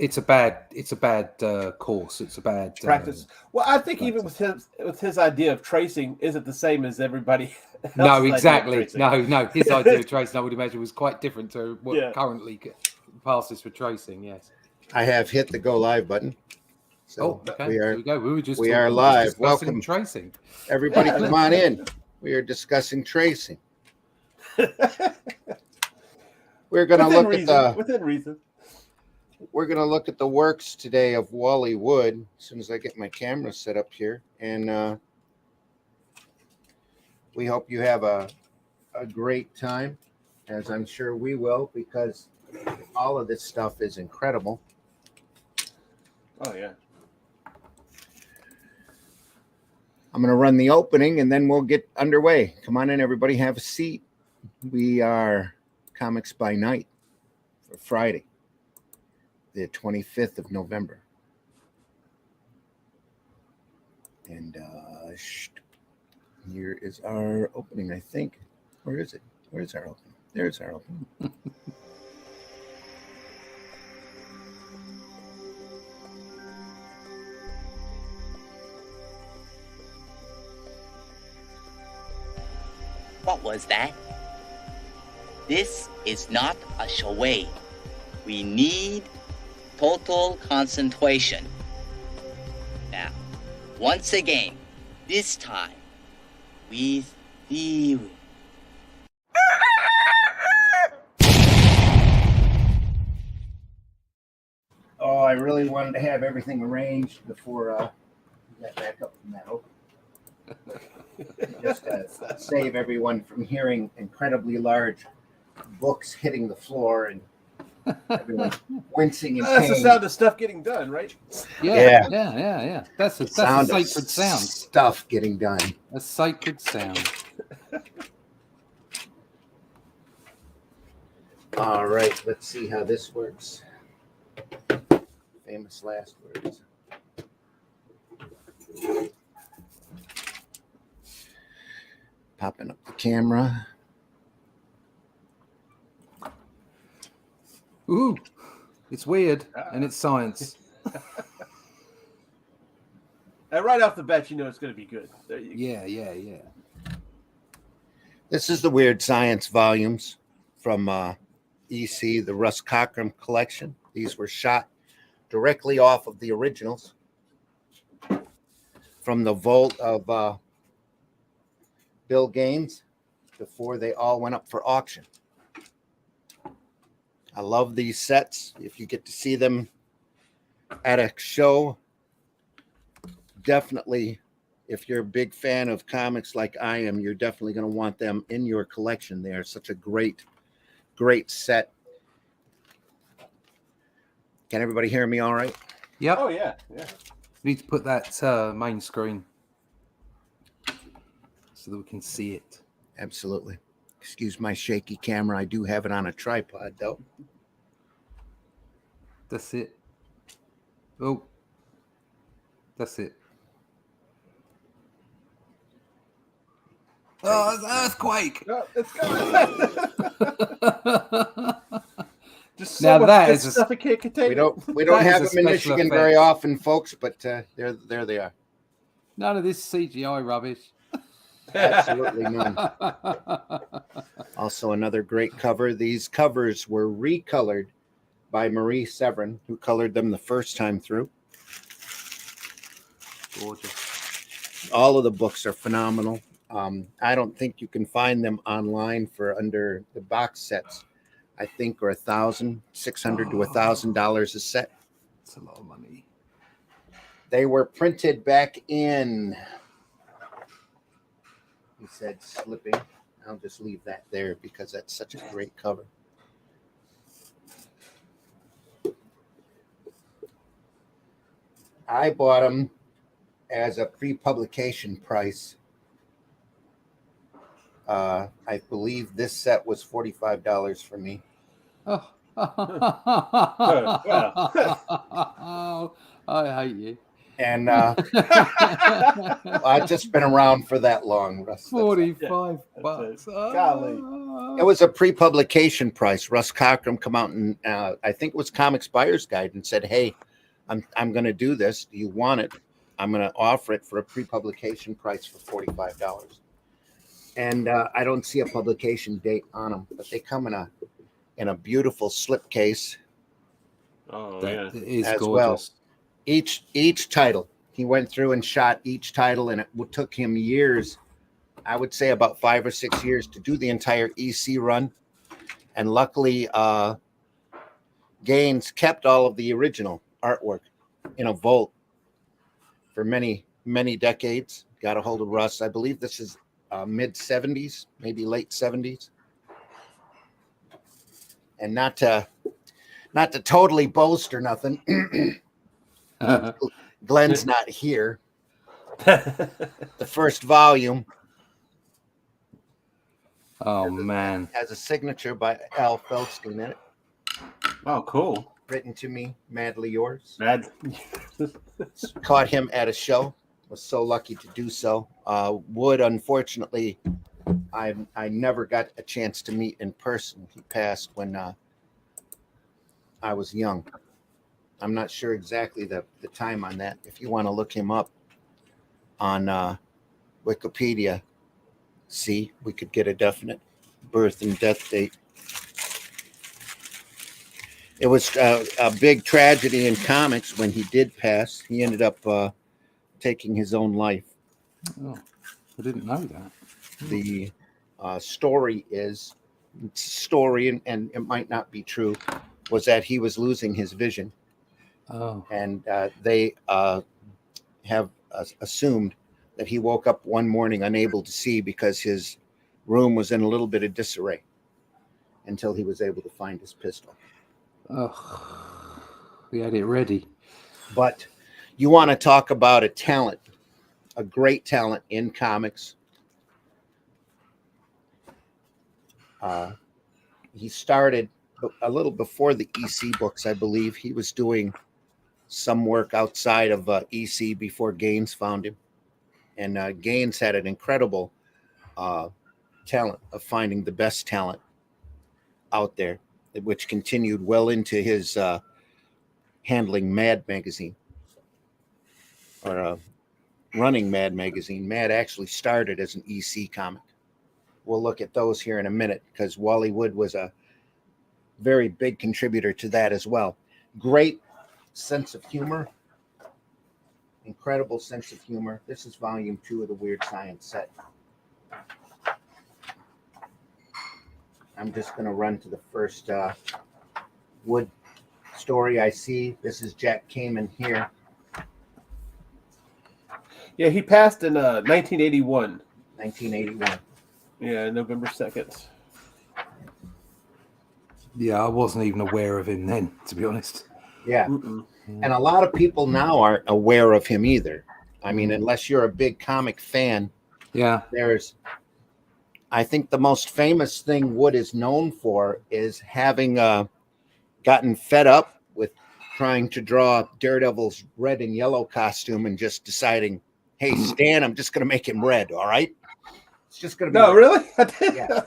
it's a bad course. It's a bad practice. Well, I think practice. even with his idea of tracing isn't the same as everybody else's No, exactly. idea of No. His idea of tracing, I would imagine, was quite different to what currently passes for tracing. Yes. I have hit the go live button. So okay. There we go. We are live. Welcome, tracing. Everybody, come on in. We are discussing tracing. We're going to look at within reason. We're going to look at the works today of Wally Wood. As soon as I get my camera set up here, and we hope you have a great time, as I'm sure we will, because all of this stuff is incredible. Oh yeah. I'm going to run the opening and then we'll get underway. Come on in, everybody. Have a seat. We are Comics by Night for Friday, the 25th of November. And here is our opening, I think. Where is it? Where's our opening? There's our opening. What was that? This is not a charade. We need total concentration. Now, once again, this time, with theory. Oh, I really wanted to have everything arranged before we got back up from that open. Just to save everyone from hearing incredibly large books hitting the floor and everyone wincing in pain. That's the sound of stuff getting done, right? Yeah. That's a sacred sound. Stuff getting done. A sacred sound. All right, let's see how this works. Famous last words. Popping up the camera. Ooh, it's weird and it's science. And right off the bat, you know it's going to be good. There you go. Yeah. This is the Weird Science volumes from EC, the Russ Cockram collection. These were shot directly off of the originals from the vault of Bill Gaines before they all went up for auction. I love these sets. If you get to see them at a show, definitely, if you're a big fan of comics like I am, you're definitely going to want them in your collection. They are such a great set. Can everybody hear me all right? Yep. Oh, yeah. Need to put that main screen so that we can see it. Absolutely. Excuse my shaky camera. I do have it on a tripod, though. That's it. Oh, that's it. Oh, it's an earthquake. Oh, it's gone. Just so now that is stuff it can't contain. We don't have them in Michigan effect. very often, folks, but there they are. None of this CGI rubbish. Absolutely none. Also, another great cover. These covers were recolored by Marie Severin, who colored them the first time through. Gorgeous. All of the books are phenomenal. I don't think you can find them online for under the box sets. I think are $1,600 to $1,000 a set. That's a lot of money. They were printed back in. He said slipping. I'll just leave that there because that's such a great cover. I bought them as a pre-publication price. I believe this set was $45 for me. Oh, I hate you. And I've just been around for that long, Russ. 45 bucks. Golly. It was a pre-publication price. Russ Cockram come out and I think it was Comics Buyer's Guide and said, "Hey, I'm going to do this. Do you want it? I'm going to offer it for a pre-publication price for $45." And I don't see a publication date on them, but they come in a beautiful slipcase. Oh, That yeah. is As gorgeous. Each title, he went through and shot each title, and it took him years. I would say about 5 or 6 years to do the entire EC run. And luckily, Gaines kept all of the original artwork in a vault for many, many decades. Got a hold of Russ. I believe this is mid 70s, maybe late 70s. And not to totally boast or nothing. Glenn's not here. The first volume man. has a signature by Al Feldstein in it. Oh, cool. Written to me, madly yours. Mad. Caught him at a show. Was so lucky to do so. Wood, unfortunately, I never got a chance to meet in person. He passed when I was young. I'm not sure exactly the time on that. If you want to look him up on Wikipedia, see, we could get a definite birth and death date. It was a big tragedy in comics when he did pass. He ended up taking his own life. Oh, I didn't know that. The story is, and it might not be true, was that he was losing his vision. Oh. And they have assumed that he woke up one morning unable to see because his room was in a little bit of disarray until he was able to find his pistol. Oh, we had it ready. But you want to talk about a talent, a great talent in comics. He started a little before the EC books, I believe. He was doing some work outside of EC before Gaines found him. And Gaines had an incredible talent of finding the best talent out there, which continued well into his handling Mad magazine, or running Mad magazine. Mad actually started as an EC comic. We'll look at those here in a minute because Wally Wood was a very big contributor to that as well. Great sense of humor. Incredible sense of humor. This is volume 2 of the Weird Science set. I'm just going to run to the first Wood story I see. This is Jack Kamen here. Yeah, he passed in 1981. 1981. Yeah, November 2nd. Yeah, I wasn't even aware of him then, to be honest. Yeah. And a lot of people now aren't aware of him either. I mean, unless you're a big comic fan. Yeah. I think the most famous thing Wood is known for is having gotten fed up with trying to draw Daredevil's red and yellow costume and just deciding, hey, Stan, I'm just going to make him red, all right? It's just going to be... No, really? Yeah.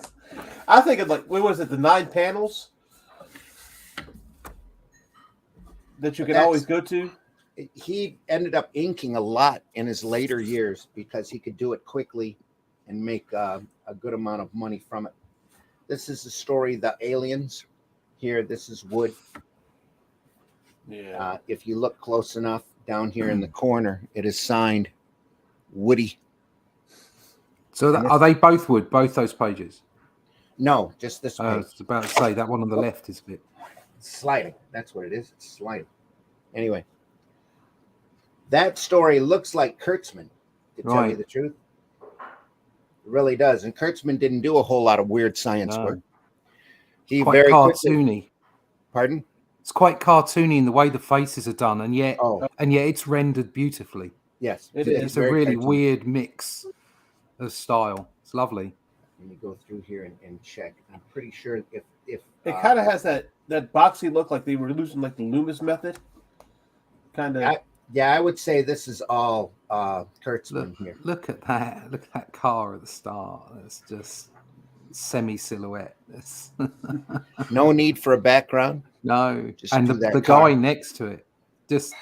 I think it's like, what was it, the 9 panels that you can always go to? He ended up inking a lot in his later years because he could do it quickly and make a good amount of money from it. This is the story, The Aliens. Here, this is Wood. Yeah. If you look close enough, down here in the corner, it is signed Woody. So are they both Wood, both those pages? No, just this page. I was about to say that one on the left is a bit sliding. That's what it is. It's sliding. Anyway, that story looks like Kurtzman, to tell you the truth. It really does. And Kurtzman didn't do a whole lot of weird science work. He quite very cartoony. Quickly, pardon? It's quite cartoony in the way the faces are done, and yet it's rendered beautifully. Yes, it's a really weird mix of style. It's lovely. Let me go through here and check. I'm pretty sure if it kind of has that boxy look, like they were using like the Loomis method. Kind of. Yeah, I would say this is all Kurtzman here. Look at that! Look at that car at the start. It's just semi-silhouette. No need for a background. No, Just and do that the car. guy next to it, just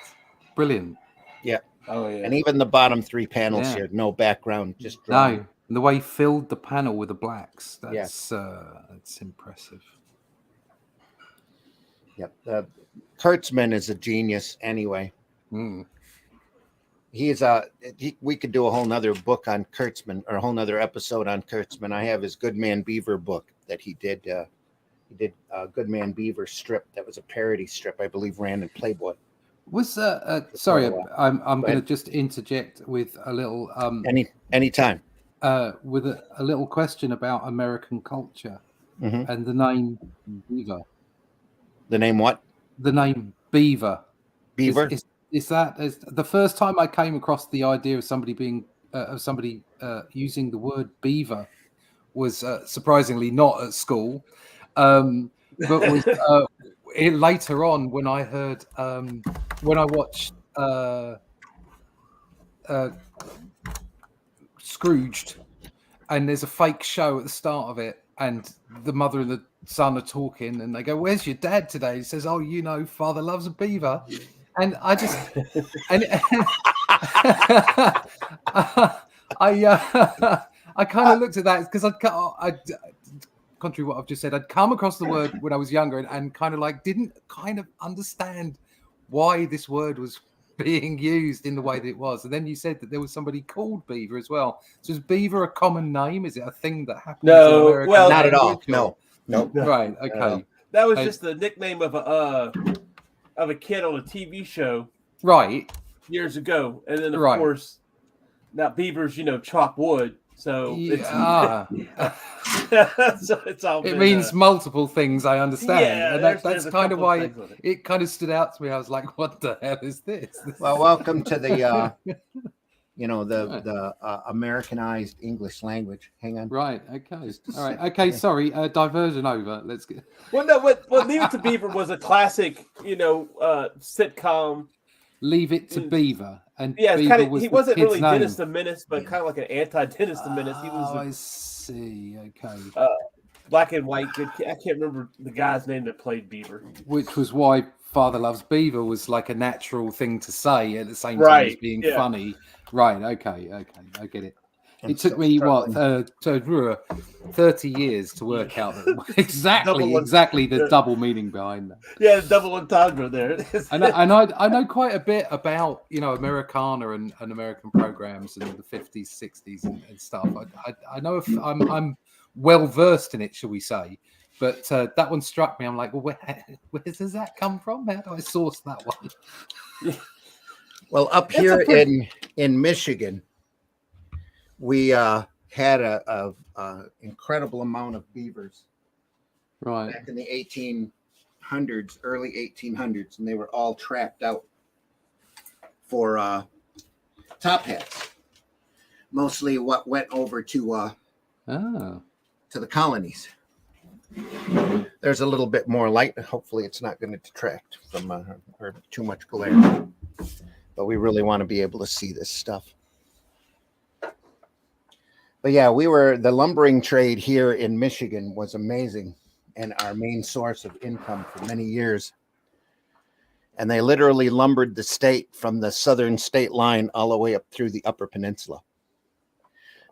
brilliant. Yeah. Oh yeah. And even the bottom three panels Yeah. here, no background, just drawn. No, and the way he filled the panel with the blacks, that's impressive. Yep. Kurtzman is a genius anyway. Mm. We could do a whole nother book on Kurtzman, or a whole nother episode on Kurtzman. I have his Good Man Beaver book that he did. He did a Good Man Beaver strip that was a parody strip, I believe, ran in Playboy. Was sorry, I'm going to ahead. just interject with a little Anytime. with a little question about American culture and the name Beaver. The name what? The name Beaver. Beaver. Is the first time I came across the idea of somebody using the word beaver was surprisingly not at school, but was later on when I heard when I watched Scrooged, and there's a fake show at the start of it, and the mother and the son are talking, and they go, "Where's your dad today?" He says, "Oh, you know, father loves a beaver." And I just, I kind of looked at that because I, contrary to what I've just said, I'd come across the word when I was younger and kind of like didn't kind of understand why this word was being used in the way that it was. And then you said that there was somebody called Beaver as well. So is Beaver a common name? Is it a thing that happens? No, in American well, not at all. language, or- No. Right. Okay. That was just the nickname of a kid on a TV show Right. years ago, and then of Right. course, now beavers, chop wood, so Yeah. so it's all. It means multiple things, I understand. Yeah, and there's that's a kind of couple why things with it. it kind of stood out to me. I was like, what the hell is this? Well, welcome to the Americanized English language. Hang on. Right. Okay. All right. Okay. Sorry. Diversion over. Let's get. Well, no. What Leave It to Beaver was a classic, sitcom. Leave It to Beaver. And Yeah, it's Beaver he was wasn't the kid's really name. Dennis the Menace, but kind of like an anti-Dennis the Menace. He was I see. Okay. black and white. I can't remember the guy's name that played Beaver. Which was why Father Loves Beaver was like a natural thing to say at the same time as being funny. Right. Okay. I get it. It took me 30 years to work out exactly the double meaning behind that. Yeah, the double entendre there. And I know quite a bit about Americana and American programs in the 50s, 60s and stuff. I know if I'm well versed in it, shall we say? But that one struck me. I'm like, well, where does that come from? How do I source that one? Well, up here in Michigan, we had a incredible amount of beavers Right. back in the 1800s, early 1800s, and they were all trapped out for top hats. Mostly what went over to the colonies. There's a little bit more light. Hopefully, it's not going to detract from or too much glare. But we really want to be able to see this stuff. But yeah, the lumbering trade here in Michigan was amazing and our main source of income for many years. And they literally lumbered the state from the southern state line all the way up through the Upper Peninsula.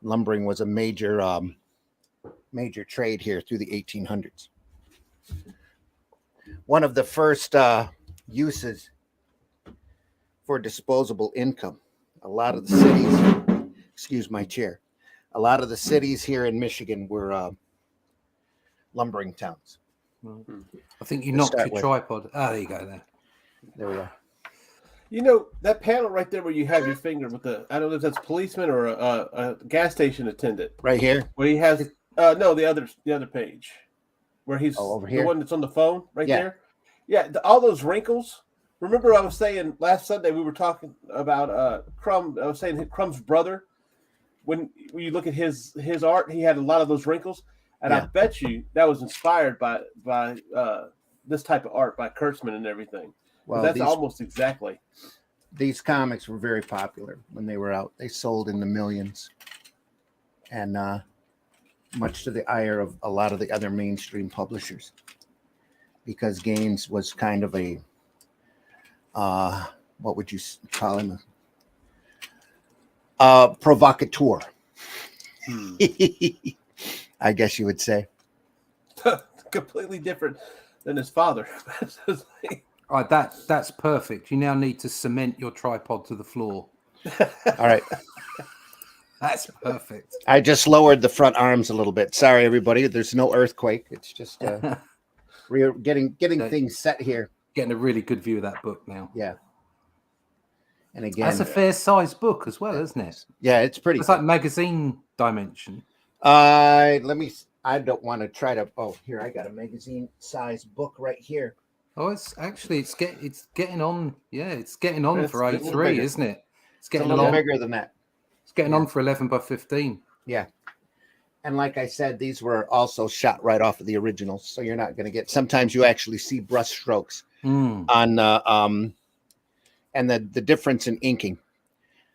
Lumbering was a major trade here through the 1800s. One of the first uses for disposable income. A lot of the cities, excuse my chair, a lot of the cities here in Michigan were lumbering towns. I think you knocked your tripod. There you go. There we are. That panel right there where you have your finger with I don't know if that's a policeman or a gas station attendant. Right here? Where he has no, the other page. Where he's over here. The one that's on the phone right there. Yeah, all those wrinkles. Remember I was saying last Sunday we were talking about Crumb. I was saying Crumb's brother. When you look at his art, he had a lot of those wrinkles. And I bet you that was inspired by this type of art by Kurtzman and everything. Well, that's almost exactly. these comics were very popular when they were out. They sold in the millions, and much to the ire of a lot of the other mainstream publishers, because Gaines was kind of a what would you call him? Provocateur. I guess you would say. Completely different than his father. All right, that's perfect. You now need to cement your tripod to the floor. All right. That's perfect. I just lowered the front arms a little bit. Sorry, everybody. There's no earthquake. It's just we're getting things set here. Getting a really good view of that book now. Yeah. And again, that's a fair size book as well, isn't it? Yeah, it's pretty. It's like magazine dimension. I don't want to try to. Oh, here I got a magazine size book right here. Oh, it's getting on. Yeah, it's getting on for A3, bigger. Isn't it? It's getting a little bigger than that. It's getting on for 11 by 15. Yeah. And like I said, these were also shot right off of the originals, so you're not going to get. Sometimes you actually see brush strokes on and the difference in inking,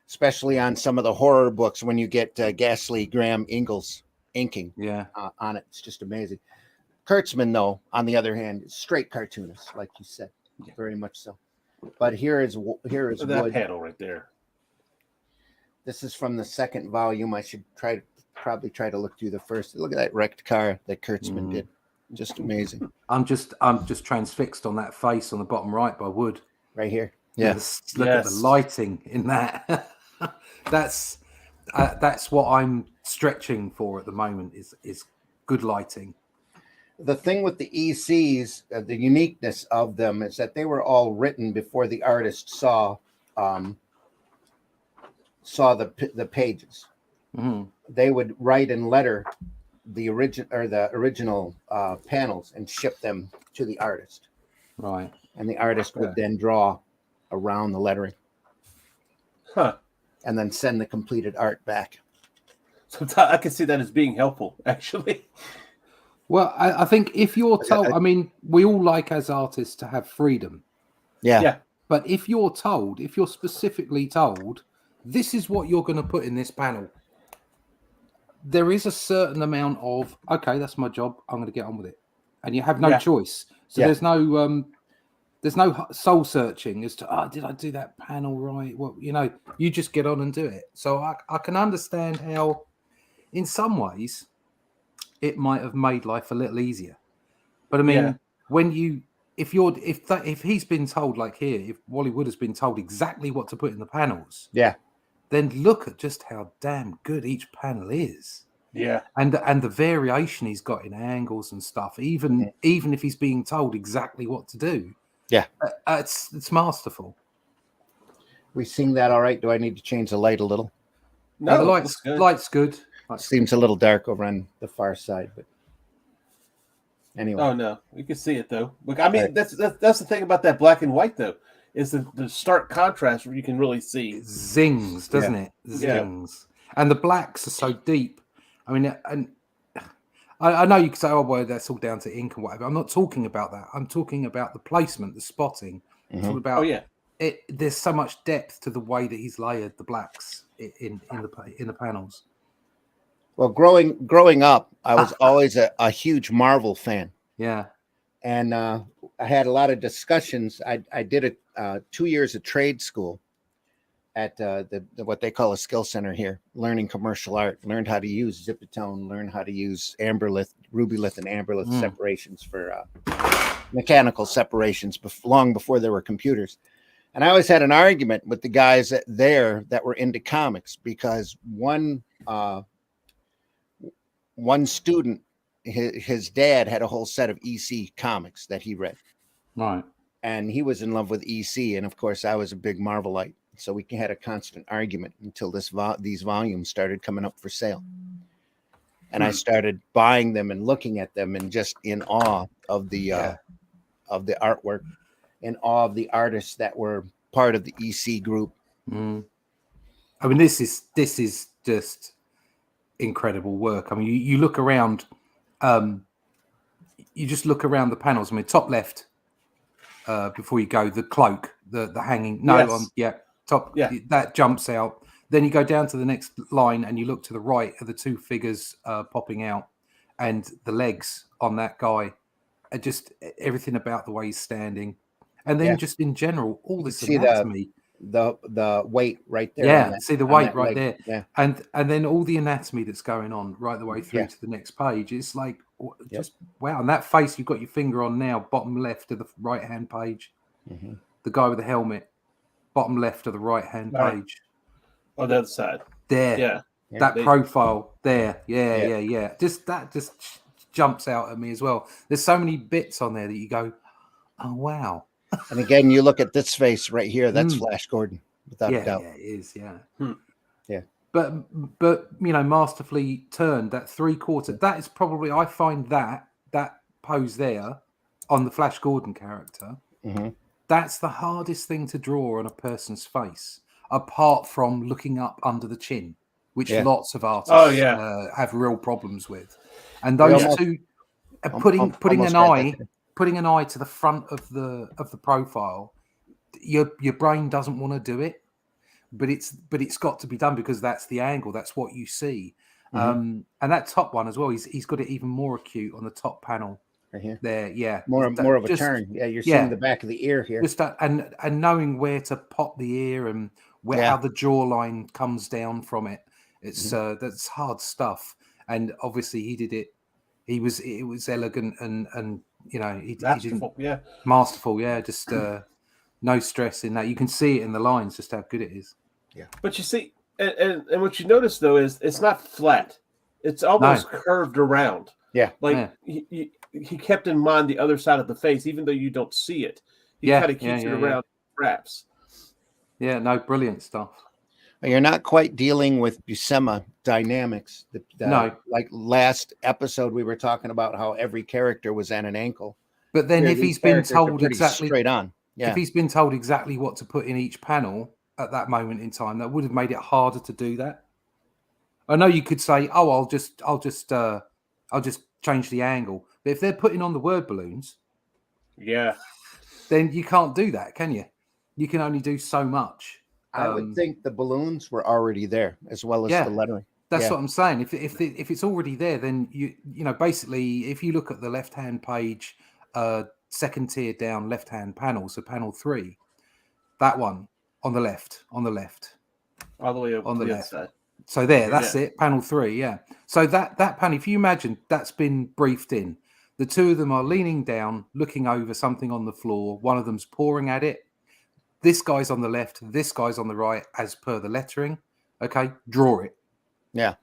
especially on some of the horror books when you get Ghastly Graham Ingalls inking on it. It's just amazing. Kurtzman, though, on the other hand, is straight cartoonist, like you said, very much so. But here is that Wood. panel right there. This is from the second volume. I should probably try to look through the first. Look at that wrecked car that Kurtzman did. Just amazing. I'm just transfixed on that face on the bottom right by Wood. Right here. Yeah. Look at the lighting in that. That's what I'm stretching for at the moment is good lighting. The thing with the ECs, the uniqueness of them is that they were all written before the artist saw the pages. Mm-hmm. They would write and letter the original panels and ship them to the artist. Right. And the artist would then draw around the lettering. Huh. And then send the completed art back. Sometimes I can see that as being helpful, actually. Well, I think if you're told, I mean, we all like as artists to have freedom. Yeah. But if you're specifically told, this is what you're going to put in this panel, there is a certain amount of, okay, that's my job, I'm going to get on with it. And you have no choice. So there's no soul searching as to, did I do that panel right? Well, you just get on and do it. So I can understand how, in some ways, it might have made life a little easier. But I mean, if he's been told, like here, if Wally Wood has been told exactly what to put in the panels, then look at just how damn good each panel is. Yeah. And the variation he's got in angles and stuff, even if he's being told exactly what to do. Yeah. It's masterful. We seeing that all right? Do I need to change the light a little? No, the light's good. Seems a little dark over on the far side, but anyway. Oh no, you can see it though. Look, I mean, that's the thing about that black and white though, is the stark contrast where you can really see. It zings, doesn't it? Zings, and the blacks are so deep. I mean, and I know you can say, "Oh, well, that's all down to ink and whatever." I'm not talking about that. I'm talking about the placement, the spotting. It's about there's so much depth to the way that he's layered the blacks in the panels. Well, growing up, I was always a huge Marvel fan. Yeah. And I had a lot of discussions. I did 2 years of trade school at the what they call a skill center here, learning commercial art, learned how to use Zipatone, learned how to use Amberlith, Rubylith and Amberlith separations for mechanical separations long before there were computers. And I always had an argument with the guys there that were into comics because one student, his dad had a whole set of EC comics that he read. Right. And he was in love with EC. And of course, I was a big Marvelite. So we had a constant argument until these volumes started coming up for sale. And I started buying them and looking at them and just in awe of the artwork, in awe of the artists that were part of the EC group. I mean, this is just incredible work. I mean, you look around, you just look around the panels. I mean, top left, before you go, the cloak, the hanging. No, Yes. top. Yeah. That jumps out. Then you go down to the next line and you look to the right of the two figures popping out, and the legs on that guy, are just everything about the way he's standing, and then just in general, all You this see anatomy. the weight right there. Yeah, see the weight right leg. there. Yeah. And then all the anatomy that's going on right the way through to the next page. It's like just wow. And that face you've got your finger on now, bottom left of the right hand page. Mm-hmm. The guy with the helmet, bottom left of the right hand page. On the other side. There. Yeah. That profile there. Yeah. Just jumps out at me as well. There's so many bits on there that you go, oh wow. And again, you look at this face right here. That's Flash Gordon, without a doubt. Yeah, it is. Yeah. Yeah. But masterfully turned that 3/4. That is probably, I find that pose there on the Flash Gordon character. Mm-hmm. That's the hardest thing to draw on a person's face, apart from looking up under the chin, which lots of artists have real problems with. And those two, putting an eye to the front of the profile, your brain doesn't want to do it, but it's got to be done because that's the angle, that's what you see. And that top one as well, he's got it even more acute on the top panel right here. There, more of a turn. Yeah, you're seeing the back of the ear here. Just and knowing where to pop the ear and how the jawline comes down from it. It's that's hard stuff. And obviously he did it. It was elegant and he Masterful, masterful, just no stress in that. You can see it in the lines just how good it is. Yeah. But you see, and what you notice though is it's not flat. It's almost curved around. Yeah. Like he kept in mind the other side of the face, even though you don't see it. He kind of keeps it around wraps. Yeah, no, brilliant stuff. You're not quite dealing with Buscema dynamics. No. Like last episode, we were talking about how every character was at an ankle. But then if he's been told exactly straight on, if he's been told exactly what to put in each panel at that moment in time, that would have made it harder to do that. I know you could say, "Oh, I'll just change the angle," but if they're putting on the word balloons, then you can't do that, can you? You can only do so much. I would think the balloons were already there as well as the lettering. That's what I'm saying. If it's already there, then you basically, if you look at the left hand page, second tier down left hand panel, so panel 3, that one on the left, all the way up on the left side. So that's it, panel 3, So that panel, if you imagine that's been briefed in, the two of them are leaning down, looking over something on the floor. One of them's pouring at it. This guy's on the left, this guy's on the right, as per the lettering. Okay, draw it. Yeah.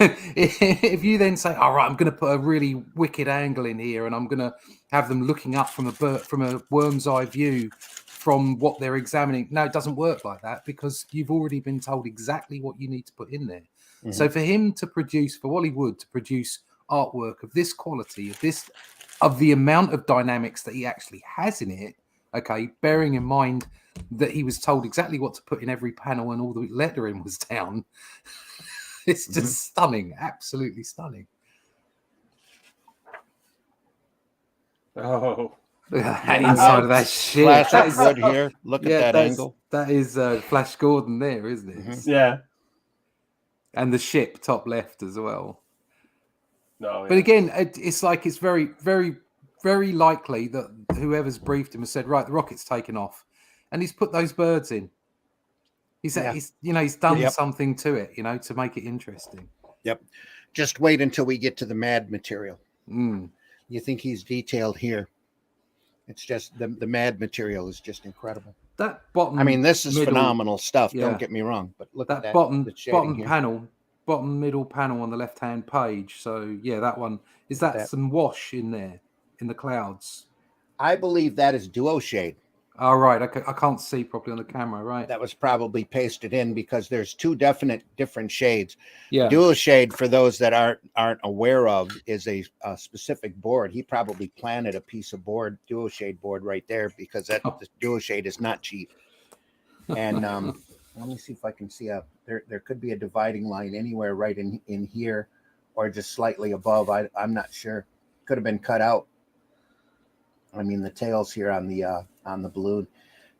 If you then say, all right, I'm going to put a really wicked angle in here and I'm going to have them looking up from a worm's eye view from what they're examining. No, it doesn't work like that because you've already been told exactly what you need to put in there. Mm-hmm. So for him to produce, for Wally Wood to produce artwork of this quality, of the amount of dynamics that he actually has in it, okay, bearing in mind that he was told exactly what to put in every panel and all the lettering was down, it's just stunning, absolutely stunning. Oh, inside of that shit. Flash Gordon here. Look at that angle. That is Flash Gordon there, isn't it? Mm-hmm. Yeah. And the ship top left as well. No, but again, it's like it's very, very, very likely that whoever's briefed him has said, right, the rocket's taken off, and he's put those birds in. He's done something to it, to make it interesting. Yep. Just wait until we get to the mad material. Mm. You think he's detailed here? It's just the mad material is just incredible. That bottom. I mean, this is phenomenal stuff. Yeah. Don't get me wrong, but look at that bottom here. panel. Bottom middle panel on the left-hand page. So that one is that some wash in there in the clouds. I believe that is duo shade. All right, I can't see properly on the camera. Right, that was probably pasted in because there's two different shades. Yeah, duo shade, for those that aren't aware of, is a specific board. He probably planted a piece of board, duo shade board, right there because the duo shade is not cheap. And let me see if I can see there could be a dividing line anywhere right in here or just slightly above. I'm not sure. Could have been cut out. I mean, the tails here on the balloon.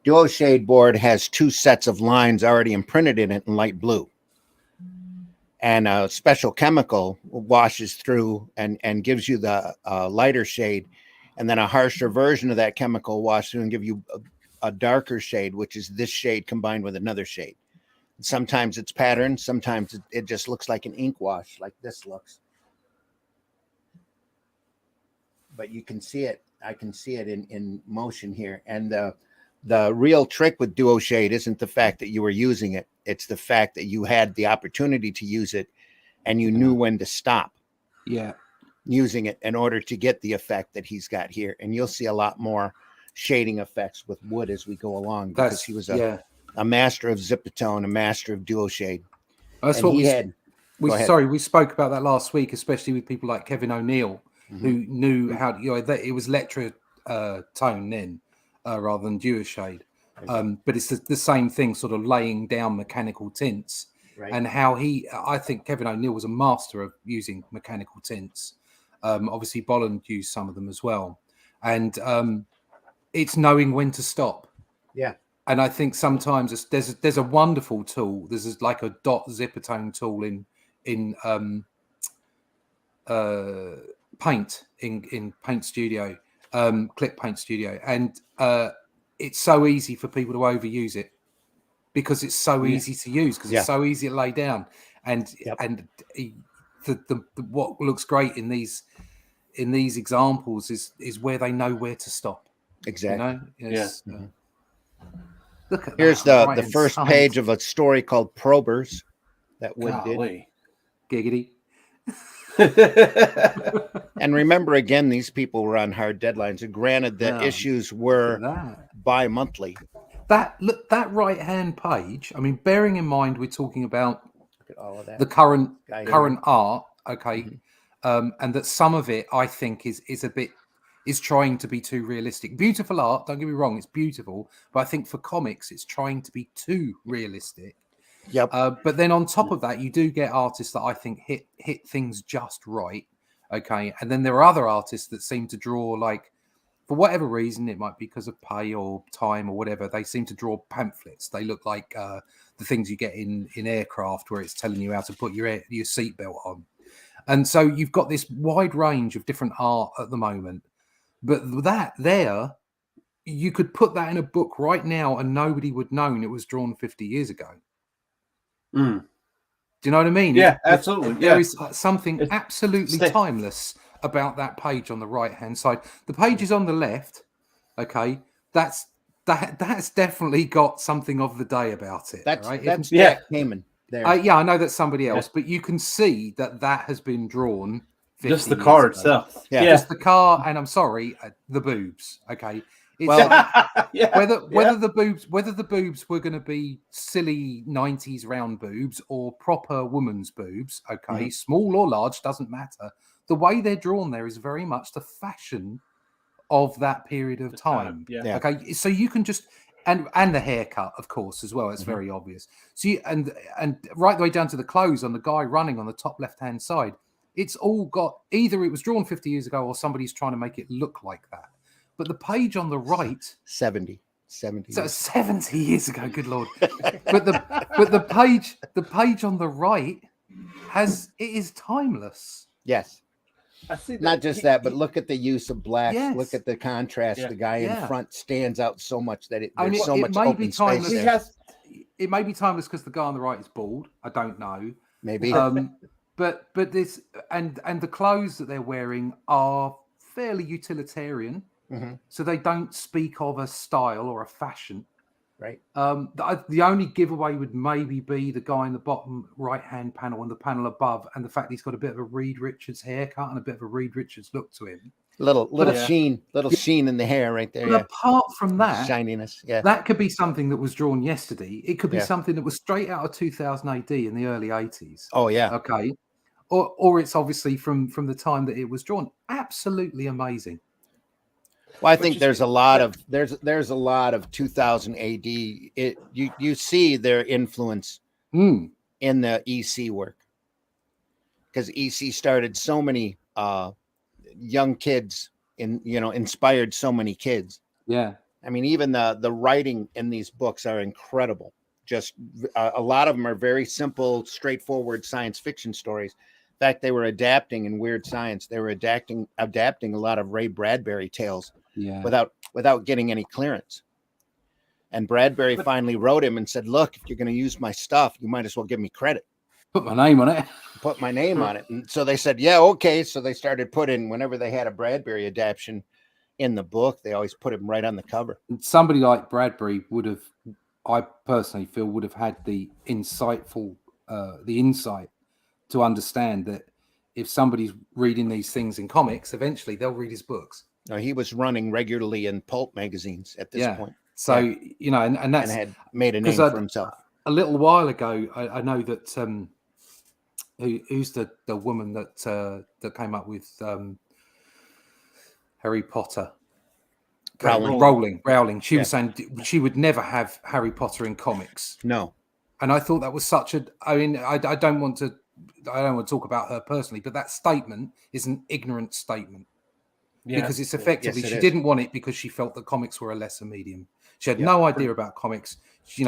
dual shade board has 2 sets of lines already imprinted in it in light blue. And a special chemical washes through and gives you the lighter shade. And then a harsher version of that chemical washes through and give you a darker shade, which is this shade combined with another shade. Sometimes it's patterned. Sometimes it just looks like an ink wash, like this looks. But you can see it. I can see it in motion here. And the real trick with duo shade isn't the fact that you were using it. It's the fact that you had the opportunity to use it and you knew when to stop using it in order to get the effect that he's got here. And you'll see a lot more shading effects with wood as we go along, because he was a master of zipatone, a master of duo shade. That's and what he we had. we spoke about that last week, especially with people like Kevin O'Neill, who knew how to, that it was Lectra tone then rather than duo shade. But it's the same thing, sort of laying down mechanical tints. Right. And how I think Kevin O'Neill was a master of using mechanical tints. Obviously, Bolland used some of them as well. And it's knowing when to stop. Yeah. And I think sometimes there's a wonderful tool. There's like a dot zipatone tool in Paint in Paint Studio, Clip Paint Studio, and it's so easy for people to overuse it because it's so easy to use, because it's so easy to lay down, and the what looks great in these examples is where they know where to stop. Exactly. Look at here's that, the first page of a story called Probers that Wood did. Giggity. And remember, again, these people were on hard deadlines, and granted the issues were bi-monthly. That right hand page, I mean, bearing in mind we're talking about all of that. the current art, and that some of it I think is trying to be too realistic. Beautiful art, don't get me wrong, it's beautiful, but I think for comics it's trying to be too realistic. Yep. But then on top of that, you do get artists that I think hit things just right. Okay. And then there are other artists that seem to draw, like, for whatever reason, it might be because of pay or time or whatever, they seem to draw pamphlets. They look like the things you get in aircraft, where it's telling you how to put your seatbelt on. And so you've got this wide range of different art at the moment. But you could put that in a book right now and nobody would know it was drawn 50 years ago. Mm. Do you know what I mean? Yeah, absolutely. There is something absolutely timeless about that page on the right hand side. The pages on the left, okay, that's definitely got something of the day about it. That's Jack Heyman there. I know that's somebody else, but you can see that has been drawn. Just the car ago. itself. Just the car, and I'm sorry, the boobs. Okay. It's whether the boobs were going to be silly 90s round boobs or proper woman's boobs, okay, small or large, doesn't matter. The way they're drawn there is very much the fashion of that period of time. Okay, so you can just and the haircut, of course, as well. It's very obvious. So and right the way down to the clothes on the guy running on the top left hand side. It's all got either it was drawn 50 years ago or somebody's trying to make it look like that. But the page on the right, 70. So 70 years ago, good Lord. but the page on the right is timeless. Yes. I see that. Not just that, but look at the use of blacks. Yes. Look at the contrast. The guy in front stands out so much that there's so it much may open be space timeless. there. It may be timeless because the guy on the right is bald. I don't know. Maybe. But this and the clothes that they're wearing are fairly utilitarian, so they don't speak of a style or a fashion. Right. The only giveaway would maybe be the guy in the bottom right-hand panel and the panel above, and the fact he's got a bit of a Reed Richards haircut and a bit of a Reed Richards look to him. Little sheen in the hair right there. But apart from that, shininess, that could be something that was drawn yesterday. It could be something that was straight out of 2000 AD in the early 80s. Oh yeah. Okay. Or it's obviously from the time that it was drawn. Absolutely amazing. Well, I think there's a lot of 2000 AD. You see their influence in the EC work, because EC started so many young kids inspired so many kids. Yeah. I mean, even the writing in these books are incredible. Just a lot of them are very simple, straightforward science fiction stories. In fact, they were adapting in Weird Science. They were adapting a lot of Ray Bradbury tales without getting any clearance. And Bradbury finally wrote him and said, "Look, if you're going to use my stuff, you might as well give me credit. Put my name on it." Put my name on it." And so they said, "Yeah, okay." So they started putting, whenever they had a Bradbury adaptation in the book, they always put him right on the cover. Somebody like Bradbury would have, I personally feel, would have had the insight to understand that if somebody's reading these things in comics, eventually they'll read his books. He was running regularly in pulp magazines at this point. So, and that's, and had made a name for himself. A little while ago, I know that who's the woman that came up with Harry Potter? Rowling. She was saying she would never have Harry Potter in comics. No. And I thought that was such a, I mean, I don't want to talk about her personally, but that statement is an ignorant statement. Yeah. Because it's effectively, she didn't want it because she felt that comics were a lesser medium. She had no idea about comics. She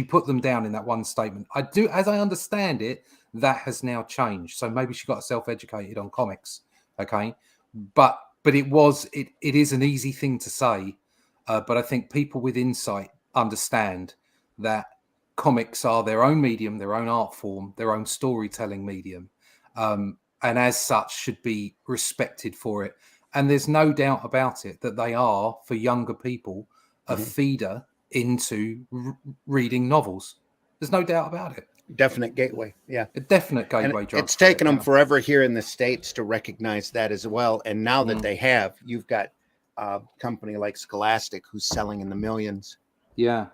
put them down in that one statement. As I understand it, that has now changed. So maybe she got herself educated on comics. Okay. But it is an easy thing to say. But I think people with insight understand that comics are their own medium, their own art form, their own storytelling medium. And as such should be respected for it. And there's no doubt about it that they are, for younger people, a feeder into reading novels. There's no doubt about it. Definite gateway. Yeah. A definite gateway drug. It's taken them forever here in the States to recognize that as well. And now that they have, you've got a company like Scholastic who's selling in the millions. Yeah.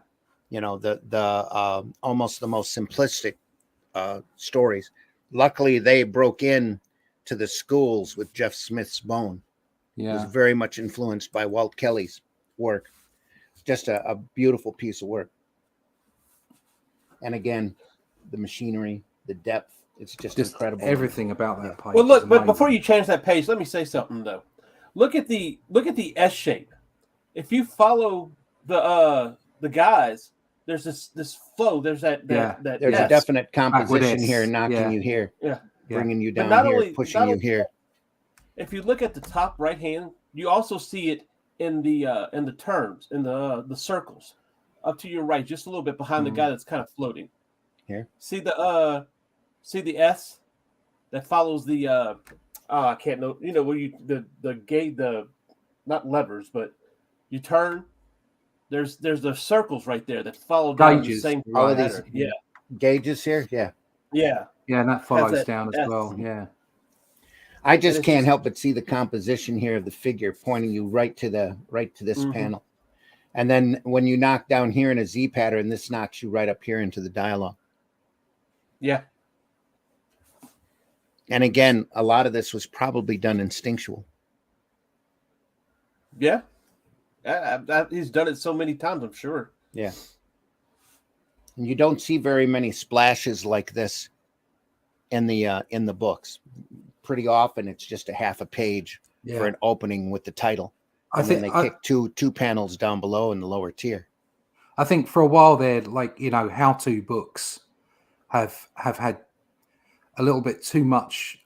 The almost the most simplistic stories. Luckily, they broke in to the schools with Jeff Smith's Bone. Yeah. It was very much influenced by Walt Kelly's work. Just a beautiful piece of work. And again, the machinery, the depth, it's just incredible. Everything about that page. Well, look, but before you change that page, let me say something though. Look at the S shape. If you follow the guys, there's this flow. There's that there's a definite composition here, knocking you here, bringing you down here, pushing you here. If you look at the top right hand, you also see it in the terms, in the circles, up to your right, just a little bit behind the guy that's kind of floating. Here. See the S that follows the I can't know, where you the not levers, but you turn. There's the circles right there that follow down the same pattern. Yeah. Gauges here, yeah, and that follows down as well. Yeah. I just can't help but see the composition here of the figure pointing you right to this panel. And then when you knock down here in a Z pattern, this knocks you right up here into the dialogue. Yeah. And again, a lot of this was probably done instinctual. Yeah. He's done it so many times, I'm sure. Yeah. And you don't see very many splashes like this in the books. Pretty often it's just a half a page for an opening with the title. And then they kick two panels down below in the lower tier. I think for a while there, how-to books have had a little bit too much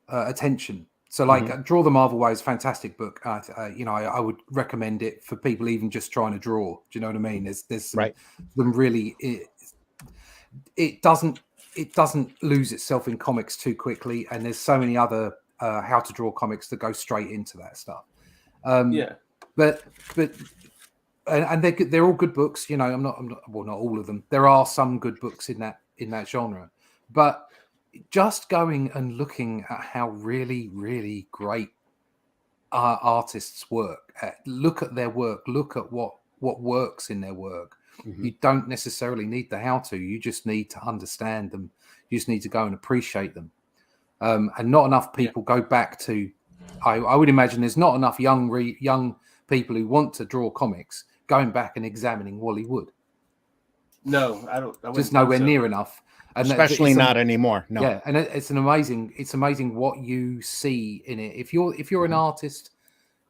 attention. So Draw the Marvel Way is a fantastic book. I would recommend it for people even just trying to draw. Do you know what I mean? There's some really, it doesn't lose itself in comics too quickly. And there's so many other how to draw comics that go straight into that stuff. But they're all good books. I'm not all of them. There are some good books in that genre, but just going and looking at how really, really great artists work, look at their work, look at what works in their work. You don't necessarily need the how-to. You just need to understand them. You just need to go and appreciate them. And not enough people go back to. I would imagine there's not enough young people who want to draw comics going back and examining Wally Wood. No, I don't. Just nowhere near enough. And especially not anymore. No. Yeah, and it's amazing what you see in it. If you're an artist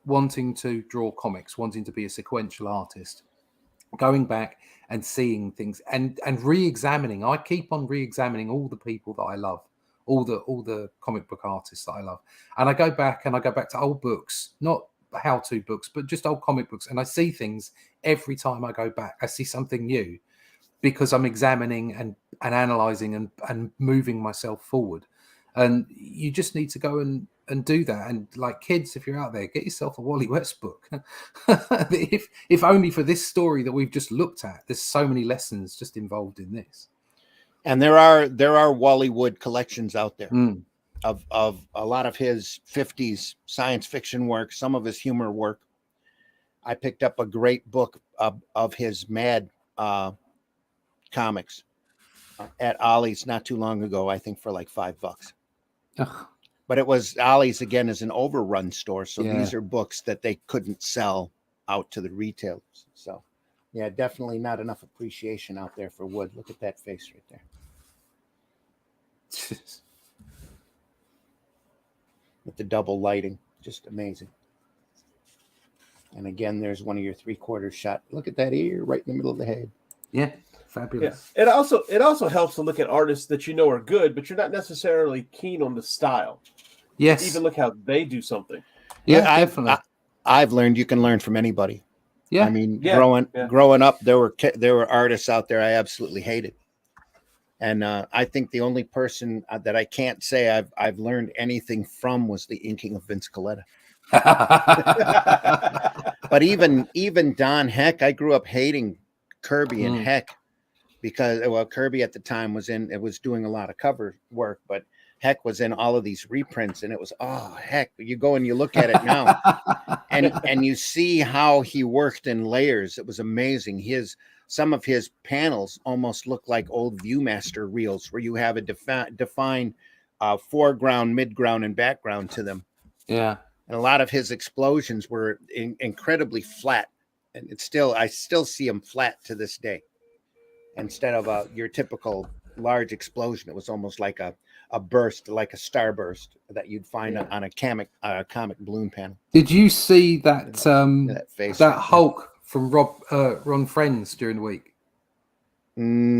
wanting to draw comics, wanting to be a sequential artist, going back and seeing things and re-examining. I keep on re-examining all the people that I love, all the comic book artists that I love, and I go back to old books, not how-to books, but just old comic books, and I see things every time I go back. I see something new because I'm examining and analyzing and moving myself forward. And you just need to go and do that. And like, kids, if you're out there, get yourself a Wally West book. if only for this story that we've just looked at. There's so many lessons just involved in this. And there are Wally Wood collections out there of a lot of his 50s science fiction work, some of his humor work. I picked up a great book of his Mad comics at Ollie's not too long ago, I think for like $5. But it was Ollie's, again, is an overrun store, so these are books that they couldn't sell out to the retailers. So yeah, definitely not enough appreciation out there for Wood. Look at that face right there. With the double lighting, just amazing. And again, there's one of your 3/4 shot. Look at that ear right in the middle of the head. Yeah, fabulous. Yeah. It also helps to look at artists that you know are good, but you're not necessarily keen on the style. Yes. Even look how they do something. Yeah, definitely. I've learned you can learn from anybody. Yeah. I mean, growing up, there were artists out there I absolutely hated. And I think the only person that I can't say I've learned anything from was the inking of Vince Colletta. But even Don Heck, I grew up hating Kirby and Heck because, well, Kirby at the time was doing a lot of cover work, but Heck was in all of these reprints, and it was, oh, heck, you go and you look at it now and you see how he worked in layers. It was amazing. Some of his panels almost look like old Viewmaster reels where you have a defined foreground, midground, and background to them. Yeah. And a lot of his explosions were incredibly flat. And I still see them flat to this day. Instead of your typical large explosion, it was almost like a burst, like a starburst that you'd find on a comic balloon panel. Did you see that that Hulk from Ron Friends during the week?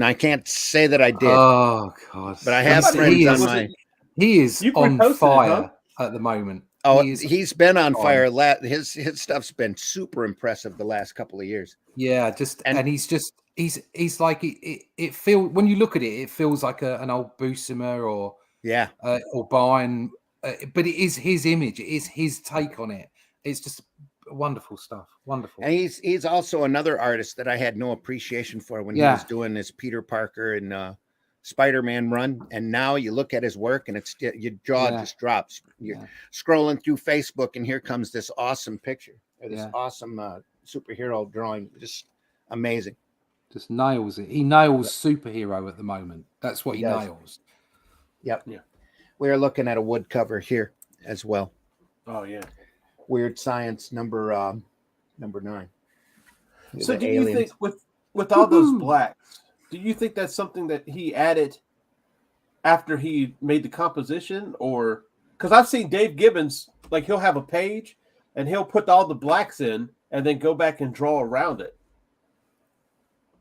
I can't say that I did. Oh God! But I have friends on my. He is on fire at the moment. Oh, he's been on fire. His stuff's been super impressive the last couple of years. Yeah, and he's like it feels, when you look at it feels like an old Buscema or Byrne, but it is his image. It is his take on it. It's just wonderful stuff. Wonderful. And he's also another artist that I had no appreciation for when he was doing this Peter Parker and Spider-Man run, and now you look at his work and your jaw just drops. You're scrolling through Facebook and here comes this awesome picture, or this awesome superhero drawing. Just amazing. Just nails it. He nails superhero at the moment. That's what he nails. Yep. Yeah. We're looking at a wood cover here as well. Oh yeah. Weird Science number 9. So do you think with all those blacks, do you think that's something that he added after he made the composition, or because I've seen Dave Gibbons, like he'll have a page and he'll put all the blacks in and then go back and draw around it,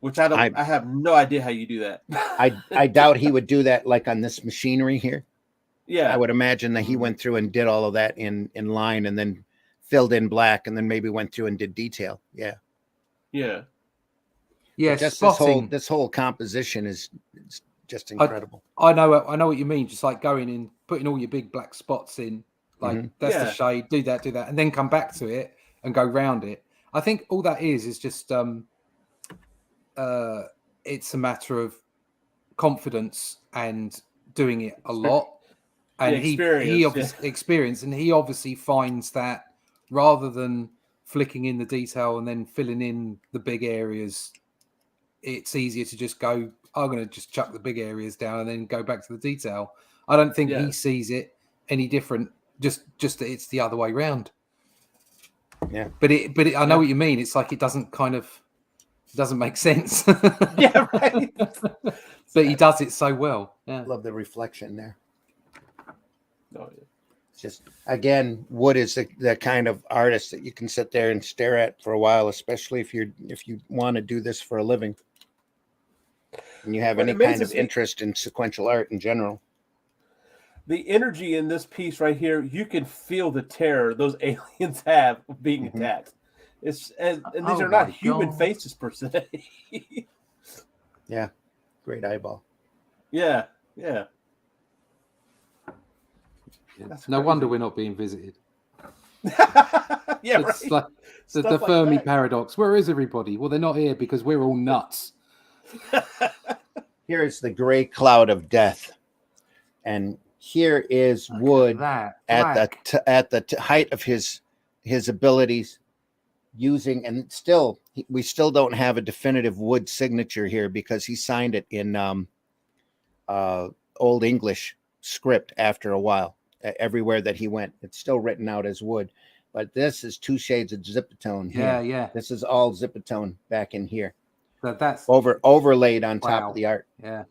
which I have no idea how you do that. I doubt he would do that like on this machinery here. Yeah, I would imagine that he went through and did all of that in line and then filled in black and then maybe went through and did detail. Yeah. Yeah. Yeah, just this whole composition is just incredible. I know what you mean. Just like going in, putting all your big black spots in, like that's the shade. Do that, and then come back to it and go round it. I think all that is just it's a matter of confidence and doing it a lot, and he obviously experience, and he obviously finds that rather than flicking in the detail and then filling in the big areas, it's easier to just go, I'm going to just chuck the big areas down and then go back to the detail. I don't think he sees it any different, just that it's the other way around. Yeah. But I know what you mean. It's like it doesn't make sense. Yeah, right. But he does it so well. Yeah. Love the reflection there. Oh, yeah. Just again, wood is the kind of artist that you can sit there and stare at for a while, especially if you want to do this for a living and you have What any kind amazes of me- interest in sequential art in general. The energy in this piece right here, you can feel the terror those aliens have of being Mhm. attacked. It's and these Oh are not my human God. faces per se. Yeah, great eyeball. yeah. No crazy. wonder we're not being visited. yeah, It's right. like the Stuff like Fermi that. paradox. Where is everybody? Well, they're not here because we're all nuts. Here is the gray cloud of death, and here is Look Wood that at black. the height of his abilities, using, and still we still don't have a definitive Wood signature here because he signed it in Old English script after a while. Everywhere that he went, it's still written out as Wood, but this is 2 shades of zipatone here. Yeah. This is all zipatone back in here, So that's overlaid on top wow. of the art. Yeah.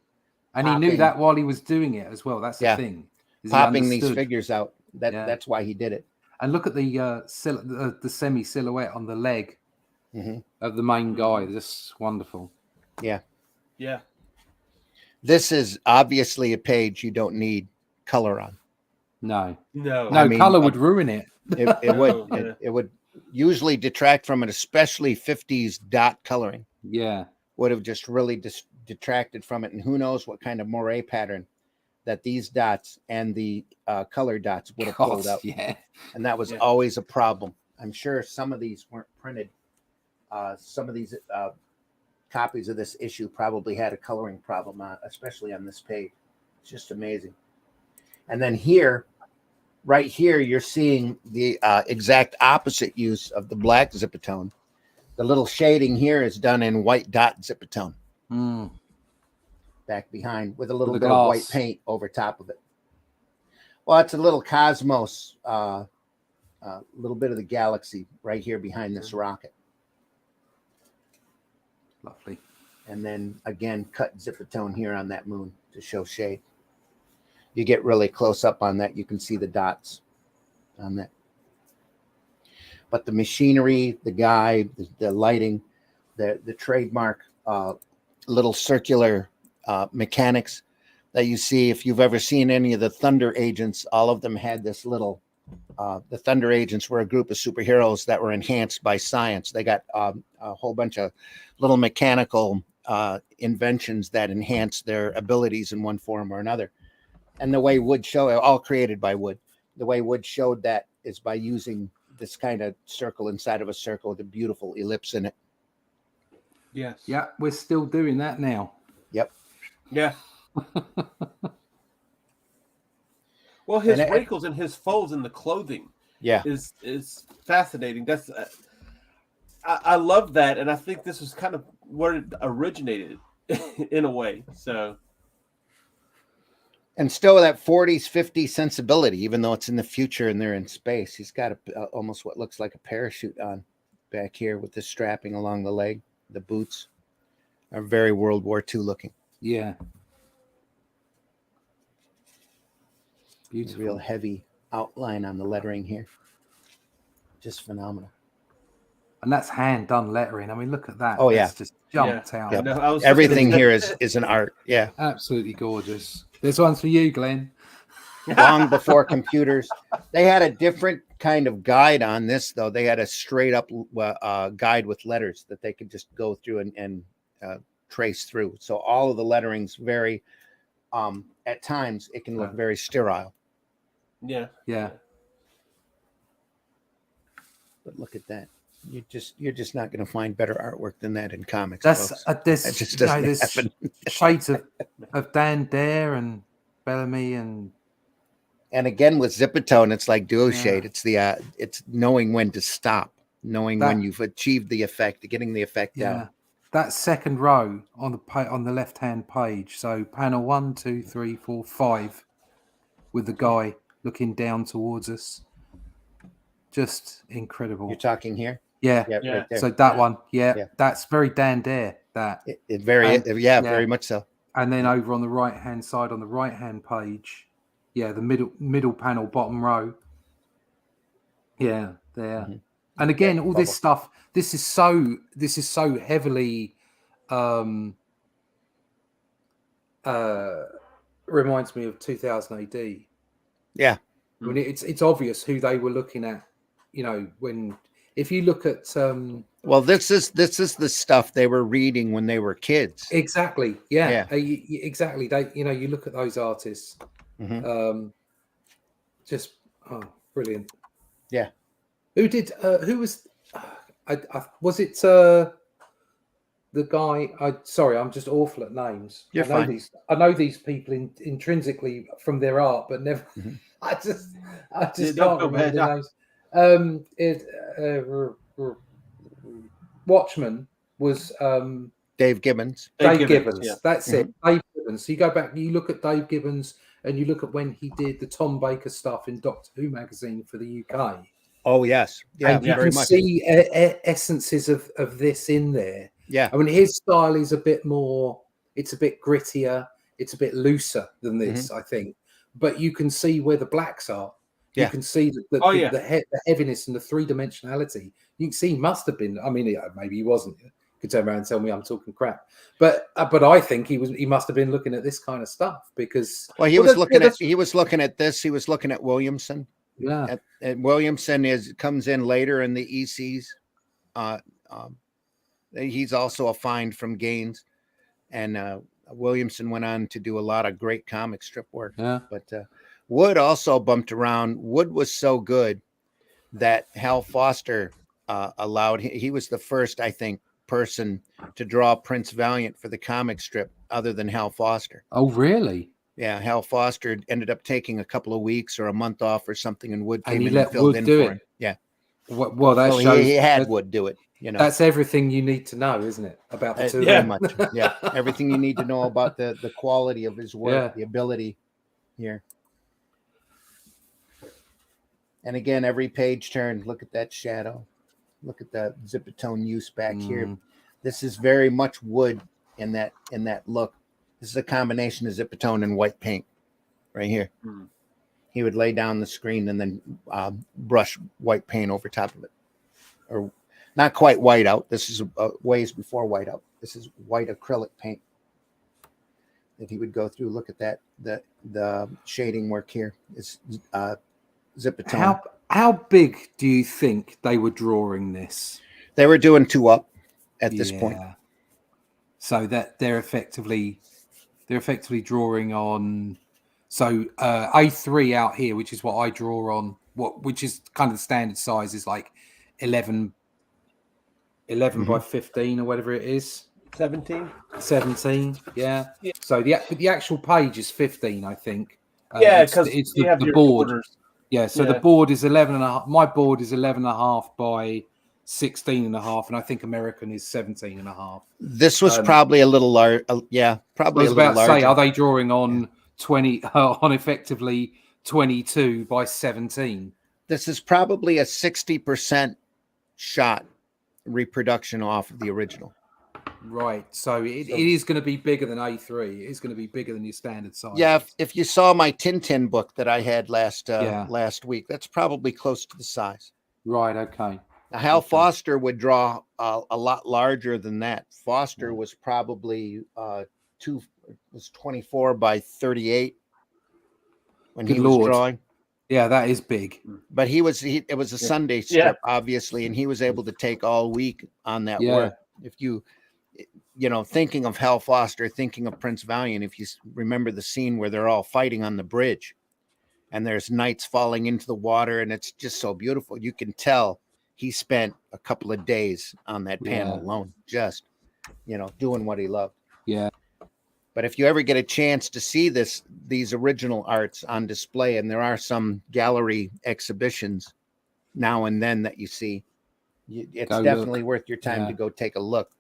And he knew Popping. that while he was doing it as well. That's the Yeah. thing. is he Popping these understood. figures out. Yeah. That's why he did it. And look at the semi silhouette on the leg Mhm. of the main guy. Just wonderful. Yeah. Yeah. This is obviously a page you don't need color on. No, No. no, I mean, color would ruin it. It would. No, It would usually detract from it, especially 50s dot coloring. Yeah. Would have just really detracted from it. And who knows what kind of moire pattern that these dots and the color dots would have pulled out. Yeah. And that was Yeah. always a problem. I'm sure some of these weren't printed. Some of these copies of this issue probably had a coloring problem, especially on this page. It's just amazing. And then here, right here, you're seeing the exact opposite use of the black zipatone. The little shading here is done in white dot zipatone. Mm. Back behind with a little With bit the of white glass. paint over top of it. Well, it's a little cosmos, a little bit of the galaxy right here behind this rocket. Lovely. And then again, cut zipatone here on that moon to show shade. You get really close up on that, you can see the dots on that. But the machinery, the guy, the lighting, the trademark little circular mechanics that you see, if you've ever seen any of the Thunder Agents, all of them had this little, the Thunder Agents were a group of superheroes that were enhanced by science. They got a whole bunch of little mechanical inventions that enhance their abilities in one form or another. And the way Wood showed, all created by Wood, the way Wood showed that is by using this kind of circle inside of a circle with a beautiful ellipse in it. Yes. Yeah, we're still doing that now. Yep. Yeah. Well, his And wrinkles and his folds in the clothing Yeah. is fascinating. That's I love that, and I think this is kind of where it originated in a way. So And still that 40s, 50s sensibility, even though it's in the future and they're in space. He's got almost what looks like a parachute on back here with the strapping along the leg. The boots are very World War II looking. Yeah. Beautiful. Real heavy outline on the lettering here. Just phenomenal. And that's hand done lettering. I mean, look at that. Oh, yeah. That's just jumped out. Yep. no, I was Everything here is an art. Yeah. Absolutely gorgeous. This one's for you, Glenn. Long before computers. They had a different kind of guide on this, though. They had a straight up guide with letters that they could just go through and trace through. So all of the lettering's very, at times, it can look very sterile. Yeah. Yeah. But look at that. You're just not going to find better artwork than that in comics. That's folks. this. That just You know, doesn't there's happen. shades of Dan Dare and Bellamy and And again with Zipatone, it's like duo Yeah. shade. It's the it's knowing when to stop, knowing when you've achieved the effect, getting the effect down. that second row on the left hand page. So panel 1, 2, 3, 4, 5, with the guy looking down towards us. Just incredible. You're talking here? Yeah. Yeah, Yeah. right there. So that one, Yeah. that's very Dan Dare. That, It very And- very much so. and then over on the right hand side, on the right hand page, Yeah, the middle panel, bottom row. Yeah, there. Mm-hmm. And again, all this stuff. This is so heavily reminds me of 2000 AD. Yeah. I mean, it's obvious who they were looking at. You know, if you look at well, this is the stuff they were reading when they were kids. Exactly. Yeah. Exactly. You look at those artists. Mm-hmm. Just brilliant. Yeah. Who was was it the guy? Sorry, I'm just awful at names. You're fine. I know these people intrinsically from their art, but never. Mm-hmm. I just can't remember their names. Watchman was Dave Gibbons. Dave Gibbons. Yeah. That's it. Dave Gibbons. So you go back, you look at Dave Gibbons, and you look at when he did the Tom Baker stuff in Doctor Who magazine for the UK. Oh yes, yeah, and you very can much. see essences of this in there. Yeah, I mean, his style is a bit more. It's a bit grittier. It's a bit looser than this, I think. But you can see where the blacks are. You can see the heaviness and the three-dimensionality. You can see he must have been. I mean, maybe he wasn't. You could turn around and tell me I'm talking crap. But I think he must have been looking at this kind of stuff because he was looking at this. He was looking at Williamson. Yeah, and Williamson comes in later in the ECs. He's also a find from Gaines, and Williamson went on to do a lot of great comic strip work. Yeah, but Wood also bumped around. Wood was so good that Hal Foster allowed. He was the first, I think, person to draw Prince Valiant for the comic strip, other than Hal Foster. Oh, really? Yeah, Hal Foster ended up taking a couple of weeks or a month off or something, and Wood came in let and filled Wood in do for him. Yeah. Well, that shows he had Wood do it. You know, that's everything you need to know, isn't it? About the two. Very much. Yeah, everything you need to know about the quality of his work, the ability here. And again, every page turn. Look at that shadow. Look at the Zipatone use back here. This is very much Wood in that look. This is a combination of Zipatone and white paint right here. He would lay down the screen and then brush white paint over top of it. Or not quite white out. This is ways before white out. This is white acrylic paint that he would go through. Look at that. The shading work here is Zipatone. How big do you think they were drawing this? They were doing 2 up at this point. So that they're effectively drawing on. So A3 out here, which is what I draw on, which is kind of the standard size, is like 11 by 15 or whatever it is. 17. Yeah. So the actual page is 15, I think. Because it's the board. Borders. Yeah, so the board is 11.5. My board is 11.5 by 16.5, and I think American is 17.5. This was probably a little large. Probably. I was about to say, are they drawing on 20 on effectively 22 by 17? This is probably a 60% shot reproduction off of the original. Right. So it is going to be bigger than A3. It is going to be bigger than your standard size. Yeah. If you saw my Tintin book that I had last week, that's probably close to the size. Right. Okay. Now, Hal Foster would draw a lot larger than that. Foster was probably 24 by 38 when he was drawing. Yeah, that is big. But it was a Sunday strip, obviously, and he was able to take all week on that work. If you thinking of Hal Foster, thinking of Prince Valiant, if you remember the scene where they're all fighting on the bridge and there's knights falling into the water and it's just so beautiful. You can tell he spent a couple of days on that panel alone, just, doing what he loved. Yeah. But if you ever get a chance to see these original arts on display, and there are some gallery exhibitions now and then that you see, it's definitely worth your time to go take a look.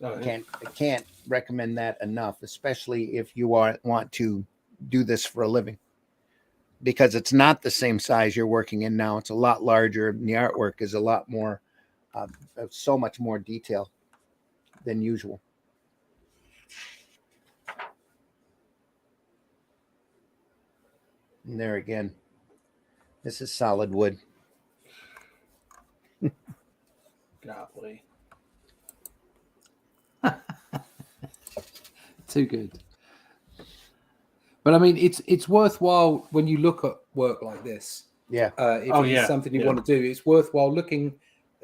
I can't recommend that enough, especially if you want to do this for a living, because it's not the same size you're working in now. It's a lot larger, and the artwork is a lot more, so much more detail than usual. And there again. This is solid wood. Golly. Too good. But I mean, it's worthwhile when you look at work like this. Yeah. If it's something you want to do, it's worthwhile looking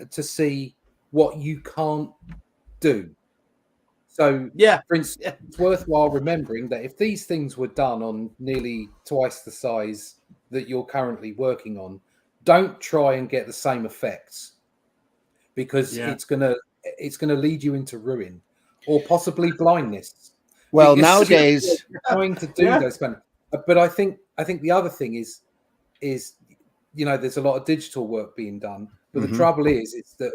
to see what you can't do. So, for instance, it's worthwhile remembering that if these things were done on nearly twice the size that you're currently working on, don't try and get the same effects, because it's gonna lead you into ruin or possibly blindness. Well, Because nowadays, you're trying to do those kind of, but I think the other thing is there's a lot of digital work being done, but the trouble is it's that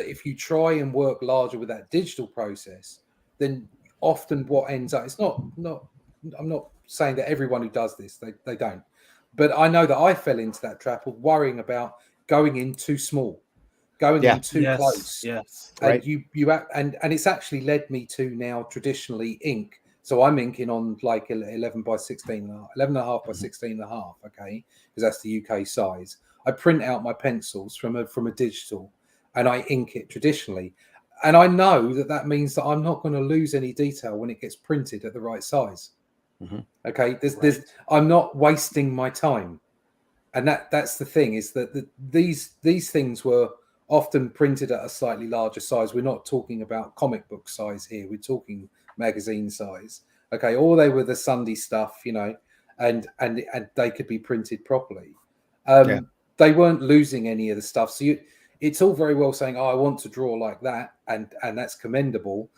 if you try and work larger with that digital process, then often what ends up, it's not I'm not saying that everyone who does this they don't, but I know that I fell into that trap of worrying about going in too small, going in too close. Yes. And and it's actually led me to now traditionally ink. So I'm inking on like 11 by 16, 11 and a half by 16 and a half. Okay. Because that's the UK size. I print out my pencils from a digital and I ink it traditionally. And I know that means that I'm not going to lose any detail when it gets printed at the right size. Okay. I'm not wasting my time. And that's the thing, is that these things were often printed at a slightly larger size. We're not talking about comic book size here. We're talking magazine size. Okay, or they were the Sunday stuff, and they could be printed properly. They weren't losing any of the stuff. So it's all very well saying, "Oh, I want to draw like that," and that's commendable.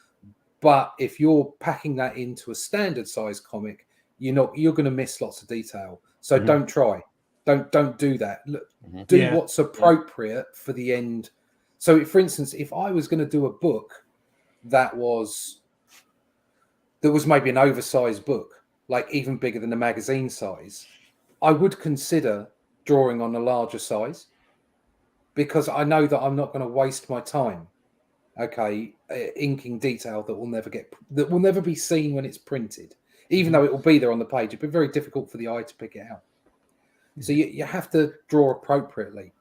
But if you're packing that into a standard size comic, you're going to miss lots of detail. So don't try. Don't do that. Look, do what's appropriate for the end. So, for instance, if I was going to do a book that was maybe an oversized book, like even bigger than the magazine size, I would consider drawing on a larger size, because I know that I'm not going to waste my time, inking detail that will never be seen when it's printed, even though it will be there on the page. It'd be very difficult for the eye to pick it out. So you have to draw appropriately.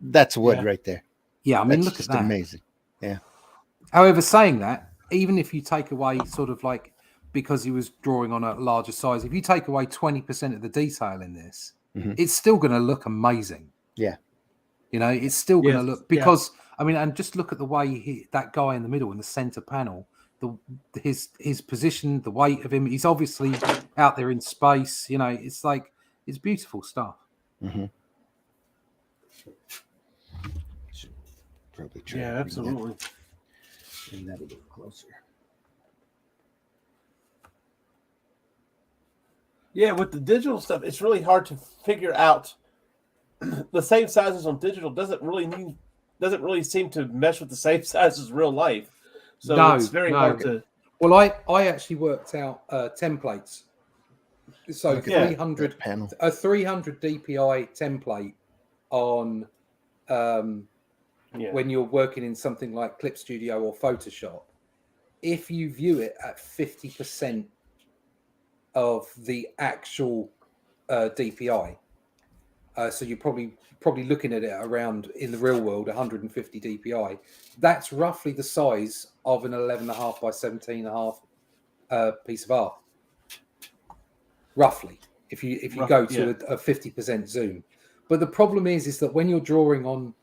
That's wood right there. Yeah, I mean, That's look just at that. Amazing. Yeah. However, saying that, even if you take away sort of like, because he was drawing on a larger size, if you take away 20% of the detail in this, it's still going to look amazing. Yeah. It's still going to look, because I mean, and just look at the way that guy in the middle in the center panel, his position, the weight of him. He's obviously out there in space. It's like, it's beautiful stuff. Probably try. Yeah, absolutely. Bring that a little closer. Yeah, with the digital stuff, it's really hard to figure out. The same sizes on digital doesn't really seem to mesh with the same size as real life. So it's very hard to. Well, I actually worked out templates. So 300 a 300 DPI template on when you're working in something like Clip Studio or Photoshop, if you view it at 50% of the actual DPI, so you're probably looking at it around, in the real world, 150 DPI. That's roughly the size of an 11.5 by 17.5 piece of art. Roughly, if you go to a 50% zoom. But the problem is that when you're drawing on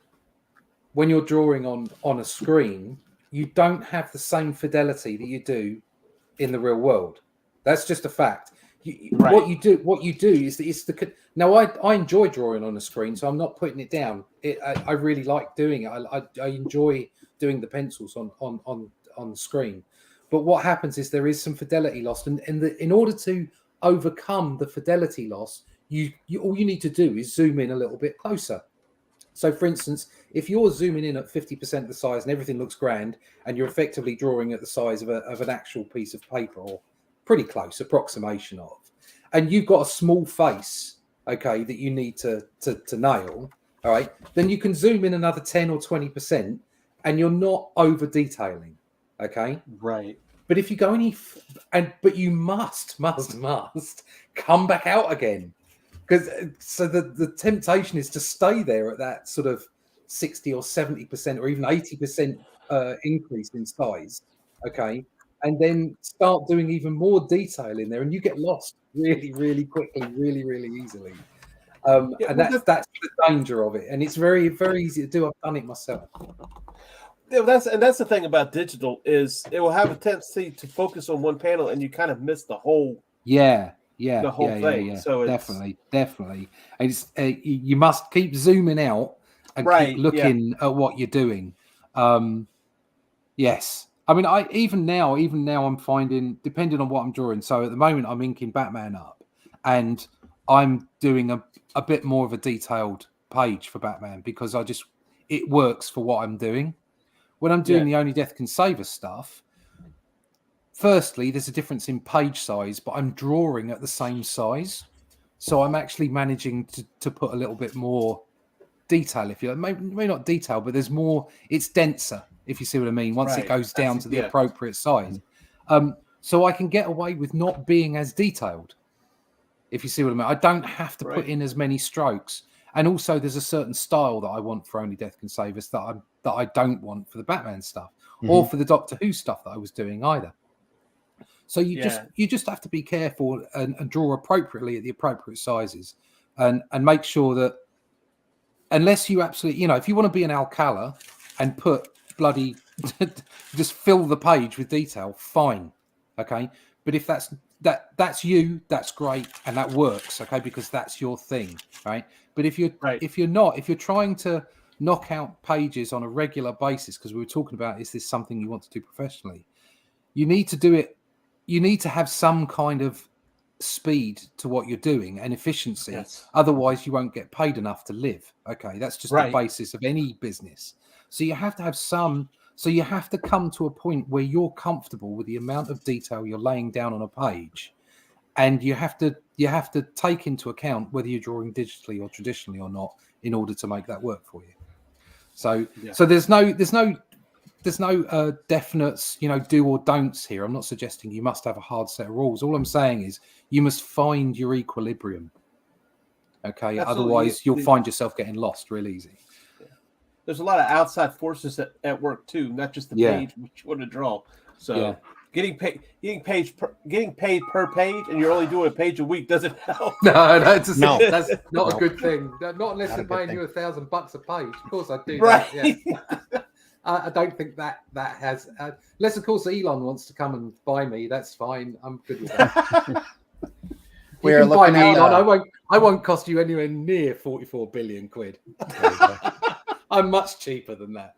a screen, you don't have the same fidelity that you do in the real world. That's just a fact. What you do is now I enjoy drawing on a screen, so I'm not putting it down. I really like doing it. I enjoy doing the pencils on the screen. But what happens is there is some fidelity lost, and in order to overcome the fidelity loss, you all you need to do is zoom in a little bit closer. So, for instance, if you're zooming in at 50% the size and everything looks grand, and you're effectively drawing at the size of an actual piece of paper, or pretty close approximation of, and you've got a small face, that you need to nail, all right, then you can zoom in another 10 or 20%, and you're not over detailing, okay? Right. But if you go but you must come back out again, because so the temptation is to stay there at that sort of 60 or 70% or even 80% increase in size, okay, and then start doing even more detail in there, and you get lost really, really quickly, really, really easily. And that's the danger of it, and it's very, very easy to do. I've done it myself. Yeah, that's the thing about digital is it will have a tendency to focus on one panel, and you kind of miss the whole thing. Yeah. So definitely. And it's you must keep zooming out and keep looking at what you're doing. Yes, I mean, even now I'm finding, depending on what I'm drawing. So at the moment I'm inking Batman up, and I'm doing a bit more of a detailed page for Batman because it works for what I'm doing. When I'm doing the Only Death Can Save Us stuff, firstly, there's a difference in page size, but I'm drawing at the same size. So I'm actually managing to put a little bit more detail, if you like. Maybe not detail, but there's more, it's denser, if you see what I mean, once it goes down to the appropriate size. So I can get away with not being as detailed, if you see what I mean. I don't have to put in as many strokes. And also there's a certain style that I want for Only Death Can Save Us that I don't want for the Batman stuff or for the Doctor Who stuff that I was doing either. So you just have to be careful and draw appropriately at the appropriate sizes, and make sure that, unless you absolutely, if you want to be an Alcala and put bloody just fill the page with detail, fine, okay. But if that's you, that's great, and that works, okay, because that's your thing, right? But if you're trying to knock out pages on a regular basis, because we were talking about, is this something you want to do professionally? You need to do it. You need to have some kind of speed to what you're doing and efficiency. Yes. Otherwise, you won't get paid enough to live. Okay, that's just the basis of any business. So you have to have some. So you have to come to a point where you're comfortable with the amount of detail you're laying down on a page, and you have to take into account whether you're drawing digitally or traditionally or not in order to make that work for you. So there's no definite, do or don'ts here. I'm not suggesting you must have a hard set of rules. All I'm saying is you must find your equilibrium. Okay, absolutely. Otherwise you'll find yourself getting lost real easy. There's a lot of outside forces at work too, not just the page which you want to draw. So getting paid per page, and you're only doing a page a week doesn't help. That's not a good thing. Not unless they're paying you $1,000 a page. Of course, I do that. Yeah. I don't think that has, unless of course Elon wants to come and buy me. That's fine. I'm good with that. We're looking at Elon. I won't cost you anywhere near 44 billion quid. I'm much cheaper than that.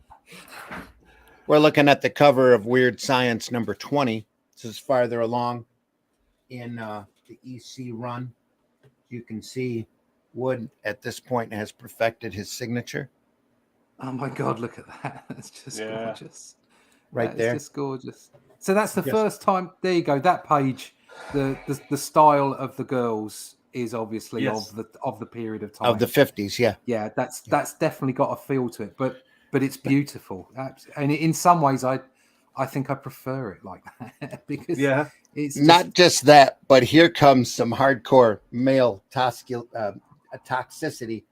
We're looking at the cover of Weird Science number 20. This is farther along in the EC run. You can see Wood at this point has perfected his signature. Oh my God, look at that. It's just gorgeous. Right there. It's just gorgeous. So that's the first time. There you go. That page, the style of the girls is obviously of the period of time. Of the 50s, yeah. Yeah, that's definitely got a feel to it. But it's beautiful. And in some ways I think I prefer it like that because it's not just that, but here comes some hardcore male toxicity.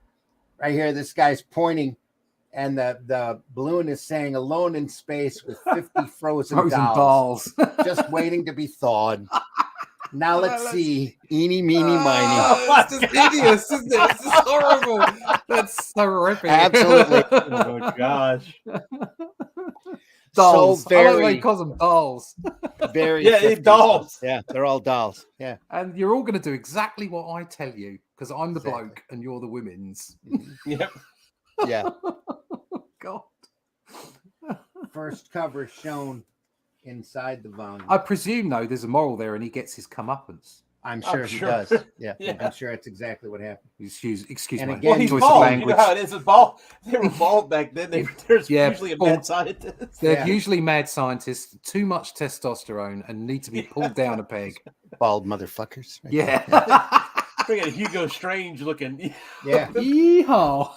Right here, this guy's pointing, and the balloon is saying "alone in space with 50 frozen dolls just waiting to be thawed." Now let's see. Eeny, meeny, miny. That's just hideous, isn't it? It's just horrible. That's horrific. Absolutely. Oh my gosh. Dolls. So very, I like the way he calls them dolls. Very. Dolls. Yeah, they're all dolls. Yeah. And you're all going to do exactly what I tell you because I'm the bloke and you're the women's. Yep. Yeah. God. First cover shown inside the volume. I presume, though, there's a moral there and he gets his comeuppance. I'm sure he does. Yeah. I'm sure it's exactly what happened. Excuse and me. Again, he's choice bald. of language. You know how it is with bald. They were bald back then. There's usually a mad scientist. They're usually mad scientists, too much testosterone, and need to be pulled down a peg. Bald motherfuckers. Right? Yeah. Bring a Hugo Strange looking. Yeah. Yeehaw.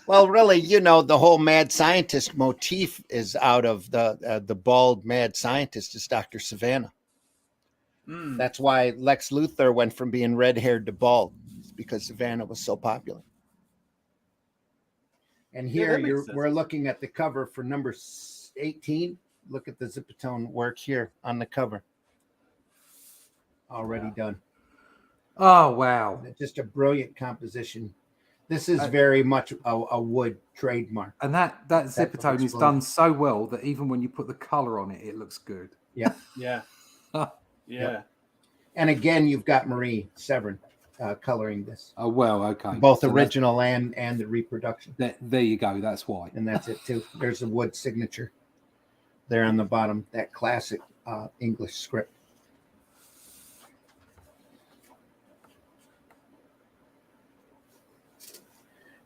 Well, really, the whole mad scientist motif is out of the bald mad scientist is Dr. Savannah. That's why Lex Luthor went from being red-haired to bald, because Savannah was so popular. And here we're looking at the cover for number 18. Look at the Zipatone work here on the cover. Already done. Oh, wow. Just a brilliant composition. This is very much a Wood trademark. And that Zipatone is done so well that even when you put the color on it, it looks good. Yeah. Yeah. Yeah. And again, you've got Marie Severin coloring this. Oh, well, okay. Both original and the reproduction. There you go. That's why. And that's it, too. There's the Wood signature there on the bottom, that classic English script.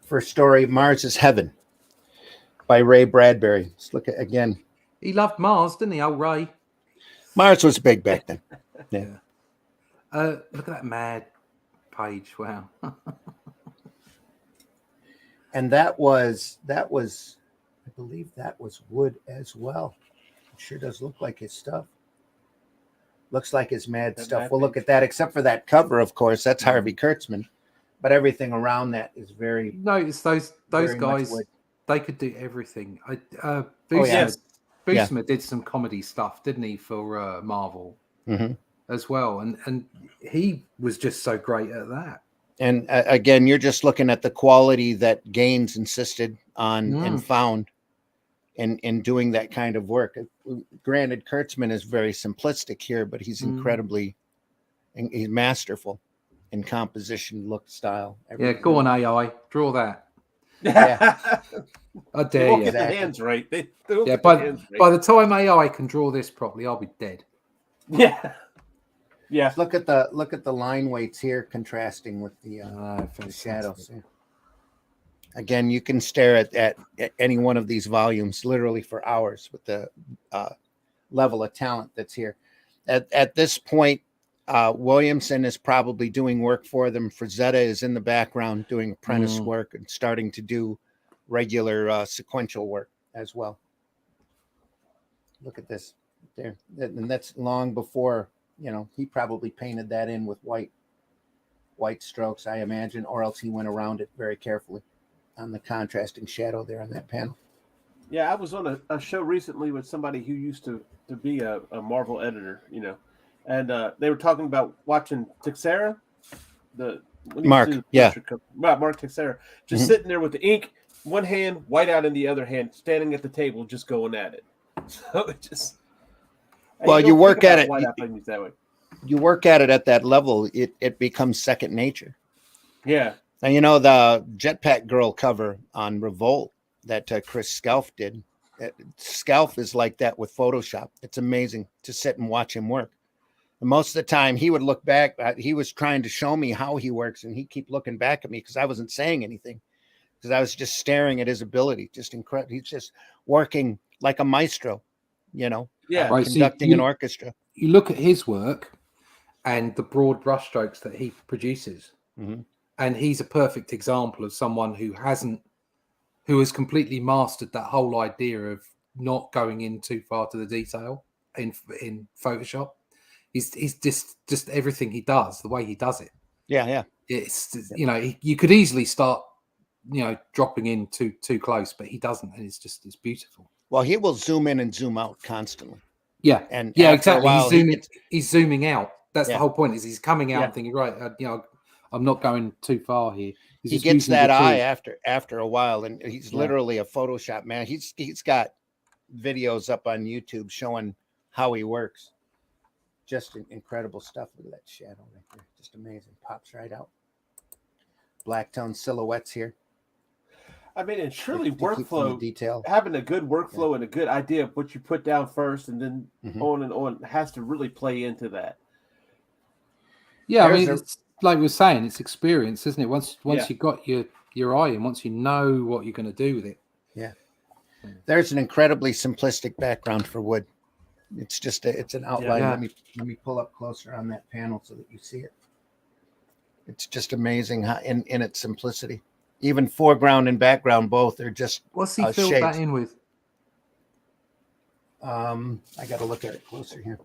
First story, Mars is Heaven by Ray Bradbury. Let's look at again. He loved Mars, didn't he, old Ray? Mars was big back then. Yeah. Look at that mad page. Wow. And that was, I believe that was Wood as well. It sure does look like his stuff. Looks like his mad stuff. We'll look at that, except for that cover, of course. That's Harvey Kurtzman. But everything around that is very. Notice those guys. They could do everything. Buscema did some comedy stuff, didn't he, for Marvel as well, and he was just so great at that. And again, you're just looking at the quality that Gaines insisted on and found in doing that kind of work. Granted, Kurtzman is very simplistic here, but he's incredibly, he's masterful in composition, look, style. Everything. Yeah, go on, AI, draw that. Yeah. I dare you. Get the hands right. By the time AI can draw this properly, I'll be dead. Yeah. Yeah. Look at the line weights here, contrasting with the shadows. Yeah. Again, you can stare at any one of these volumes literally for hours with the level of talent that's here. At this point, Williamson is probably doing work for them. Frazetta is in the background doing apprentice work and starting to do regular sequential work as well. Look at this there. And that's long before, he probably painted that in with white strokes, I imagine, or else he went around it very carefully on the contrasting shadow there on that panel. Yeah, I was on a show recently with somebody who used to be a Marvel editor, and they were talking about watching Texera, Mark Texera, just sitting there with the ink, one hand, white out in the other hand, standing at the table, just going at it. So it just. Well, you work at it. You work at it at that level, it becomes second nature. Yeah. And the Jetpack Girl cover on Revolt that Chris Scalf did. Scalf is like that with Photoshop. It's amazing to sit and watch him work. And most of the time, he would look back. He was trying to show me how he works, and he'd keep looking back at me because I wasn't saying anything, because I was just staring at his ability. Just incredible. He's just working like a maestro, conducting an orchestra. You look at his work and the broad brushstrokes that he produces, and he's a perfect example of someone who has completely mastered that whole idea of not going in too far to the detail in Photoshop. He's just everything he does, the way he does it. Yeah. It's you could easily start dropping in too close, but he doesn't, and it's beautiful. Well, he will zoom in and zoom out constantly. Yeah, and exactly. He's zooming out. That's the whole point. Is he's coming out and thinking, right, I'm not going too far here. He gets that eye after a while, and he's literally a Photoshop man. He's got videos up on YouTube showing how he works. Just incredible stuff. Look at that shadow right there. Just amazing. Pops right out. Black tone silhouettes here. I mean, and surely workflow, detail, having a good workflow and a good idea of what you put down first and then on and on has to really play into that. Yeah, it's like we were saying, it's experience, isn't it? Once you got your eye and once you know what you're going to do with it. Yeah. There's an incredibly simplistic background for Wood. It's just it's an outline. Yeah. Let me pull up closer on that panel so that you see it. It's just amazing how in its simplicity. Even foreground and background both are just What's he filled shapes. that in with? I got to look at it closer here.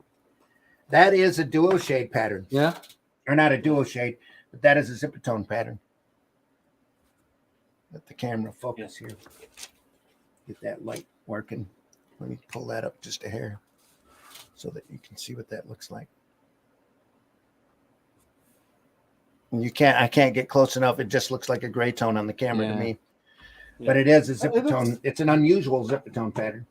That is a duo shade pattern. Yeah. Or not a duo shade, but that is a zipper-tone pattern. Let the camera focus here. Get that light working. Let me pull that up just a hair so that you can see what that looks like. And I can't get close enough. It just looks like a gray tone on the camera to me. Yeah. But it is a zipper tone. It's an unusual zipper tone pattern.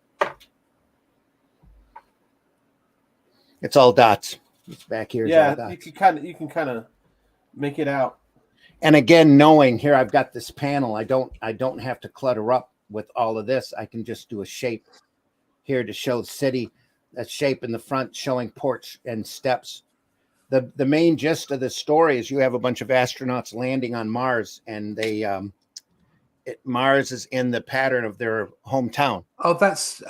It's all dots. It's back here. Yeah, you can kind of make it out. And again, knowing here I've got this panel, I don't have to clutter up with all of this. I can just do a shape here to show the city, a shape in the front showing porch and steps. The main gist of the story is you have a bunch of astronauts landing on Mars, and Mars is in the pattern of their hometown. Oh, that's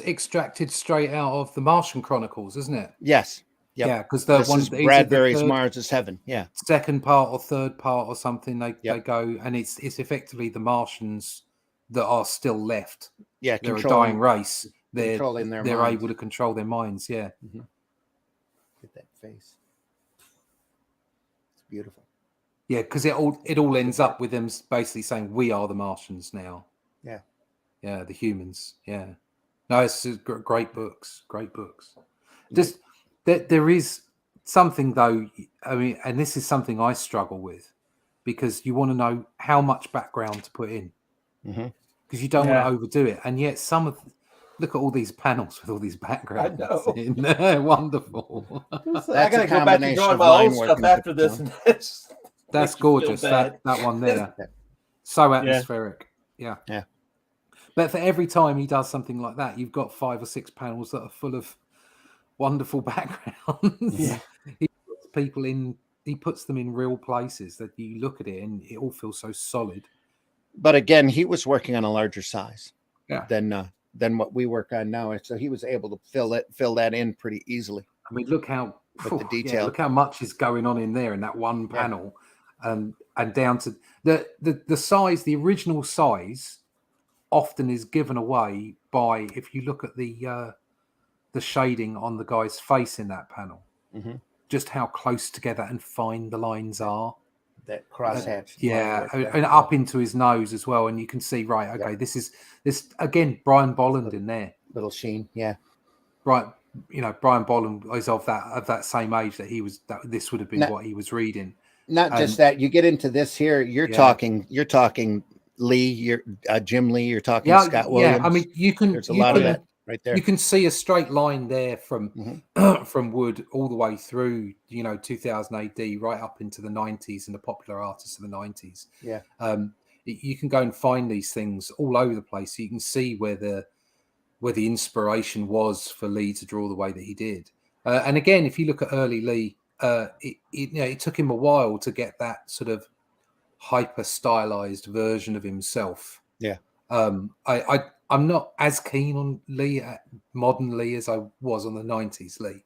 extracted straight out of the Martian Chronicles, isn't it? Yes. Yep. Yeah, because is Bradbury's Mars is Heaven. Yeah. Second part or third part or something. They go, and it's effectively the Martians that are still left. Yeah, they're a dying race. They're minds. able to control their minds. Yeah. Mm-hmm. Get that face. It's beautiful. Yeah, because it all ends up with them basically saying we are the Martians now. Yeah. Yeah, the humans. Yeah. No, it's great books. Great books. Just there is something though. I mean, and this is something I struggle with because you want to know how much background to put in because you don't want to overdo it, and yet look at all these panels with all these backgrounds in. They're wonderful. I gotta go back and drawing my own stuff after this. That's gorgeous. That one there, so atmospheric. Yeah. But for every time he does something like that, you've got 5 or 6 panels that are full of wonderful backgrounds. Yeah. He puts people in. He puts them in real places that you look at it and it all feels so solid. But again, he was working on a larger size than what we work on now, so he was able to fill that in pretty easily. I mean, look how the detail. Look how much is going on in there in that one panel, and down to the size. The original size often is given away by if you look at the shading on the guy's face in that panel, just how close together and fine the lines are. That crosshatch, and up into his nose as well, and you can see this is again Brian Bolland in there, little sheen, right. Brian Bolland is of that same age that he was. This would have been what he was reading. Not just that, you get into this here. You're talking Lee. You're Jim Lee. You're talking Scott Williams. Yeah, I mean, there's a lot of that right there. You can see a straight line there from from Wood all the way through 2000 AD right up into the 90s and the popular artists of the 90s. Yeah. You can go and find these things all over the place. So you can see where the inspiration was for Lee to draw the way that he did. And again, if you look at early Lee, it took him a while to get that sort of hyper stylized version of himself. Yeah. I'm not as keen on Lee, modern Lee, as I was on the 90s Lee.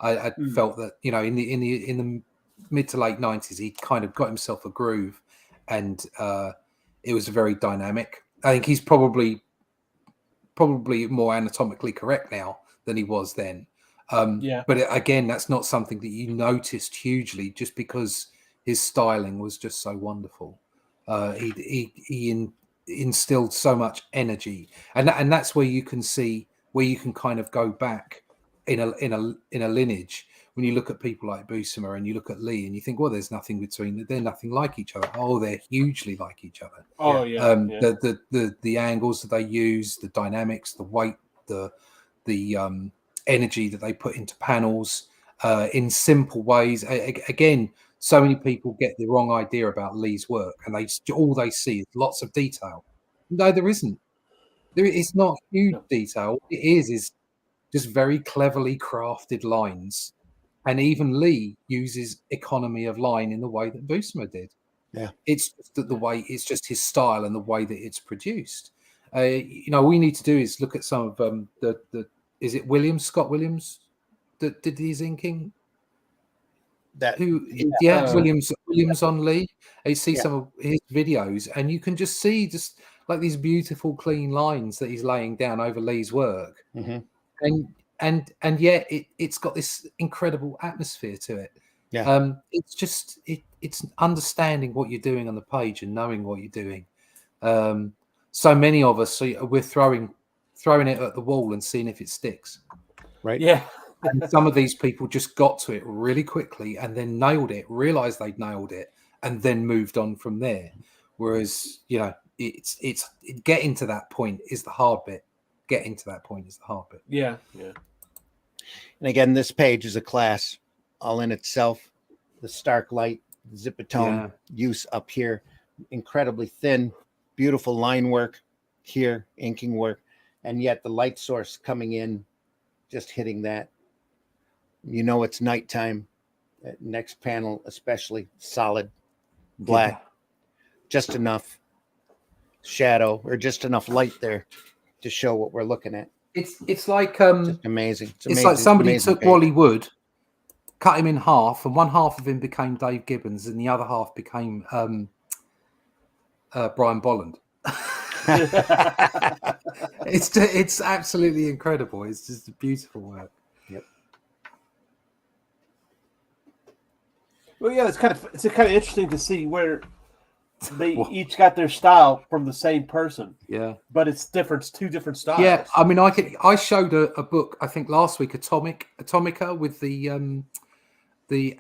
I felt that in the mid to late 90s he kind of got himself a groove, and it was very dynamic. I think he's probably more anatomically correct now than he was then. But again, that's not something that you noticed hugely, just because his styling was just so wonderful. He instilled so much energy, and that's where you can kind of go back in a lineage. When you look at people like Buscema and you look at Lee and you think, well, there's nothing between them. They're nothing like each other. Oh, they're hugely like each other. Oh yeah. The angles that they use, the dynamics, the weight, the energy that they put into panels in simple ways. Again, so many people get the wrong idea about Lee's work, and all they see is lots of detail. No, there isn't. It's not huge detail. It is just very cleverly crafted lines. And even Lee uses economy of line in the way that Buscema did. Yeah, it's just the way. It's just his style and the way that it's produced. All we need to do is look at some of the. Is it Scott Williams that did his inking? That Williams on Lee. You see Yeah. some of his videos, and you can just see like these beautiful, clean lines that he's laying down over Lee's work, Mhm. and yet it's got this incredible atmosphere to it. Yeah. It's just it's understanding what you're doing on the page and knowing what you're doing. So many of us, we're throwing it at the wall and seeing if it sticks. Right. Yeah. And some of these people just got to it really quickly and then nailed it, realized they'd nailed it, and then moved on from there. Whereas, it's getting to that point is the hard bit. Getting to that point is the hard bit. Yeah. Yeah. And again, this page is a class all in itself. The stark light, zipatone use up here, incredibly thin, beautiful line work here, inking work, and yet the light source coming in, just hitting that. It's nighttime. That next panel, especially solid black, just enough shadow or just enough light there to show what we're looking at. It's like just amazing. It's like somebody took Wally Wood, cut him in half, and one half of him became Dave Gibbons, and the other half became Brian Bolland. It's absolutely incredible. It's just a beautiful work. Yep. Well, yeah, it's kind of interesting to see where they each got their style from the same person. Yeah, but it's different. Two different styles. Yeah, I mean, I showed a book I think last week, Atomica, with the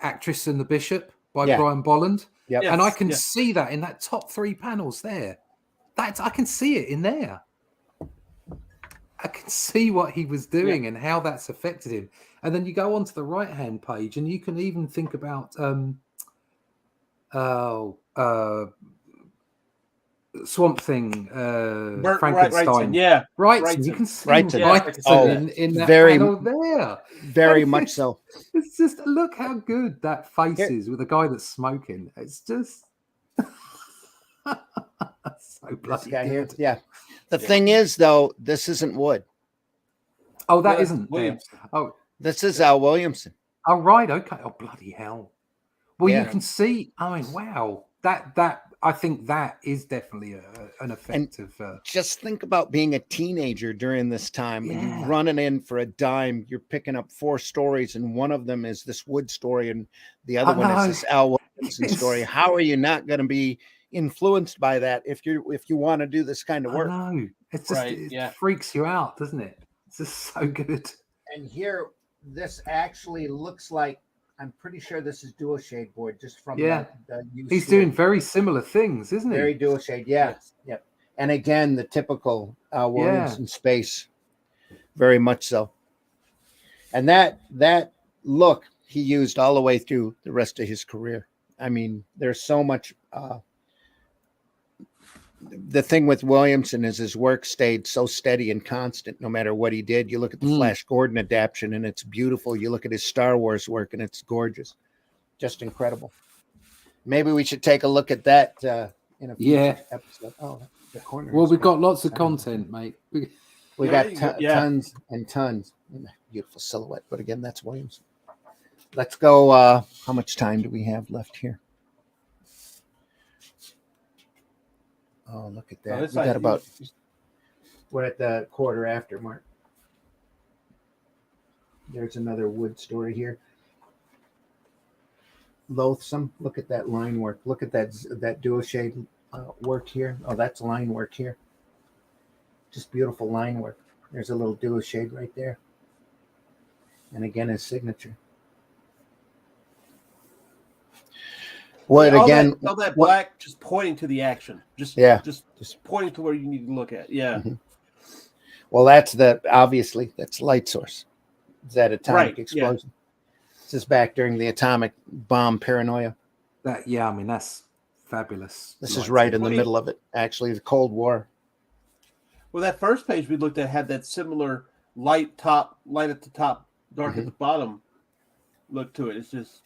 actress and the bishop by Brian Bolland. Yep. And I can see that in that top 3 panels there. I can see it in there. I can see what he was doing and how that's affected him. And then you go onto the right-hand page, and you can even think about Swamp Thing, Frankenstein. Wrightson. You can see Wrightson in that panel there. Very much so. It's just, look how good that face is with a guy that's smoking. It's just so bloody good. Here. Yeah. The thing is, though, this isn't Wood. Oh, that isn't Williamson. Oh, this is Al Williamson. Oh, right. Okay. Oh, bloody hell. Well, you can see. I mean, wow. That I think that is definitely an effective. Just think about being a teenager during this time and you running in for a dime. You're picking up 4 stories, and one of them is this Wood story, and the other one is this Al Williamson story. How are you not going to be influenced by that if you want to do this kind of work? No, it's just it freaks you out, doesn't it? It's just so good. And here, this actually looks like, I'm pretty sure this is dual shade board, just from the use. He's doing very similar things, isn't he? Very dual shade, Yep. And again, the typical Williamson space, very much so. And that look he used all the way through the rest of his career. I mean, there's so much. The thing with Williamson is his work stayed so steady and constant no matter what he did. You look at the Flash Gordon adaptation and it's beautiful. You look at his Star Wars work and it's gorgeous. Just incredible. Maybe we should take a look at that in a future episode. Oh, the corner. Well, we've got lots of content, mate. We got tons and tons. Beautiful silhouette. But again, that's Williamson. Let's go. How much time do we have left here? Oh, look at that. We got about. We're at the quarter after, Mark. There's another Wood story here. Loathsome. Look at that line work. Look at that dual shade work here. Oh, that's line work here. Just beautiful line work. There's a little dual shade right there. And again, his signature. What again? All that black just pointing to the action. Just pointing to where you need to look at. Yeah. Mm-hmm. Well, that's light source. It's that atomic explosion. This is back during the atomic bomb paranoia. I mean, that's fabulous. This is right in the middle of it. Actually, the Cold War. Well, that first page we looked at had that similar light at the top, dark at the bottom look to it. It's just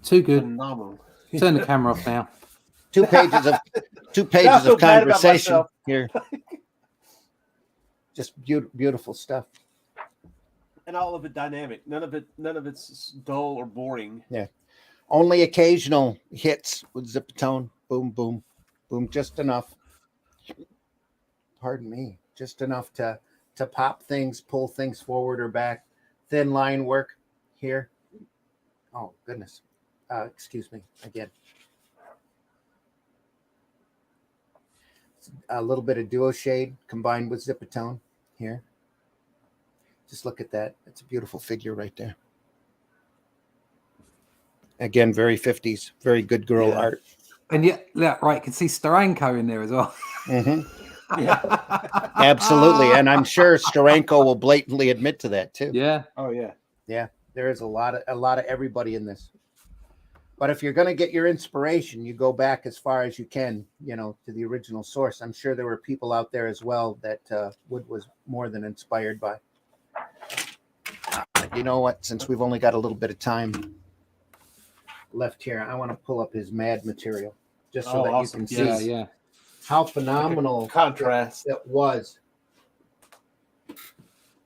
too good. Phenomenal. Turn the camera off now. 2 pages of conversation here. Just beautiful stuff. and all of it dynamic. None of it's dull or boring. Yeah. Only occasional hits with zip-a-tone. Boom, boom, boom. Just enough. Pardon me. Just enough to pop things, pull things forward or back. Thin line work here. Oh, goodness. Excuse me again. A little bit of duo shade combined with zip-a-tone here. Just look at that. It's a beautiful figure right there. Again, very 50s, very good girl art. And yet, yeah, right, you can see Steranko in there as well. Mm-hmm. Yeah. Absolutely. And I'm sure Steranko will blatantly admit to that too. Yeah. Oh yeah. Yeah. There is a lot of everybody in this. But if you're going to get your inspiration, you go back as far as you can, to the original source. I'm sure there were people out there as well that Wood was more than inspired by. You know what? Since we've only got a little bit of time left here, I want to pull up his Mad material just so that awesome. you can see how phenomenal contrast it was.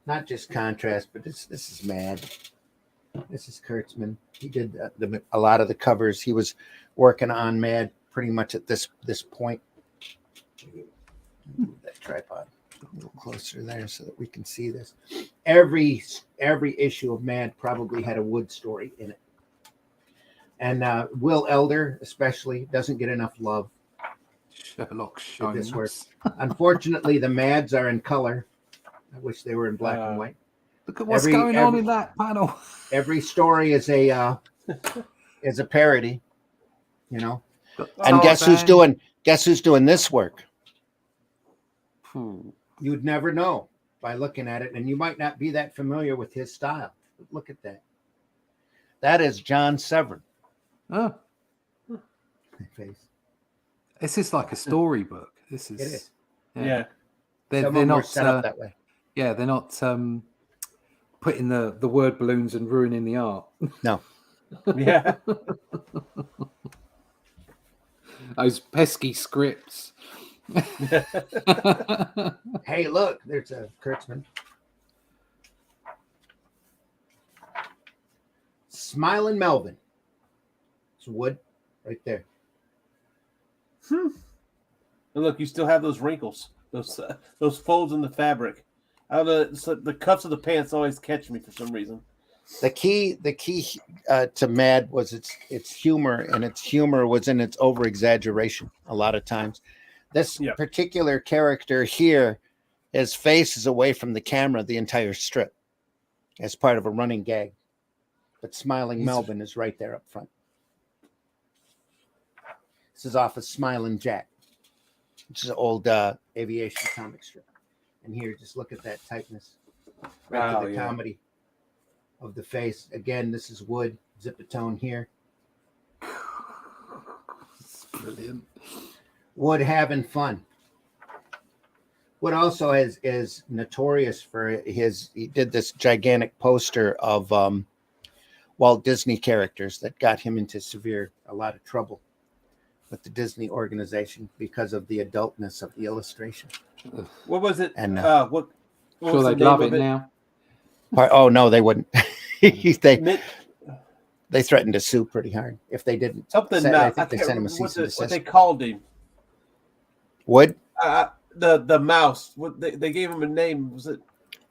Not just contrast, but this is Mad. This is Kurtzman. He did a lot of the covers. He was working on Mad pretty much at this point. Move that tripod a little closer there so that we can see this. Every issue of Mad probably had a Wood story in it. And Will Elder especially doesn't get enough love. Sherlock with Holmes. this work. Unfortunately, the Mads are in color. I wish they were in black and white. Look at what's going on in that panel. Every story is a parody, And guess who's doing this work? You'd never know by looking at it, and you might not be that familiar with his style. But look at that. That is John Severin. Oh. Face. This is like a storybook. This is. It is. Yeah. They're not set up that way. Yeah, they're not putting the word balloons and ruining the art. No. Yeah. Those pesky scripts. Hey, look, there's a Kurtzman. Smiling Melvin. It's Wood right there. And look, you still have those wrinkles, those folds in the fabric. I don't know. The cuffs of the pants always catch me for some reason. The key to Mad was its humor, and its humor was in its over exaggeration a lot of times. This particular character here, his face is away from the camera the entire strip as part of a running gag. But Smiling Melvin is right there up front. This is off of Smiling Jack, which is an old aviation comic strip. And here, just look at that tightness. Right to the comedy of the face. Again, this is Wood, zip-a-tone here. It's brilliant. Wood having fun. Wood also is notorious for he did this gigantic poster of Walt Disney characters that got him into a lot of trouble with the Disney organization because of the adultness of the illustration. What was it? And what sure they'd love it now. Oh no, they wouldn't. they threatened to sue pretty hard if they didn't. Something. I think they sent him a cease and desist. What they called him? Wood? The mouse. What they gave him a name? Was it?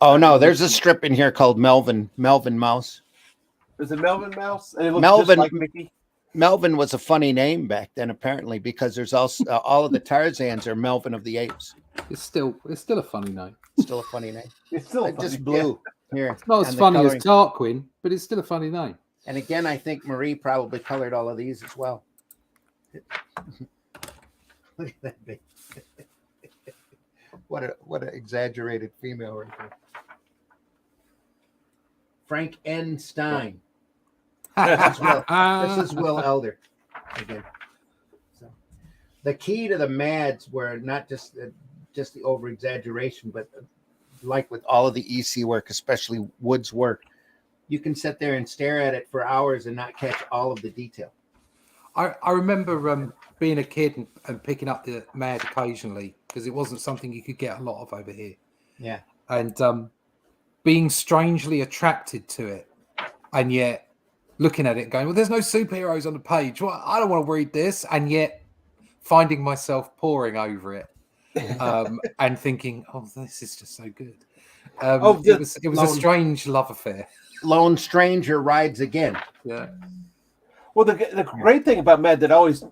Oh no, there's a strip in here called Melvin Mouse. Is it Melvin Mouse? And it looks Melvin, just like Mickey. Melvin was a funny name back then, apparently, because there's also all of the Tarzans are Melvin of the Apes. It's still a funny name. Still a funny name. It's still just blue here. It's not as funny as Tarquin, but it's still a funny name. And again, I think Marie probably colored all of these as well. Look at that big. What an exaggerated female right there. Frank N. Stein. This is Will Elder again. So, the key to the Mads were not just the over exaggeration, but like with all of the EC work, especially Wood's work, you can sit there and stare at it for hours and not catch all of the detail. I remember being a kid and picking up the Mad occasionally because it wasn't something you could get a lot of over here. Yeah. And being strangely attracted to it, and yet looking at it going, well, there's no superheroes on the page. Well, I don't want to read this, and yet finding myself poring over it and thinking, oh, this is just so good. It was a strange love affair. Lone Stranger rides again. Yeah. Well, the great thing about Mad that always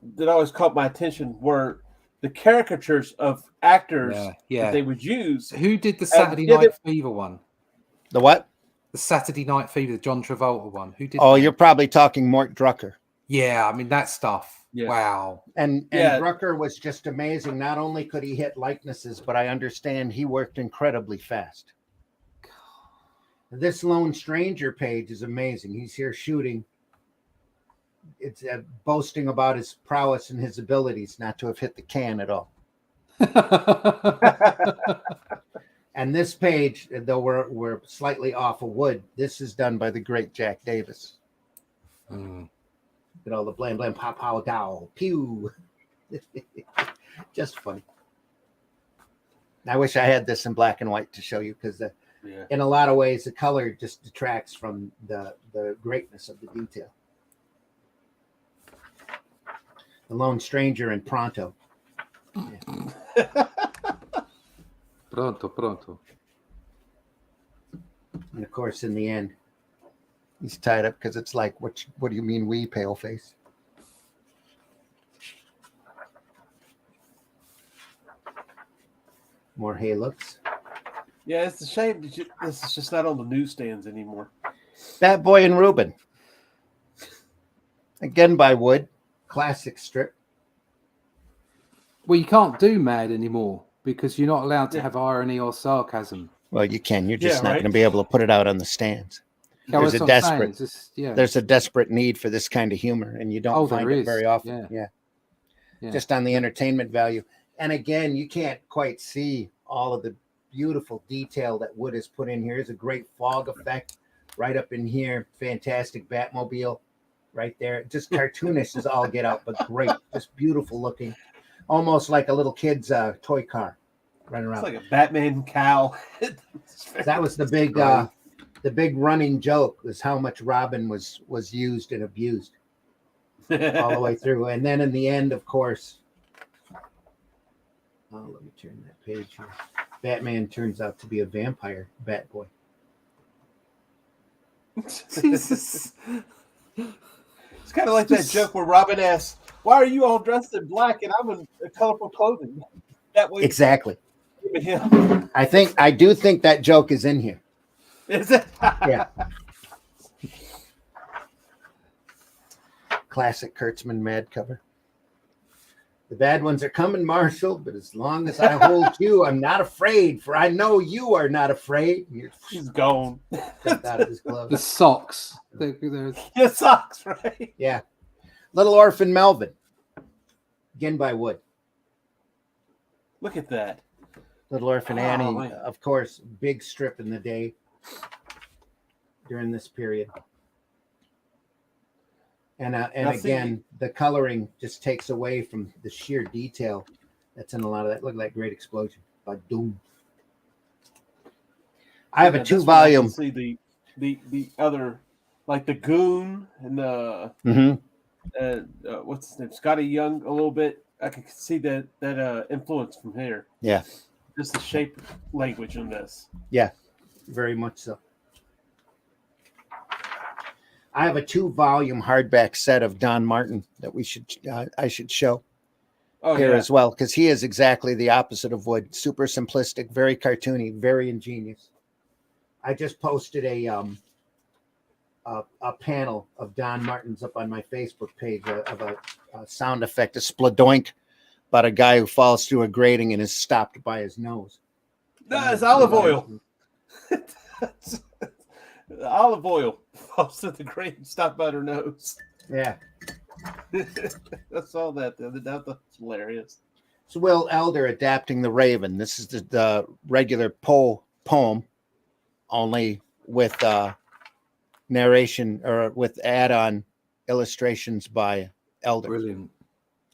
caught my attention were the caricatures of actors that they would use. Who did the Saturday Night Fever one? The what? The Saturday Night Fever, the John Travolta one. Who did? Oh, that? You're probably talking Mort Drucker. Yeah, I mean that stuff. Yeah. Wow. And Drucker was just amazing. Not only could he hit likenesses, but I understand he worked incredibly fast. This Lone Stranger page is amazing. He's here shooting. It's boasting about his prowess and his abilities not to have hit the can at all. And this page, though we're slightly off of wood, this is done by the great Jack Davis. Look at all the blam blam pow pow dow pew. Just funny. I wish I had this in black and white to show you, because in a lot of ways the color just detracts from the greatness of the detail. The Lone Stranger and Pronto. Yeah. Pronto. And of course, in the end, he's tied up because it's like, what do you mean, we pale face? More halos. Yeah, it's a shame this is just not on the newsstands anymore. Bat Boy and Reuben. Again by Wood. Classic strip. Well, you can't do Mad anymore because you're not allowed to have irony or sarcasm. Well, you can. You're just not going to be able to put it out on the stands. There's a desperate, there's a desperate need for this kind of humor, and you don't find it very often. Yeah. Just on the entertainment value. And again, you can't quite see all of the beautiful detail that Wood has put in here. There's a great fog effect right up in here. Fantastic Batmobile right there. Just cartoonish as all get out, but great. Just beautiful looking. Almost like a little kid's toy car running around. It's like a Batman cow. That was the big running joke, was how much Robin was used and abused all the way through. And then in the end, of course, let me turn that page here. Batman turns out to be a vampire Batboy. Jesus. It's kind of like that joke where Robin asks, "Why are you all dressed in black and I'm in colorful clothing?" That way, exactly. I do think that joke is in here. Is it? Yeah. Classic Kurtzman Mad cover. The bad ones are coming, Marshall, but as long as I hold you, I'm not afraid, for I know you are not afraid. He's gone. Out of his glove. The socks. The socks, right? Yeah. Little Orphan Melvin. Again by Wood. Look at that. Little Orphan Annie, of course, big strip in the day during this period. And again, the coloring just takes away from the sheer detail that's in a lot of that. Look at that great explosion by Doom. I have a 2-volume. See the other, like the Goon and the what's his name, Scotty Young a little bit. I can see that influence from here. Yeah, just the shape language in this. Yeah, very much so. I have a 2-volume hardback set of Don Martin that I should show here as well, because he is exactly the opposite of Wood. Super simplistic, very cartoony, very ingenious. I just posted a panel of Don Martin's up on my Facebook page of a sound effect, a spladoink, about a guy who falls through a grating and is stopped by his nose. That's olive oil. Olive oil falls to the grate and stopped by her nose. Yeah. I saw that the other day. That's hilarious. It's Will Elder adapting The Raven. This is the regular poem, only with narration or with add-on illustrations by Elder. Brilliant.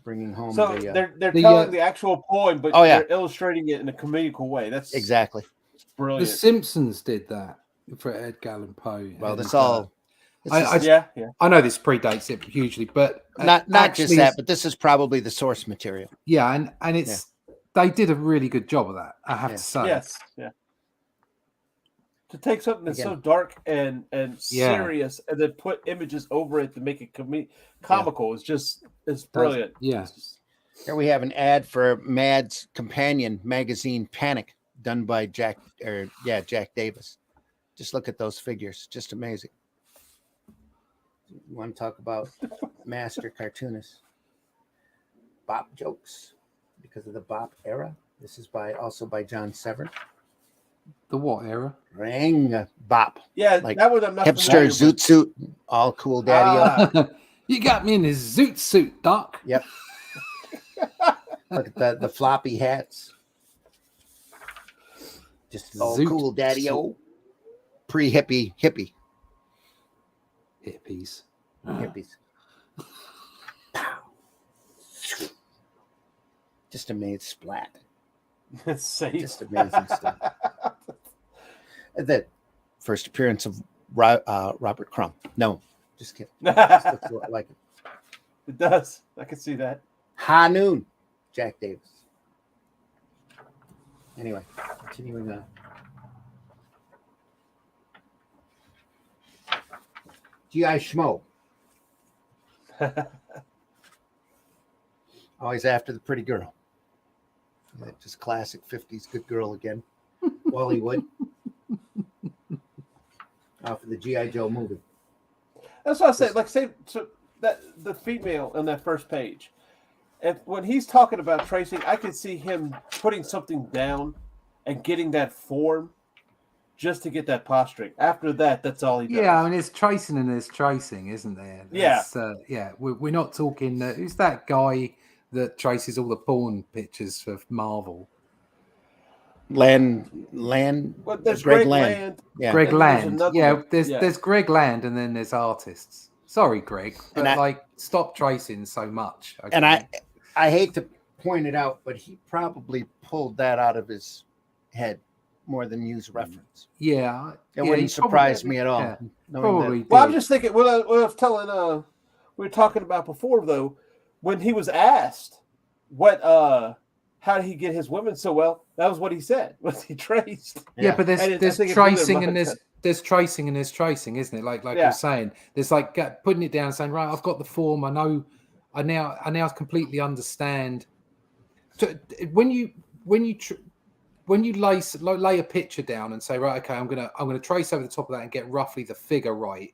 Bringing home they're telling the actual poem, but they're illustrating it in a comedical way. That's exactly brilliant. The Simpsons did that. for Edgar Allan Poe. Well, and, this all. Yeah. I know this predates it hugely, but Not just actually that, but this is probably the source material. yeah, and it's they did a really good job of that. I have to say. Yes. Yeah. To take something that's so dark and serious and then put images over it to make it comical is just brilliant. Yeah. Here we have an ad for Mad's companion magazine, Panic, done by Jack Davis. Just look at those figures, just amazing. You want to talk about master cartoonists? Bop jokes because of the Bop era. This is also by John Severin. The what era? Ring Bop. Yeah, like that was I'm not hipster zoot suit, all cool daddy. You got me in this zoot suit, Doc. Yep. Look at the floppy hats. Just all cool daddy. Pre-hippie. Hippies. Just amazing splat. It's safe. Just amazing stuff. The first appearance of Robert Crumb. No, just kidding. Just looks a lot like it. It does. I can see that. High Noon, Jack Davis. Anyway, continuing on. G.I. Schmo. Always after the pretty girl. Just classic 50s good girl again. Wally Wood. Off of the G.I. Joe movie. That's what I said. Like, say so that the female on that first page. And when he's talking about tracing, I can see him putting something down and getting that form just to get that posturing. After that, that's all he does. Yeah, I mean, it's tracing and there's tracing, isn't there? Yeah. We're not talking. Who's that guy that traces all the porn pictures for Marvel? Well, there's Greg Land. Yeah. Greg Land. Yeah, there's Greg Land and then there's artists. Sorry, Greg, but stop tracing so much. Okay? And I hate to point it out, but he probably pulled that out of his head more than use reference. Yeah. It wouldn't surprise me at all. Yeah, probably. Well, I'm just thinking. What I was telling. We were talking about before though, when he was asked how did he get his women so well? That was what he said. Was he traced? Yeah, but there's tracing and there's tracing and there's tracing, isn't it? Like I was saying, there's like putting it down and saying, right, I've got the form. I know. I now completely understand. When you lay a picture down and say, right, okay, I'm gonna trace over the top of that and get roughly the figure right.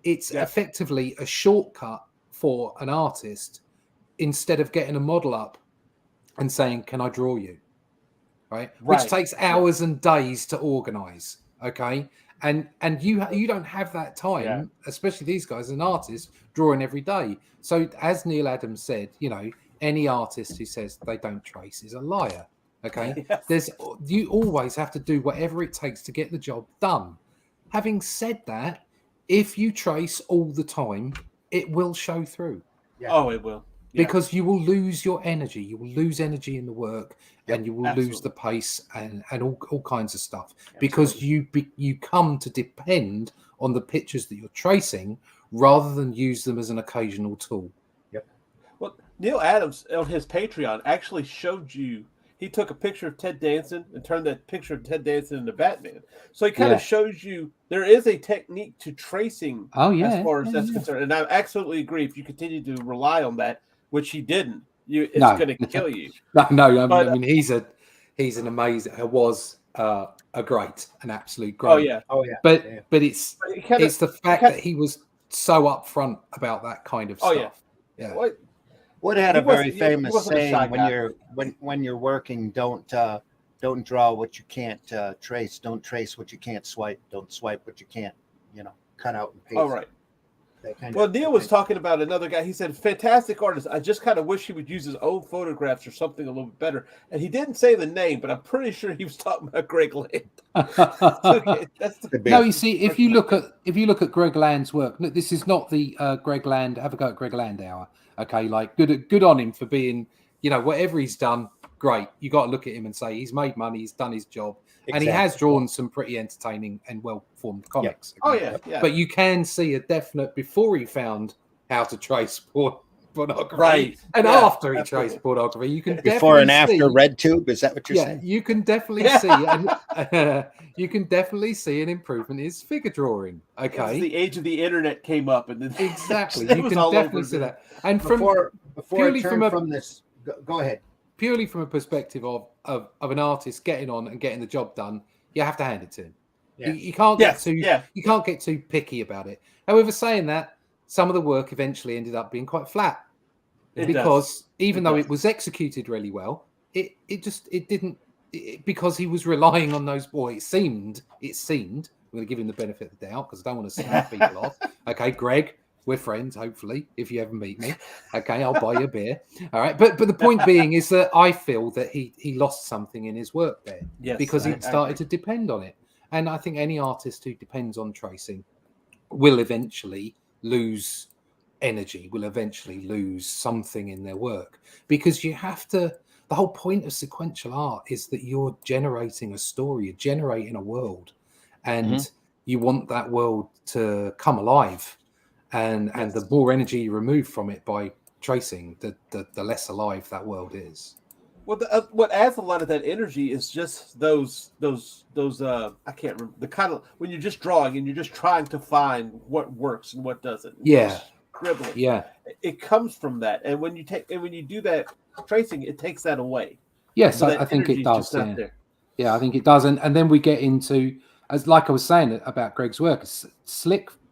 It's effectively a shortcut for an artist instead of getting a model up and saying, can I draw you? Right. Which takes hours and days to organize. Okay. And you don't have that time, especially these guys, an artist drawing every day. So as Neil Adams said, any artist who says they don't trace is a liar. Okay. Yes. You always have to do whatever it takes to get the job done. Having said that, if you trace all the time, it will show through. Yeah. Oh, it will. Yeah. Because you will lose your energy. You will lose energy in the work, and you will lose the pace and all kinds of stuff. Because you come to depend on the pictures that you're tracing rather than use them as an occasional tool. Yep. Well, Neil Adams on his Patreon actually showed you. He took a picture of Ted Danson and turned that picture of Ted Danson into Batman. So he kind of shows you there is a technique to tracing as far as that's concerned. And I absolutely agree. If you continue to rely on that, which he didn't, it's going to kill you. No. I mean, he's an amazing. Was an absolute great. Oh yeah. But it's the fact that he was so upfront about that kind of stuff. Yeah. Wood had a very famous saying: when you're working, don't draw what you can't trace. Don't trace what you can't swipe. Don't swipe what you can't, cut out and paste. Oh, right. Neil was talking about another guy. He said, fantastic artist. I just kind of wish he would use his own photographs or something a little bit better. And he didn't say the name, but I'm pretty sure he was talking about Greg Land. No, you see, if you look at Greg Land's work, this is not the Greg Land, have a go at Greg Land hour. Okay, like good on him for being, whatever he's done, great. You got to look at him and say he's made money, he's done his job, and he has drawn some pretty entertaining and well-formed comics. Oh yeah, yeah. But you can see a definite before he found how to trace pornography, Right. and Yeah, after he absolutely. traced pornography, you can Before and definitely after see, Red Tube, is that what you're saying? you can definitely see, you can definitely see an improvement in his figure drawing. As Okay, the age of the internet came up, and then exactly. it You was can all definitely over see again. that. And from Before I purely turn from from, a- this, go ahead. purely from a perspective of an artist getting on and getting the job done, you have to hand it to him. Yeah. You can't Yes, get too yeah. you can't get too picky about it. However, saying that, some of the work eventually ended up being quite flat It because does. even It though does. it was executed really well, it didn't because he was relying on those. Boy, it seemed. I'm going to give him the benefit of the doubt because I don't want to slag people off. Okay, Greg, we're friends. Hopefully, if you ever meet me, okay, I'll buy you a beer. All right, but the point being is that I feel that he lost something in his work there Yes, because he I started agree. to depend on it. And I think any artist who depends on tracing will eventually lose energy, will eventually lose something in their work, because you have to. The whole point of sequential art is that you're generating a story, you're generating a world, and you want that world to come alive. And the more energy you remove from it by tracing, the less alive that world is. Well, what adds a lot of that energy is just those I can't remember the kind of when you're just drawing and you're just trying to find what works and what doesn't. Yeah. Just scribbling. Yeah. It comes from that, and when you do that tracing, it takes that away. Yes, So I that think it energy's does. just not Yeah. there. Yeah, I think it does. And then we get into, as like I was saying about Greg's work,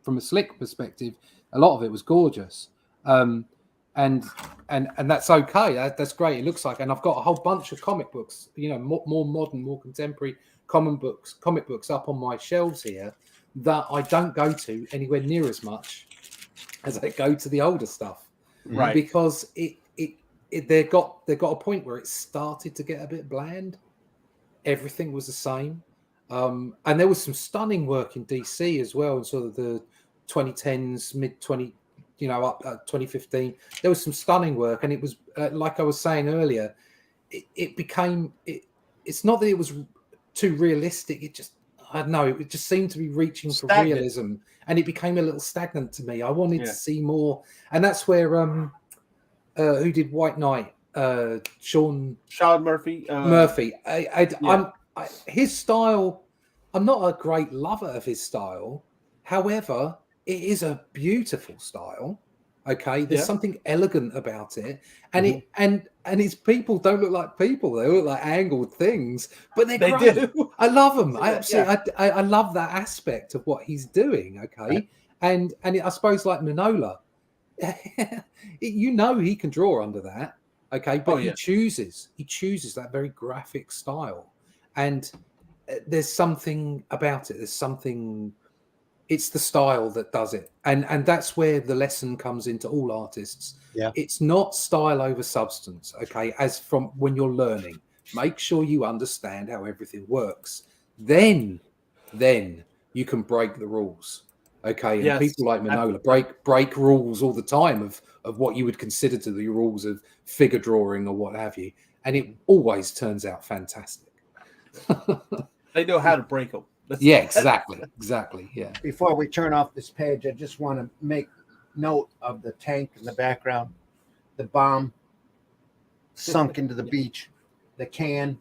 from a slick perspective, a lot of it was gorgeous. And that's okay. That's great. It looks like, and I've got a whole bunch of comic books, more modern, more contemporary comic books up on my shelves here that I don't go to anywhere near as much as I go to the older stuff, Right. because they got a point where it started to get a bit bland. Everything was the same, and there was some stunning work in DC as well, in sort of the 2010s, mid 20, up 2015. There was some stunning work, and it was like I was saying earlier, it became it's not that it was too realistic. It just, I don't know, it just seemed to be reaching for realism, and it became a little stagnant to me. I wanted to see more, and that's where who did White Knight? Sean Murphy. His style. I'm not a great lover of his style. However, it is a beautiful style. Okay, there's something elegant about it, and and his people don't look like people; they look like angled things. But they great. Do. I love them. I absolutely, I love that aspect of what he's doing. Okay, and I suppose like Manola, he can draw under that. Okay, but he chooses that very graphic style, and there's something about it. There's something. It's the style that does it, and that's where the lesson comes into all artists. Yeah, it's not style over substance. Okay, as from when you're learning, make sure you understand how everything works. Then you can break the rules. Okay, and people like Manola break rules all the time of what you would consider to be rules of figure drawing or what have you, and it always turns out fantastic. They know how to break them. Exactly. Yeah. Before we turn off this page, I just want to make note of the tank in the background, the bomb sunk into the beach, the can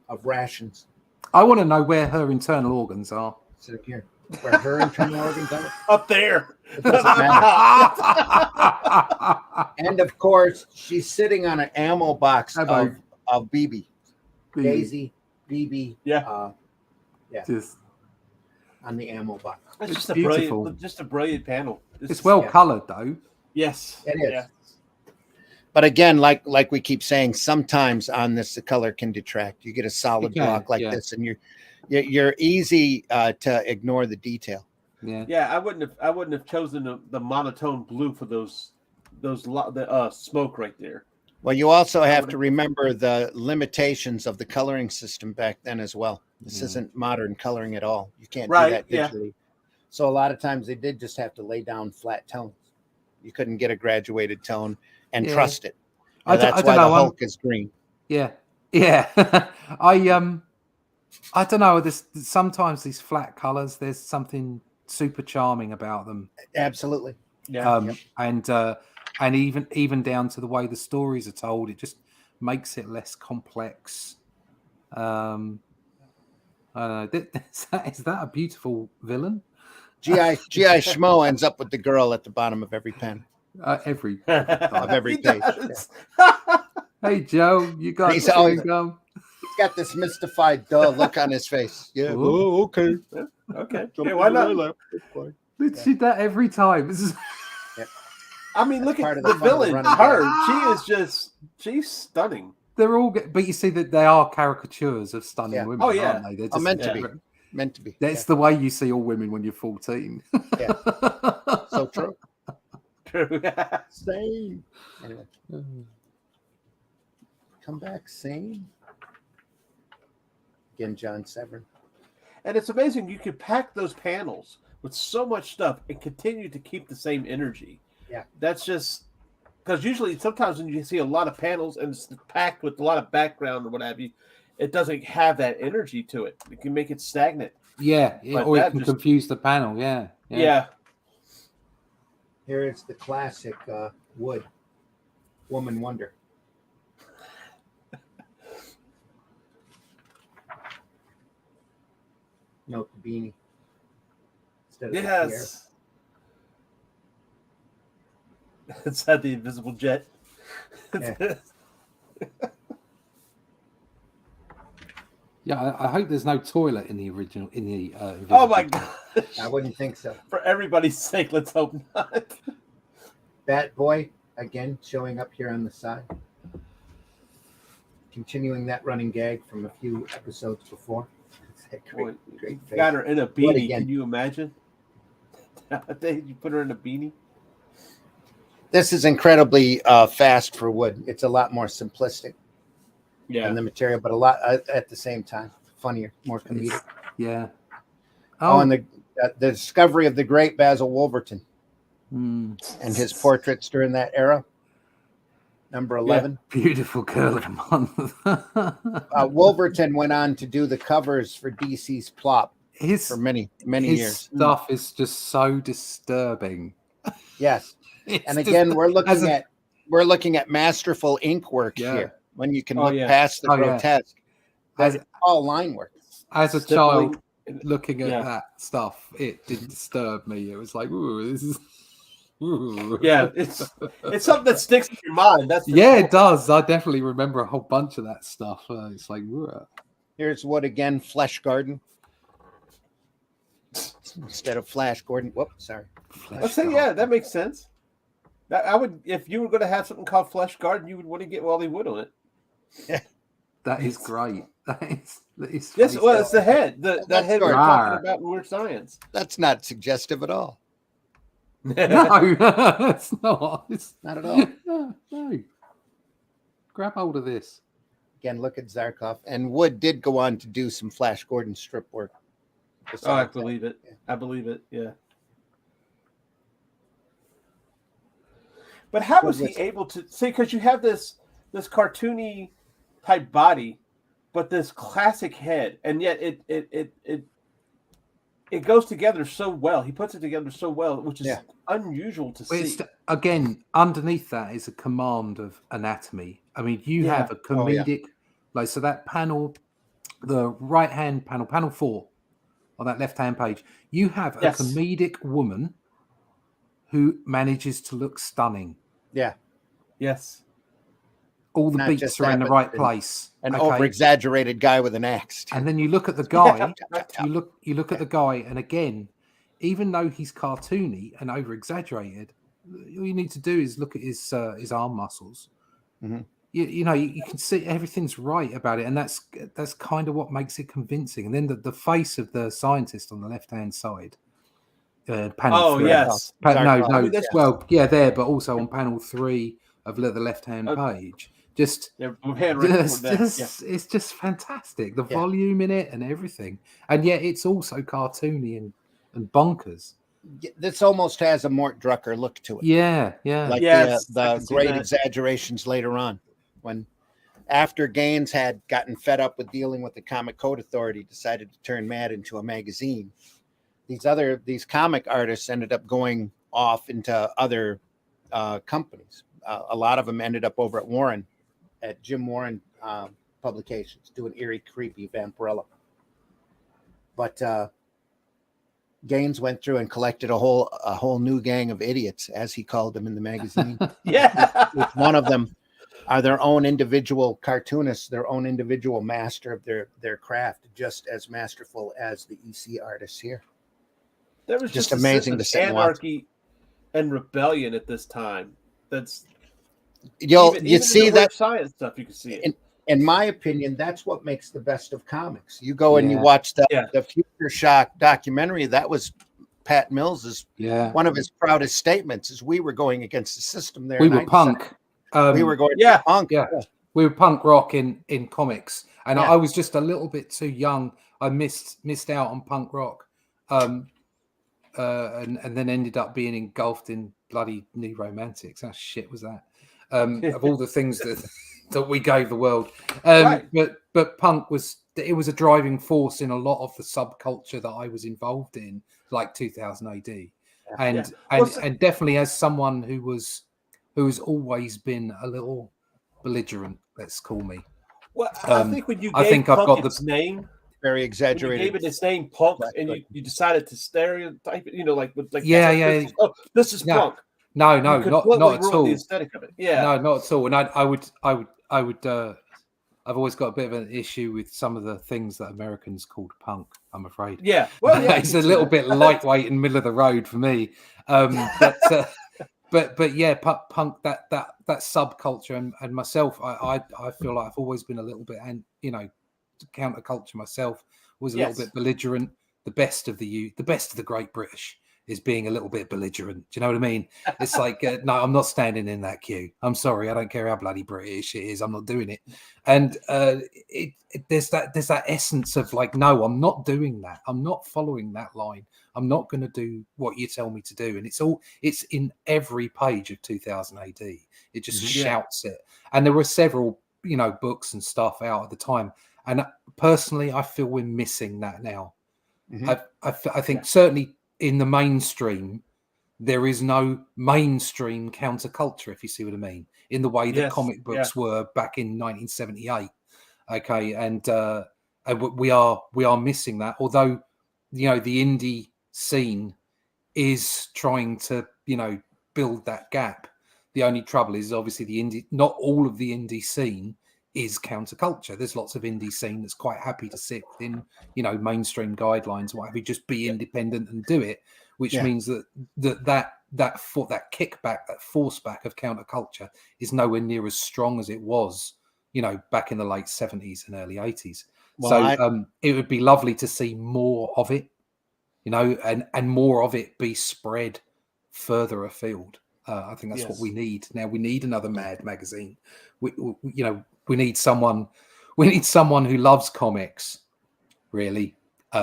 of rations. I want to know where her internal organs are. Sit here. Where her internal organs are? Up there. It doesn't matter. And of course, she's sitting on an ammo box of BB. Daisy, BB. Yeah. Just on the ammo box. That's just beautiful. A brilliant panel. It's well colored though. Yes, it is. Yeah. But again, like we keep saying, sometimes on this the color can detract. You get a solid block like this, and you're easy to ignore the detail. Yeah. I wouldn't have chosen the monotone blue for the smoke right there. Well, you also have to remember the limitations of the coloring system back then as well. This isn't modern coloring at all. You can't do that digitally. Yeah. So a lot of times they did just have to lay down flat tones. You couldn't get a graduated tone and trust it. That's why the Hulk is green. Yeah. Yeah, I don't know. There's sometimes these flat colors. There's something super charming about them. Absolutely. Yeah. And even down to the way the stories are told, it just makes it less complex. I don't know. Is that a beautiful villain? GI Schmo ends up with the girl at the bottom of every pen. Of every page. Hey Joe, you got He's chewing always- gum? He's got this mystified look on his face. Yeah. Ooh. Oh, okay. Okay. Hey, why not? She that every time. This is I mean, look part at of the the fun of the villain. running Her, she's stunning. they're all. But you see that they are caricatures of stunning Yeah. women. Oh, yeah. Aren't they? They're Oh, meant to yeah. be. Meant to be. That's the way you see all women when you're 14. Yeah. So true. True. Same. Anyway, come back sane. Again, John Severin. And it's amazing you could pack those panels with so much stuff and continue to keep the same energy. Yeah. That's just because usually sometimes when you see a lot of panels and it's packed with a lot of background or what have you, it doesn't have that energy to it. It can make it stagnant. Yeah, But or it that can just- confuse the panel. Yeah. Yeah. Here is the classic Wood Woman Wonder. Note the beanie. Instead of the Pierre. Yes. It's had the invisible jet. Yeah. Yeah, I hope there's no toilet in the original. Oh my god! I wouldn't think so. For everybody's sake, let's hope not. Bat Boy, again, showing up here on the side. Continuing that running gag from a few episodes before. Boy, Great face. got her in a What beanie. again? Can you imagine? You put her in a beanie. This is incredibly fast for Wood. It's a lot more simplistic in the material, but a lot at the same time funnier, more comedic. Yeah. Oh, and the discovery of the great Basil Wolverton Mm. and his portraits during that era. Number 11. Beautiful girl of the month. Wolverton went on to do the covers for DC's Plop His for many his years. stuff is just so disturbing. Yes. It's And just- again, we're as looking at masterful ink work Yeah. here. When you can Oh, look yeah. past the Oh, yeah. grotesque. As- That's all line work. as a Stippling. child looking at Yeah. that stuff, it did disturb me. It was like, ooh, this is. Ooh. Yeah, it's something that sticks in your mind. That's for Yeah, sure. it does. I definitely remember a whole bunch of that stuff. It's like, ooh. Here's Wood again, Flesh Garden. Instead of Flash Gordon. Whoops, sorry. Let's say, yeah, that makes sense. I would, if you were going to have something called Flesh Garden, you would want to get Wally Wood on it. That is great. That is Yes, well, it's the head. That That's head we're right. talking about in Weird Science. That's not suggestive at all. no, it's not. It's Not at all. no. Grab hold of this. Again, look at Zarkov. And Wood did go on to do some Flash Gordon strip work. Oh, I besides believe it. Yeah. I believe it. Yeah. But how was he able to see? Because you have this cartoony type body, but this classic head, and yet it goes together so well. He puts it together so well, which is Yeah. unusual to But see. it's, again, underneath that is a command of anatomy. I mean, you Yeah. have a Oh, yeah. comedic, like, so that panel, the right hand panel, panel 4 on that left hand page, you have Yes. a comedic woman who manages to look stunning. Yeah. Yes. All the Not beats just are that, in the but right an- place. An okay? over-exaggerated guy with an axe. too. And then you look at the guy, Yeah. you look at the guy, and again, even though he's cartoony and over exaggerated, all you need to do is look at his arm muscles. Mhm. You know, you can see everything's right about it, and that's kind of what makes it convincing. And then the face of the scientist on the left hand side, panel Oh 3. yes. No, Zarkov. no. I mean, that's- Well, yeah, there, but also on panel 3 of the left hand page. Just Yeah, hand right it's toward that. just, it's just fantastic. The Yeah. volume in it and everything, and yet it's also cartoony and bonkers. This almost has a Mort Drucker look to it. Yeah, yeah. Like Yes, I the can see great that. exaggerations later on when after Gaines had gotten fed up with dealing with the Comic Code Authority, decided to turn Mad into a magazine. These comic artists ended up going off into other companies. A lot of them ended up over at Warren, at Jim Warren Publications, doing Eerie, Creepy, Vampirella. But Gaines went through and collected a whole new gang of idiots, as he called them in the magazine. Yeah. Each one of them are their own individual cartoonists, their own individual master of their craft, just as masterful as the EC artists here. There was Just just amazing to sit and watch. anarchy and rebellion at this time. That's You even see in the that science stuff. You can see it. in my opinion, that's what makes the best of comics. You go and you Yeah. watch the Yeah. Future Shock documentary. That was Pat Mills's Yeah. one of his proudest statements is we were going against the system there. We in were 97. punk. We were going Yeah. punk. Yeah. We were punk rock in comics, and Yeah. I was just a little bit too young. I missed out on punk rock, and then ended up being engulfed in bloody New Romantics. How shit was that? Of all the things that we gave the world, Right. but punk was a driving force in a lot of the subculture that I was involved in, like 2000 AD, and and definitely as someone who's always been a little belligerent, let's call me. Well, I think when you I gave think I've punk got its name, Very when you exaggerated. gave it its name, punk, Right, and right. you decided to stereotype it, like Yeah. this is Yeah. punk. No, You not completely at ruined all. the aesthetic of it. Yeah. No, not at all. And I would. I've always got a bit of an issue with some of the things that Americans called punk. I'm afraid. Yeah. Well, yeah, I It's can a see little that. bit lightweight and middle of the road for me. But yeah, punk, that subculture and myself, I feel like I've always been a little bit, and counterculture myself, was a Yes. little bit belligerent. The best of the Great British is being a little bit belligerent. Do you know what I mean? It's like, no, I'm not standing in that queue. I'm sorry, I don't care how bloody British it is. I'm not doing it. And there's that essence of like, no, I'm not doing that. I'm not following that line. I'm not going to do what you tell me to do. And it's in every page of 2000 AD. It just shouts it. And there were several, books and stuff out at the time. And personally, I feel we're missing that now. I think certainly in the mainstream, there is no mainstream counterculture, if you see what I mean, in the way that comic books were back in 1978. Okay, and we are missing that. Although, the indie scene is trying to, build that gap. The only trouble is obviously not all of the indie scene is counterculture. There's lots of indie scene that's quite happy to sit within, mainstream guidelines, what have you, just be independent and do it, which means that kickback, that force back of counterculture is nowhere near as strong as it was, back in the late 70s and early 80s. Well, it would be lovely to see more of it, and more of it be spread further afield. I think that's what we need now. We need another Mad magazine. We need someone who loves comics, really.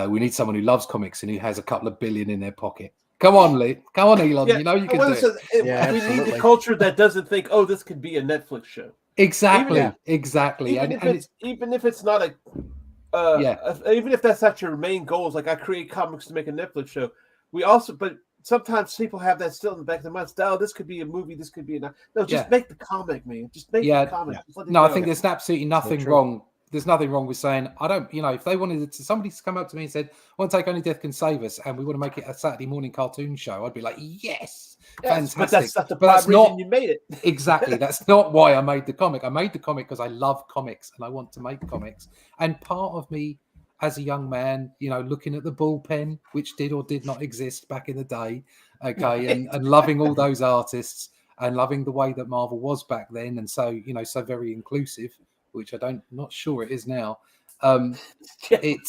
We need someone who loves comics and who has a couple of billion in their pocket. Come on, Lee. Come on, Elon. Yeah. You can do it. We need the culture that doesn't think, oh, this could be a Netflix show. Exactly. Even if it's not even if that's not your main goals, like I create comics to make a Netflix show. But sometimes people have that still in the back of their minds. Oh, this could be a movie. This could be make the comic, man. Just make the comic. No, I think there's absolutely nothing wrong. There's nothing wrong with saying, I don't, if they wanted somebody to come up to me and said, I want to take Only Death Can Save Us and we want to make it a Saturday morning cartoon show, I'd be like, yes, fantastic. But that's not the reason you made it. Exactly. That's not why I made the comic. I made the comic because I love comics and I want to make comics. And part of me, as a young man, looking at the bullpen, which did or did not exist back in the day, okay, and loving all those artists and loving the way that Marvel was back then, and so so very inclusive, which not sure it is now. It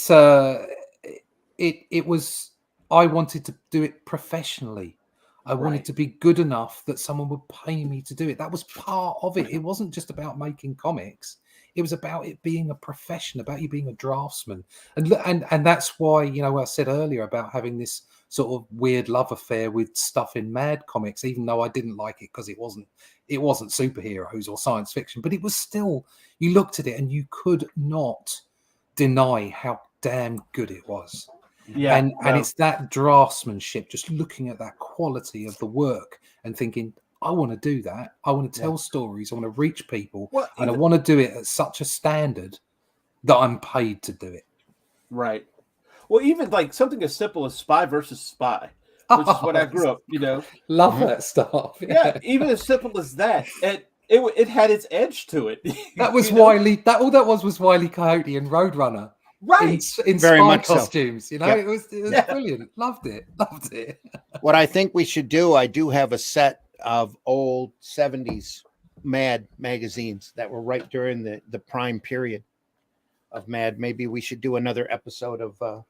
was. I wanted to do it professionally. I wanted to be good enough that someone would pay me to do it. That was part of it. It wasn't just about making comics. It was about it being a profession, about you being a draftsman, and that's why I said earlier about having this sort of weird love affair with stuff in Mad comics, even though I didn't like it because it wasn't it wasn't superheroes or science fiction, but it was still, you looked at it and you could not deny how damn good it was. Yeah, and it's that draftsmanship, just looking at that quality of the work and thinking, I want to do that. I want to tell stories. I want to reach people, and I want to do it at such a standard that I'm paid to do it. Right. Well, even like something as simple as Spy versus Spy, which is what I grew up, Love that stuff. Yeah, even as simple as that, it had its edge to it. That was Wile. All that was Wile E. Coyote and Roadrunner. Right. In Very spy much costumes, so. It was brilliant. Loved it. What I think we should do, I do have a set of old 70s Mad magazines that were right during the prime period of Mad. Maybe we should do another episode of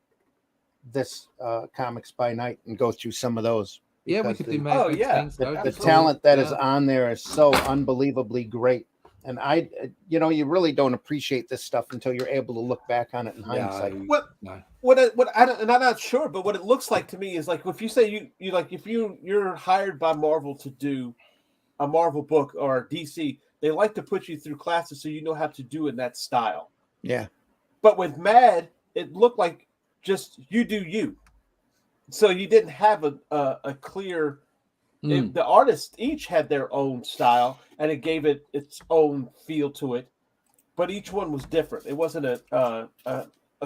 this Comics by Night and go through some of those. Yeah, we could do Mad. The talent that is on there is so unbelievably great. And you really don't appreciate this stuff until you're able to look back on it in hindsight. I'm not sure, but what it looks like to me is like if you say you like if you're hired by Marvel to do a Marvel book or DC, they like to put you through classes so you know how to do it in that style. Yeah. But with Mad, it looked like just you do you. So you didn't have a clear. The artists each had their own style, and it gave it its own feel to it. But each one was different. It wasn't a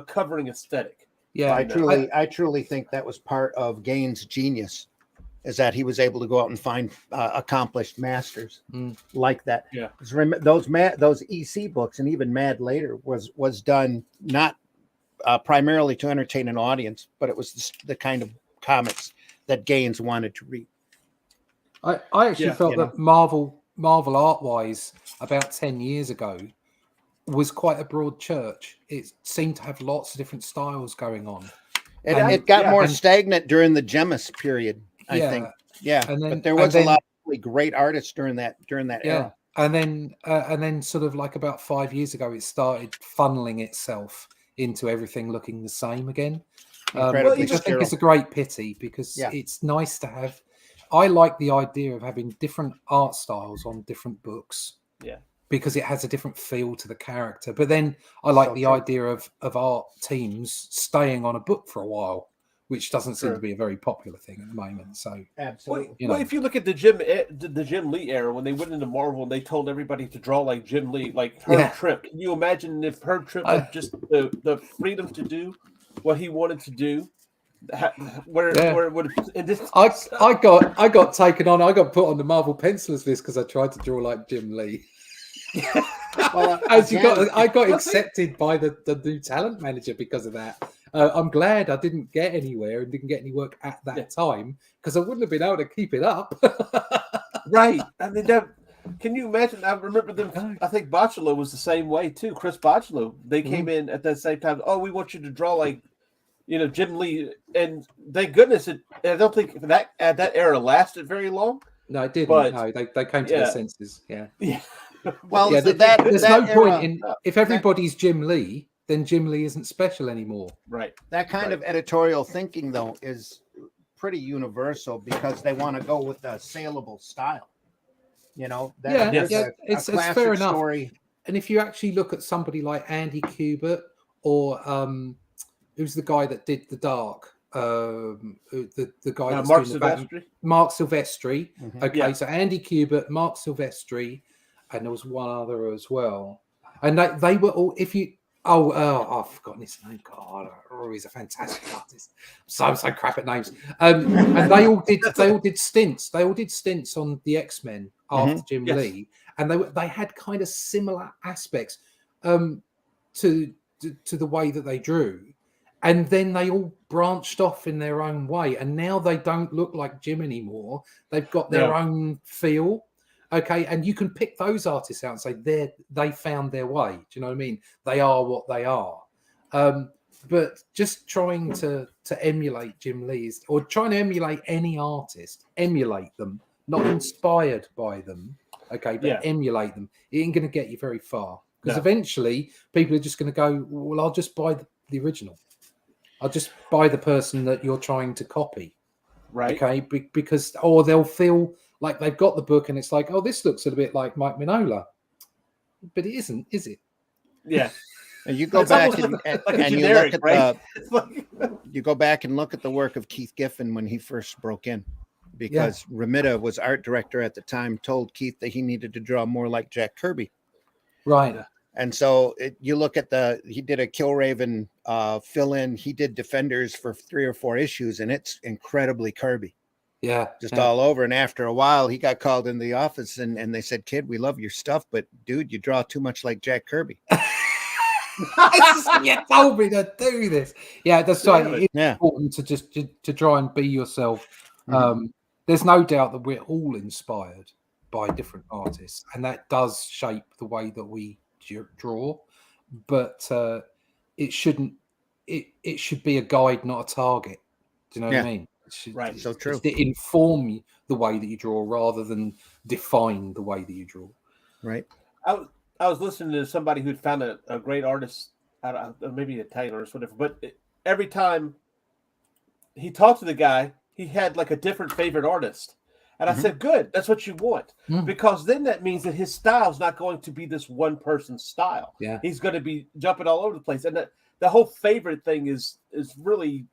covering aesthetic. Yeah, I truly think that was part of Gaines' genius, is that he was able to go out and find accomplished masters like that. Yeah, those EC books and even Mad later was done not primarily to entertain an audience, but it was the kind of comics that Gaines wanted to read. I actually felt that Marvel art-wise about 10 years ago was quite a broad church. It seemed to have lots of different styles going on. It got more stagnant during the Gemmis period, I think. Yeah, but there was a lot of really great artists during that era. And then sort of like about 5 years ago, it started funneling itself into everything looking the same again. Which I think is a great pity, because it's nice to have. I like the idea of having different art styles on different books. Yeah. Because it has a different feel to the character. But then I like the idea of art teams staying on a book for a while, which doesn't seem to be a very popular thing at the moment. So absolutely. Well, if you look at the Jim Lee era, when they went into Marvel and they told everybody to draw like Jim Lee, like Herb Trimpe. Can you imagine if Herb Trimpe had just the freedom to do what he wanted to do? Where it would I got taken on. I got put on the Marvel pencilers list because I tried to draw like Jim Lee. Well, I got accepted by the new talent manager because of that. I'm glad I didn't get anywhere and didn't get any work at that time, because I wouldn't have been able to keep it up. Right. I mean, can you imagine? I remember them. I think Bocciolo was the same way too. Chris Bocciolo. They came in at the same time. Oh, we want you to draw like, Jim Lee, and thank goodness I don't think that era lasted very long. No, it didn't. But, no, they came to their senses. Yeah. Well, there's no point in if everybody's Jim Lee, then Jim Lee isn't special anymore. Right. That kind of editorial thinking, though, is pretty universal, because they want to go with a saleable style. It's fair enough. Story. And if you actually look at somebody like Andy Kubert, or who's the guy that did The Dark? The guy that's Mark doing Silvestri. Mark Silvestri. Mm-hmm. Okay, so Andy Kubert, Mark Silvestri, and there was one other as well. And they were all. If you I've forgotten his name. God, he's a fantastic artist. I'm so crap at names. And they all did stints. They all did stints on the X-Men after Jim Lee, and they had kind of similar aspects to the way that they drew. And then they all branched off in their own way. And now they don't look like Jim anymore. They've got their own feel. Okay. And you can pick those artists out and say they found their way. Do you know what I mean? They are what they are. But just trying to emulate Jim Lee's, or trying to emulate any artist, emulate them, not inspired by them. Okay. But emulate them. It ain't going to get you very far. Because eventually people are just going to go, well, I'll just buy the original. I'll just buy the person that you're trying to copy, right? Okay, because they'll feel like they've got the book and it's like, oh, this looks a bit like Mike Mignola, but it isn't, is it? Yeah. And you go It's back almost and like a you generic, look at right? It's like, you go back and look at the work of Keith Giffen when he first broke in, because Romita was art director at the time, told Keith that he needed to draw more like Jack Kirby. Right. And so you look at he did a Killraven fill in. He did Defenders for 3 or 4 issues, and it's incredibly Kirby. Yeah. Just all over. And after a while, he got called in the office and they said, "Kid, we love your stuff, but dude, you draw too much like Jack Kirby." You told me to do this. Yeah, that's right. It's important to just to try and be yourself. There's no doubt that we're all inspired by different artists, and that does shape the way that we draw. But it shouldn't. It should be a guide, not a target. Do you know what I mean? Right. So true. To inform the way that you draw rather than define the way that you draw. Right. I was listening to somebody who'd found a great artist, maybe a Italian artist, whatever. But every time he talked to the guy, he had like a different favorite artist. And I said, good, that's what you want. Because then that means that his style is not going to be this one person's style. Yeah. He's going to be jumping all over the place. And the whole favorite thing is really...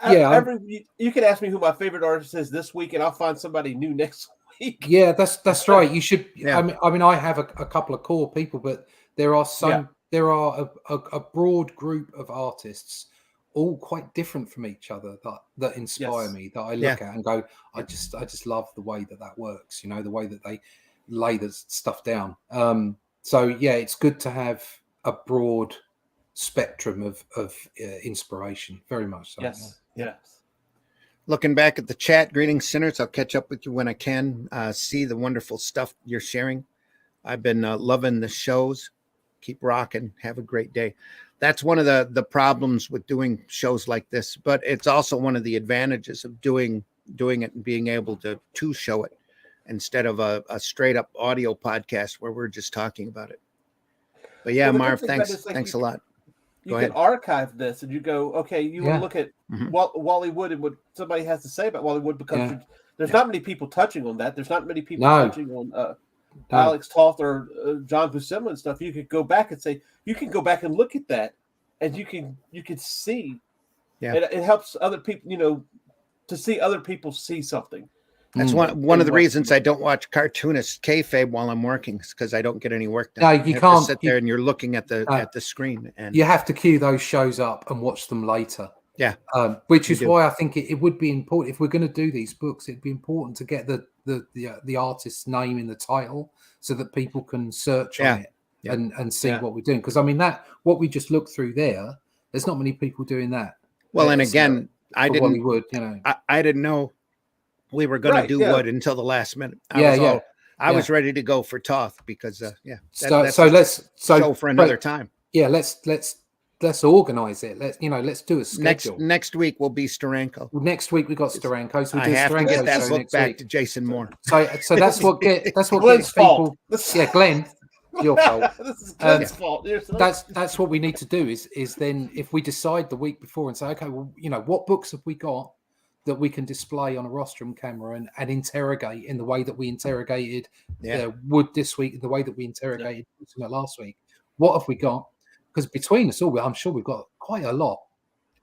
you can ask me who my favorite artist is this week, and I'll find somebody new next week. Yeah, that's right. You should. Yeah. I mean, I have a couple of core people, but there are there are a broad group of artists, all quite different from each other, that inspire me. That I look at and go, I just love the way that works. You know, the way that they lay the stuff down. So yeah, it's good to have a broad spectrum of inspiration. Very much so. Yes. Looking back at the chat, greetings, sinners. I'll catch up with you when I can. See the wonderful stuff you're sharing. I've been loving the shows. Keep rocking. Have a great day. That's one of the problems with doing shows like this, but it's also one of the advantages of doing it and being able to show it instead of a straight up audio podcast where we're just talking about it. But yeah, Marv, thanks a lot. You can archive this and you go, okay, you want to look at Wally Wood and what somebody has to say about Wally Wood, because there's not many people touching on that. There's not many people touching on Alex Toth or John Buscema and stuff. You could go back and say, you can go back and look at that, and you can see. Yeah, it helps other people, to see other people see something. That's one of the reasons I don't watch cartoonist kayfabe while I'm working, because I don't get any work done. No, you can't sit there and you're looking at the screen, and you have to queue those shows up and watch them later. Yeah, which is why I think it would be important if we're going to do these books. It'd be important to get the artist's name in the title so that people can search on it and see what we're doing. Because I mean what we just looked through there's not many people doing that. Well, and again, I didn't. Wood, I didn't know we were going to do Wood until the last minute. I was ready to go for Toth because that's let's show for another time. Yeah, let's organize it. Let's do a schedule. Next week will be Steranko. Next week we got Steranko. So I have to get that book back to Jason Moore. So that's what gets Glenn's people. Fault. Yeah, Glenn, your fault. This is Glenn's fault. That's what we need to do. Is then if we decide the week before and say, okay, well, what books have we got that we can display on a rostrum camera and interrogate in the way that we interrogated Wood this week, in the way that we interrogated last week. What have we got? Because between us all, I'm sure we've got quite a lot.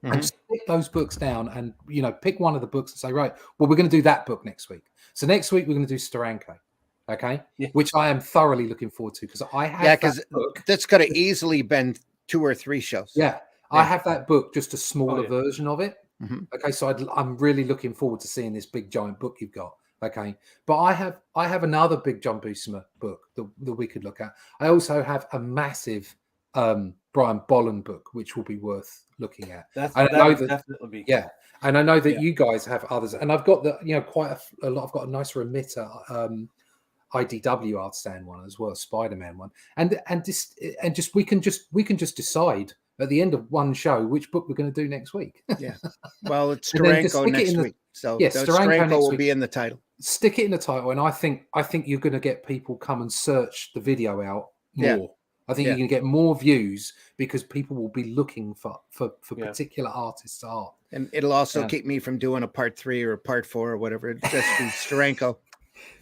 And stick those books down and, pick one of the books and say, right, well, we're going to do that book next week. So next week, we're going to do Steranko, okay? Yeah. Which I am thoroughly looking forward to because I have because that's could have easily been 2 or 3 shows. Yeah. I have that book, just a smaller version of it. Okay, so I'm really looking forward to seeing this big giant book you've got. Okay, but I have another big John Buscema book that we could look at. I also have a massive Brian Bolland book, which will be worth looking at. Definitely be. Yeah, and I know that you guys have others, and I've got quite a lot. I've got a nice Remitter IDW Artisan one as well, Spider-Man one, and we can just decide at the end of one show which book we're going to do next week. Yeah, well, it's Steranko next week, so Steranko will be in the title. Stick it in the title, and I think you're going to get people come and search the video out more. Yeah. I think you're going to get more views because people will be looking for particular artists' art. And it'll also keep me from doing a part 3 or a part 4 or whatever. It'll just be Steranko.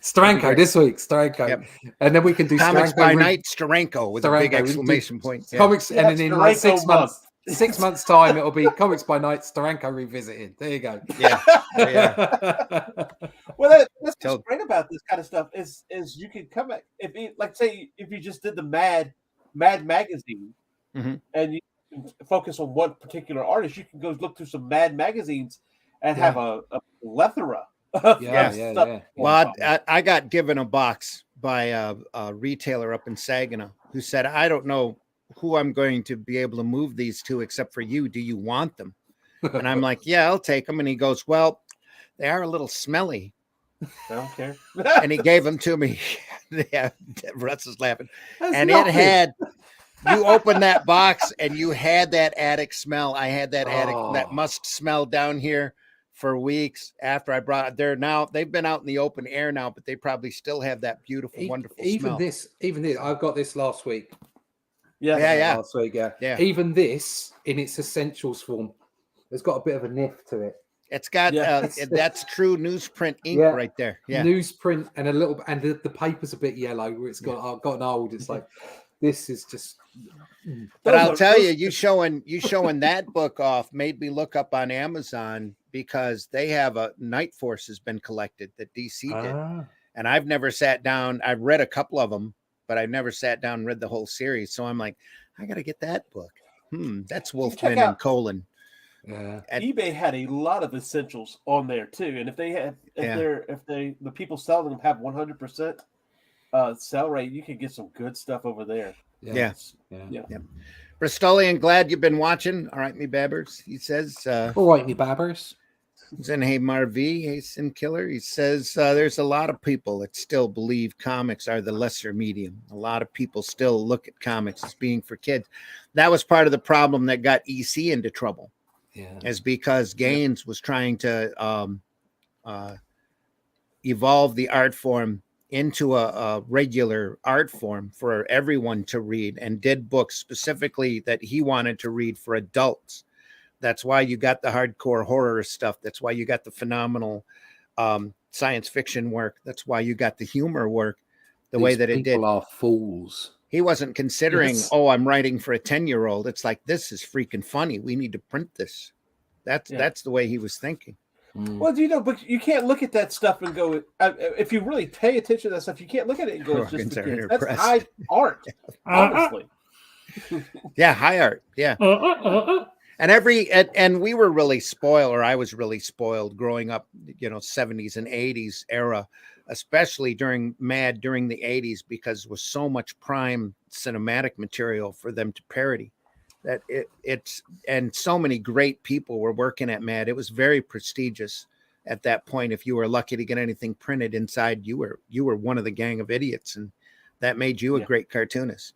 Steranko this week. Steranko, Yep. and then we can do Comics Steranko by Night, Steranko with a big Steranko. exclamation point. Yeah. Comics, and then in like Steranko 6 months, 6 months time, it'll be Comics by Night, Steranko revisited. There you go. Yeah. Well, that's what's great about this kind of stuff is you can come at if you, like say if you just did the Mad magazine and you can focus on one particular artist, you can go look through some Mad magazines and have a plethora. Yeah. Well, I got given a box by a retailer up in Saginaw who said, "I don't know who I'm going to be able to move these to except for you. Do you want them?" And I'm like, "Yeah, I'll take them." And he goes, "Well, they are a little smelly." I don't care. And he gave them to me. Yeah, Russ is laughing. That's and nothing. it had, you opened that box and you had that attic smell. I had that that must smell down here for weeks after I brought it. They've been out in the open air now, but they probably still have that beautiful, wonderful smell. Even this, I got this last week. Yeah. Last week, yeah. Even this, in its essentials form, it's got a bit of a nip to it. It's got that's true newsprint ink right there. Yeah, newsprint and a little, and the paper's a bit yellow. Where it's gotten old. It's like this is just. But I'll tell you, you showing that book off made me look up on Amazon because they have a Night Force has been collected that DC did, and I've never sat down. I've read a couple of them, but I've never sat down and read the whole series. So I'm like, I got to get that book. That's Wolfman and Colin. Yeah, eBay had a lot of essentials on there too, and if the people selling them have 100% sell rate, you can get some good stuff over there. Yeah. Bristolian, glad you've been watching. All right, me babbers. He says. All right, me babbers. Then hey Marv, hey Sin Killer. He says there's a lot of people that still believe comics are the lesser medium. A lot of people still look at comics as being for kids. That was part of the problem that got EC into trouble. Yeah, is because Gaines was trying to evolve the art form into a regular art form for everyone to read, and did books specifically that he wanted to read for adults. That's why you got the hardcore horror stuff. That's why you got the phenomenal science fiction work. That's why you got the humor work the way that it did. People are fools. He wasn't considering, I'm writing for a 10-year-old. It's like, this is freaking funny. We need to print this. That's the way he was thinking. Well, but you can't look at that stuff and go, if you really pay attention to that stuff, you can't look at it and go, it's just the kids. That's high art, honestly. Yeah, high art. Yeah. And we were really spoiled, or I was really spoiled growing up, 70s and 80s era, especially during the 80s, because it was so much prime cinematic material for them to parody that and so many great people were working at Mad. It was very prestigious at that point. If you were lucky to get anything printed inside, you were one of the gang of idiots, and that made you a great cartoonist.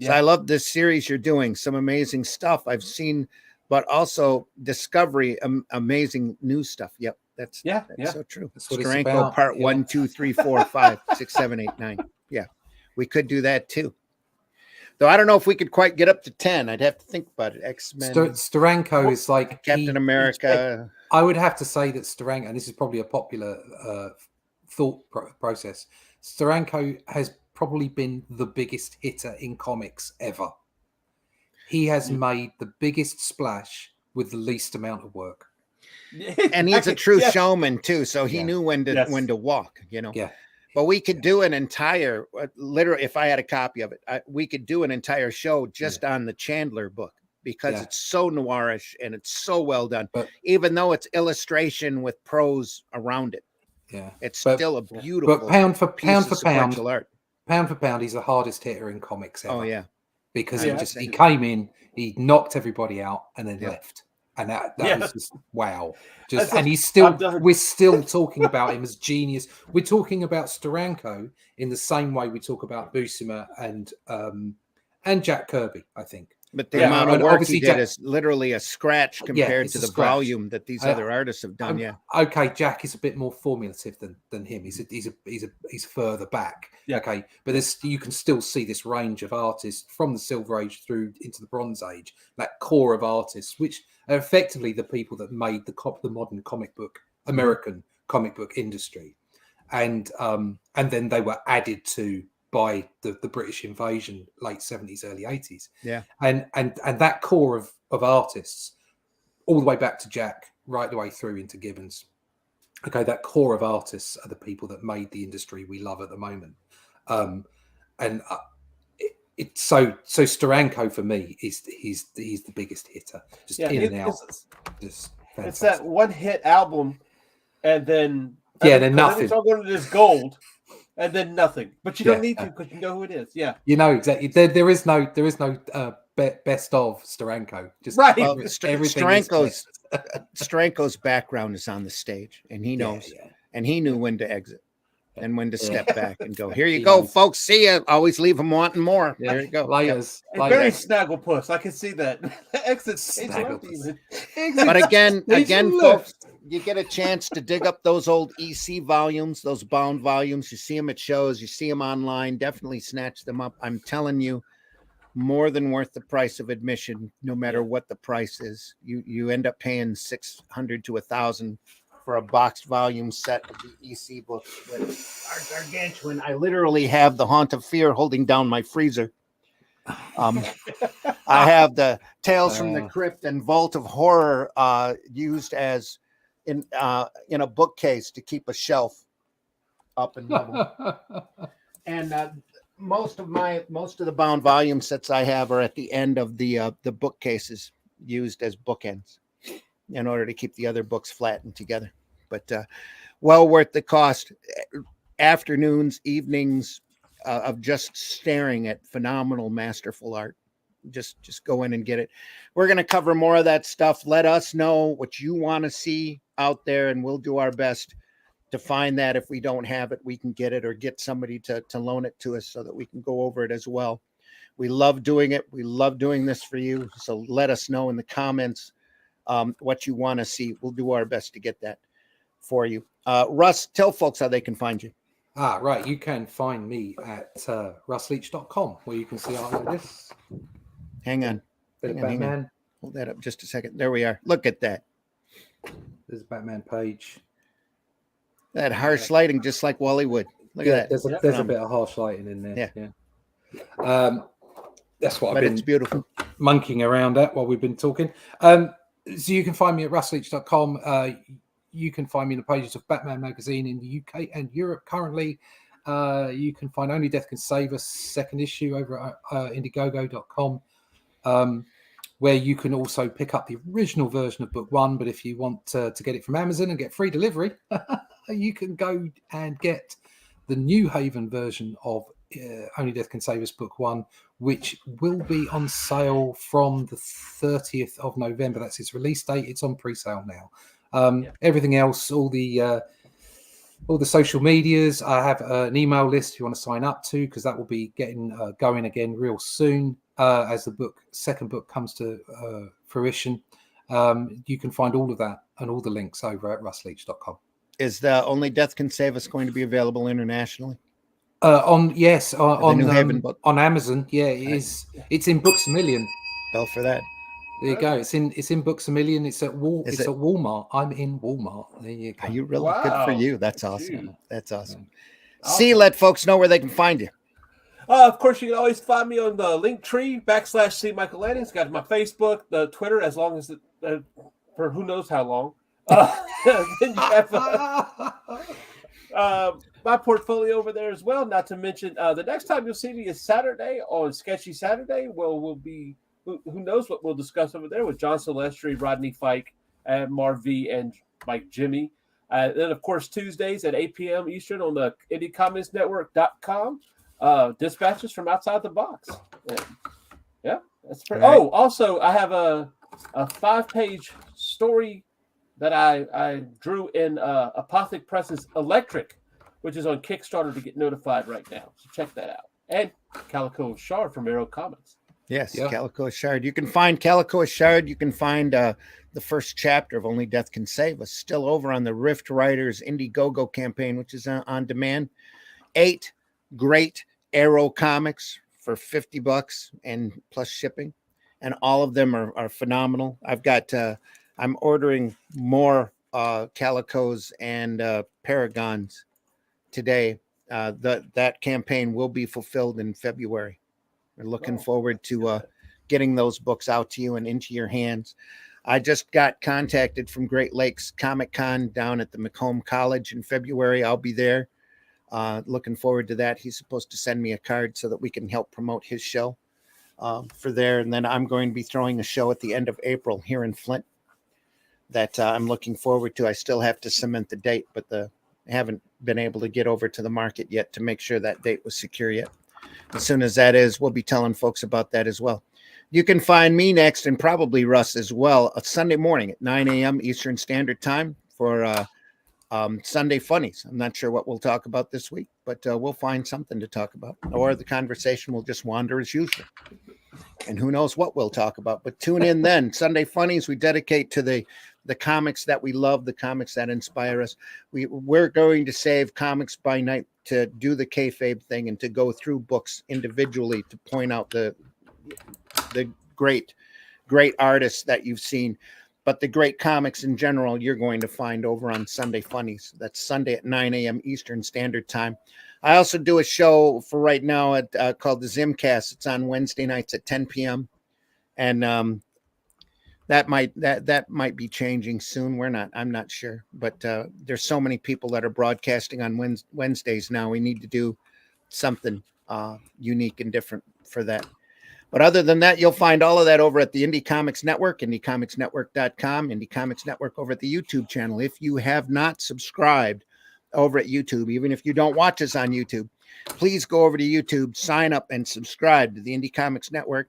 So I love this series you're doing. Some amazing stuff I've seen, but also Discovery, amazing new stuff. Yep. That's so true. Steranko part 1, 2, 3, 4, 5, 6, 7, 8, 9. Yeah. We could do that too. Though I don't know if we could quite get up to 10. I'd have to think about it. X-Men. Steranko is like Captain America. I would have to say that Steranko, and this is probably a popular thought process, Steranko has probably been the biggest hitter in comics ever. He has made the biggest splash with the least amount of work. And he's a true showman too, so he knew when to walk, Yeah. But we could do an entire, literally, if I had a copy of it, we could do an entire show just on the Chandler book, because it's so noirish and it's so well done. But even though it's illustration with prose around it, it's still a beautiful. But pound for pound, art. Pound for pound, he's the hardest hitter in comics ever. Oh yeah, because he came in, he knocked everybody out, and then left. And that was just wow. And he's still, we're still talking about him as genius. We're talking about Steranko in the same way we talk about Buscema and Jack Kirby, I think. But the amount of work he did is literally a scratch compared to the volume that these other artists have done. Okay, Jack is a bit more formulative than him. He's further back. Yeah. Okay, but you can still see this range of artists from the Silver Age through into the Bronze Age. That core of artists, which are effectively the people that made the modern comic book, American comic book industry. and then they were added to by the British invasion, late 70s, early 80s. Yeah. And that core of artists, all the way back to Jack, right the way through into Gibbons. Okay, that core of artists are the people that made the industry we love at the moment. It's so Steranko for me is he's the biggest hitter, just in and out. Just fantastic. It's that one hit album, and then then nothing. It's all going to this gold, and then nothing. But you don't need to because you know who it is. Yeah, you know exactly. There is no best of Steranko. Just right. Well, everything. Steranko's background is on the stage, and he knows, and he knew when to exit and when to step back and go. Here you go, folks. See ya. Always leave them wanting more. Yeah. There you go. Layers. Very Snagglepuss. I can see that. Exit stage left even. But again, folks, you get a chance to dig up those old EC volumes, those bound volumes. You see them at shows. You see them online. Definitely snatch them up. I'm telling you, more than worth the price of admission, no matter what the price is. You end up paying $600 to $1,000 for a boxed volume set of the EC books that are gargantuan. I literally have the Haunt of Fear holding down my freezer. I have the Tales from the Crypt and Vault of Horror used as in a bookcase to keep a shelf up and level. And most of the bound volume sets I have are at the end of the bookcases used as bookends in order to keep the other books flattened together. But well worth the cost. Afternoons, evenings of just staring at phenomenal, masterful art. Just go in and get it. We're going to cover more of that stuff. Let us know what you want to see out there, and we'll do our best to find that. If we don't have it, we can get it or get somebody to loan it to us so that we can go over it as well. We love doing it. We love doing this for you. So let us know in the comments what you want to see. We'll do our best to get that for you. Russ, tell folks how they can find you. Right. You can find me at russleach.com, where you can see art like this. Hang on. Batman. Hang on. Hold that up just a second. There we are. Look at that. There's a Batman page. That harsh lighting, just like Wallywood. Look at that. There's a bit of harsh lighting in there. Yeah. That's what but I've it's been beautiful. Monkeying around at while we've been talking. So you can find me at russleach.com. You can find me in the pages of Batman magazine in the UK and Europe currently. You can find Only Death Can Save Us second issue over at indiegogo.com, where you can also pick up the original version of book one. But if you want to get it from Amazon and get free delivery, you can go and get the New Haven version of Only Death Can Save Us book one, which will be on sale from the 30th of November. That's its release date. It's on pre-sale now. Everything else, all the social medias, I have an email list if you want to sign up to, because that will be getting going again real soon as the second book comes to fruition. You can find all of that and all the links over at russleach.com. Is the Only Death Can Save Us going to be available internationally? On New Haven book on Amazon. Yeah, it is. It's in Books A Million. Bell for that. There you go. It's in Books A Million. It's at Walmart. I'm in Walmart. There you go. Are you really? Wow. Good for you. That's awesome. That's awesome. See, let folks know where they can find you. Of course, you can always find me on the Linktree /C Michael Landis. Got my Facebook, the Twitter, as long as for who knows how long. Then you have my portfolio over there as well. Not to mention, the next time you'll see me is Saturday on Sketchy Saturday. We'll be. Who knows what we'll discuss over there with John Silvestri, Rodney Fike, and Marv V, and Mike Jimmy. Then, of course, Tuesdays at 8 p.m. Eastern on the IndieCommunistNetwork.com. Dispatches from Outside the Box. Yeah, that's pretty. Right. Oh, also, I have a 5-page story that I drew in Apothic Press's Electric, which is on Kickstarter to get notified right now. So check that out. And Calico Shard from Arrow Comics. Yes, yeah. Calico Shard. You can find Calico Shard. You can find the first chapter of Only Death Can Save Us still over on the Rift Writers Indiegogo campaign, which is on demand. 8 great Arrow comics for $50 and plus shipping, and all of them are phenomenal. I've got I'm ordering more Calicos and Paragons today, that campaign will be fulfilled in February. We're looking forward to getting those books out to you and into your hands. I just got contacted from Great Lakes Comic Con down at the Macomb College in February. I'll be there. Looking forward to that. He's supposed to send me a card so that we can help promote his show for there. And then I'm going to be throwing a show at the end of April here in Flint that I'm looking forward to. I still have to cement the date, but I haven't been able to get over to the market yet to make sure that date was secure yet. As soon as that is, we'll be telling folks about that as well. You can find me next, and probably Russ as well, a Sunday morning at 9 a.m. Eastern Standard Time for Sunday Funnies. I'm not sure what we'll talk about this week, but we'll find something to talk about, or the conversation will just wander as usual. And who knows what we'll talk about, but tune in then. Sunday Funnies we dedicate to the comics that we love, the comics that inspire us. We're going to save Comics by Night to do the kayfabe thing and to go through books individually to point out the great artists that you've seen. But the great comics in general, you're going to find over on Sunday Funnies. That's Sunday at 9 a.m. Eastern Standard Time. I also do a show for right now called the Zimcast. It's on Wednesday nights at 10 p.m. And that might be changing soon. I'm not sure. But there's so many people that are broadcasting on Wednesdays now. We need to do something unique and different for that. But other than that, you'll find all of that over at the Indie Comics Network, indiecomicsnetwork.com, Indie Comics Network over at the YouTube channel. If you have not subscribed over at YouTube, even if you don't watch us on YouTube, please go over to YouTube, sign up, and subscribe to the Indie Comics Network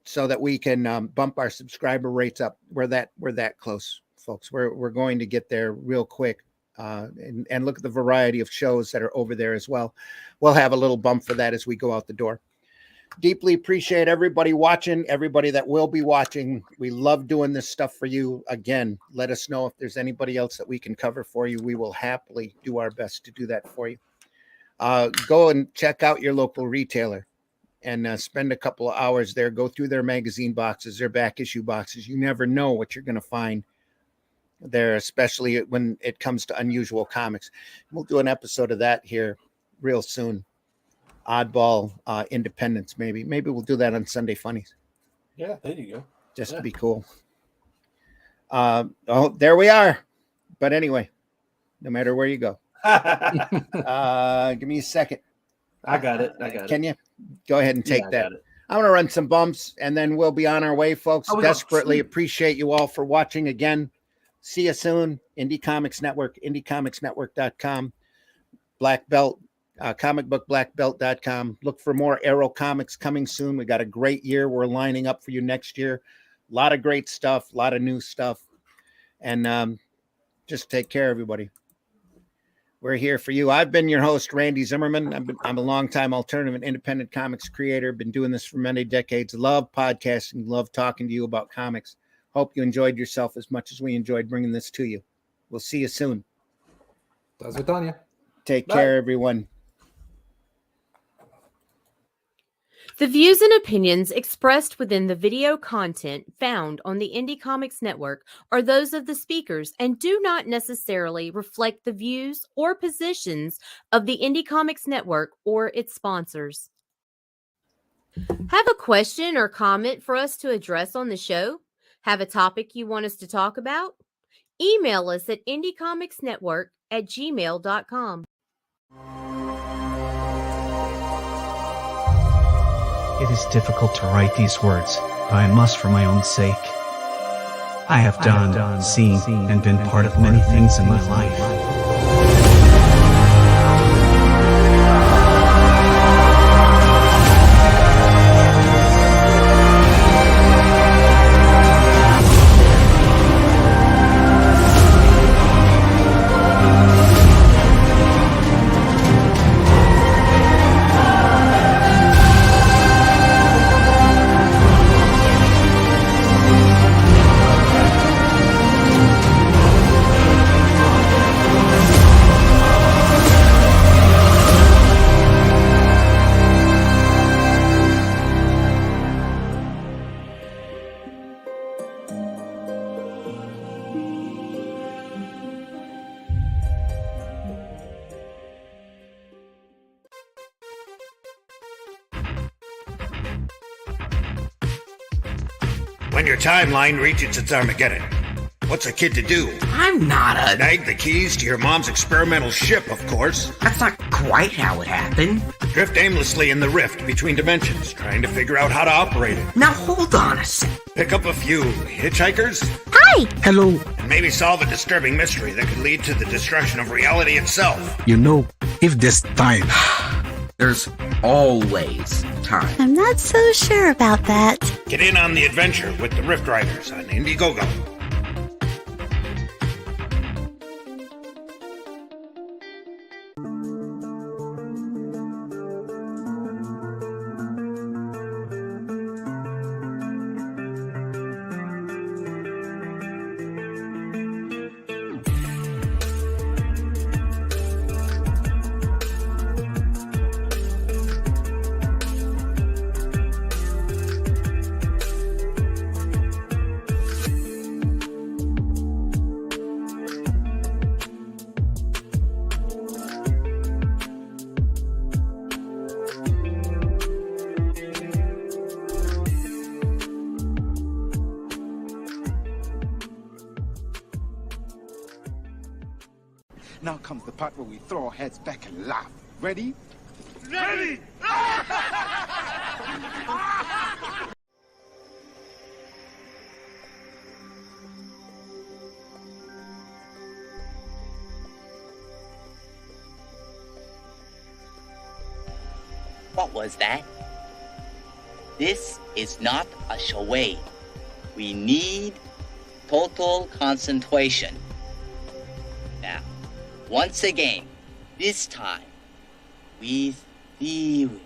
so that we can bump our subscriber rates up. We're that close, folks. We're going to get there real quick. And look at the variety of shows that are over there as well. We'll have a little bump for that as we go out the door. Deeply appreciate everybody watching, everybody that will be watching. We love doing this stuff for you. Again, let us know if there's anybody else that we can cover for you. We will happily do our best to do that for you. Go and check out your local retailer and spend a couple of hours there. Go through their magazine boxes, their back issue boxes. You never know what you're going to find there, especially when it comes to unusual comics. We'll do an episode of that here real soon. Oddball independence, maybe we'll do that on Sunday Funnies. Yeah, there you go. Just to be cool. There we are. But anyway, no matter where you go, give me a second. I got it. Can you go ahead and take that? I'm going to run some bumps and then we'll be on our way, folks. Desperately appreciate you all for watching again. See you soon. Indie Comics Network, indiecomicsnetwork.com, Black Belt. comicbookblackbelt.com. Look for more Arrow comics coming soon. We got a great year. We're lining up for you next year. A lot of great stuff, a lot of new stuff. And just take care, everybody. We're here for you. I've been your host, Randy Zimmerman. I'm a longtime alternative and independent comics creator. Been doing this for many decades. Love podcasting. Love talking to you about comics. Hope you enjoyed yourself as much as we enjoyed bringing this to you. We'll see you soon. That's it, Tanya. Take care, everyone. The views and opinions expressed within the video content found on the Indie Comics Network are those of the speakers and do not necessarily reflect the views or positions of the Indie Comics Network or its sponsors. Have a question or comment for us to address on the show? Have a topic you want us to talk about? Email us at indiecomicsnetwork@gmail.com. It is difficult to write these words, but I must for my own sake. I have done, seen, and been part of many things in my life. your timeline reaches its Armageddon, what's a kid to do? I'm not a... Snag the keys to your mom's experimental ship, of course. That's not quite how it happened. Drift aimlessly in the rift between dimensions, trying to figure out how to operate it. Now hold on a sec. Pick up a few hitchhikers. Hi! Hello. And maybe solve a disturbing mystery that could lead to the destruction of reality itself. You know, if there's time... There's always time. I'm not so sure about that. Get in on the adventure with the Rift Riders on Indiegogo. Now comes the part where we throw our heads back and laugh. Ready? Ready! What was that? This is not a charade. We need total concentration. Now, once again, this time with theory.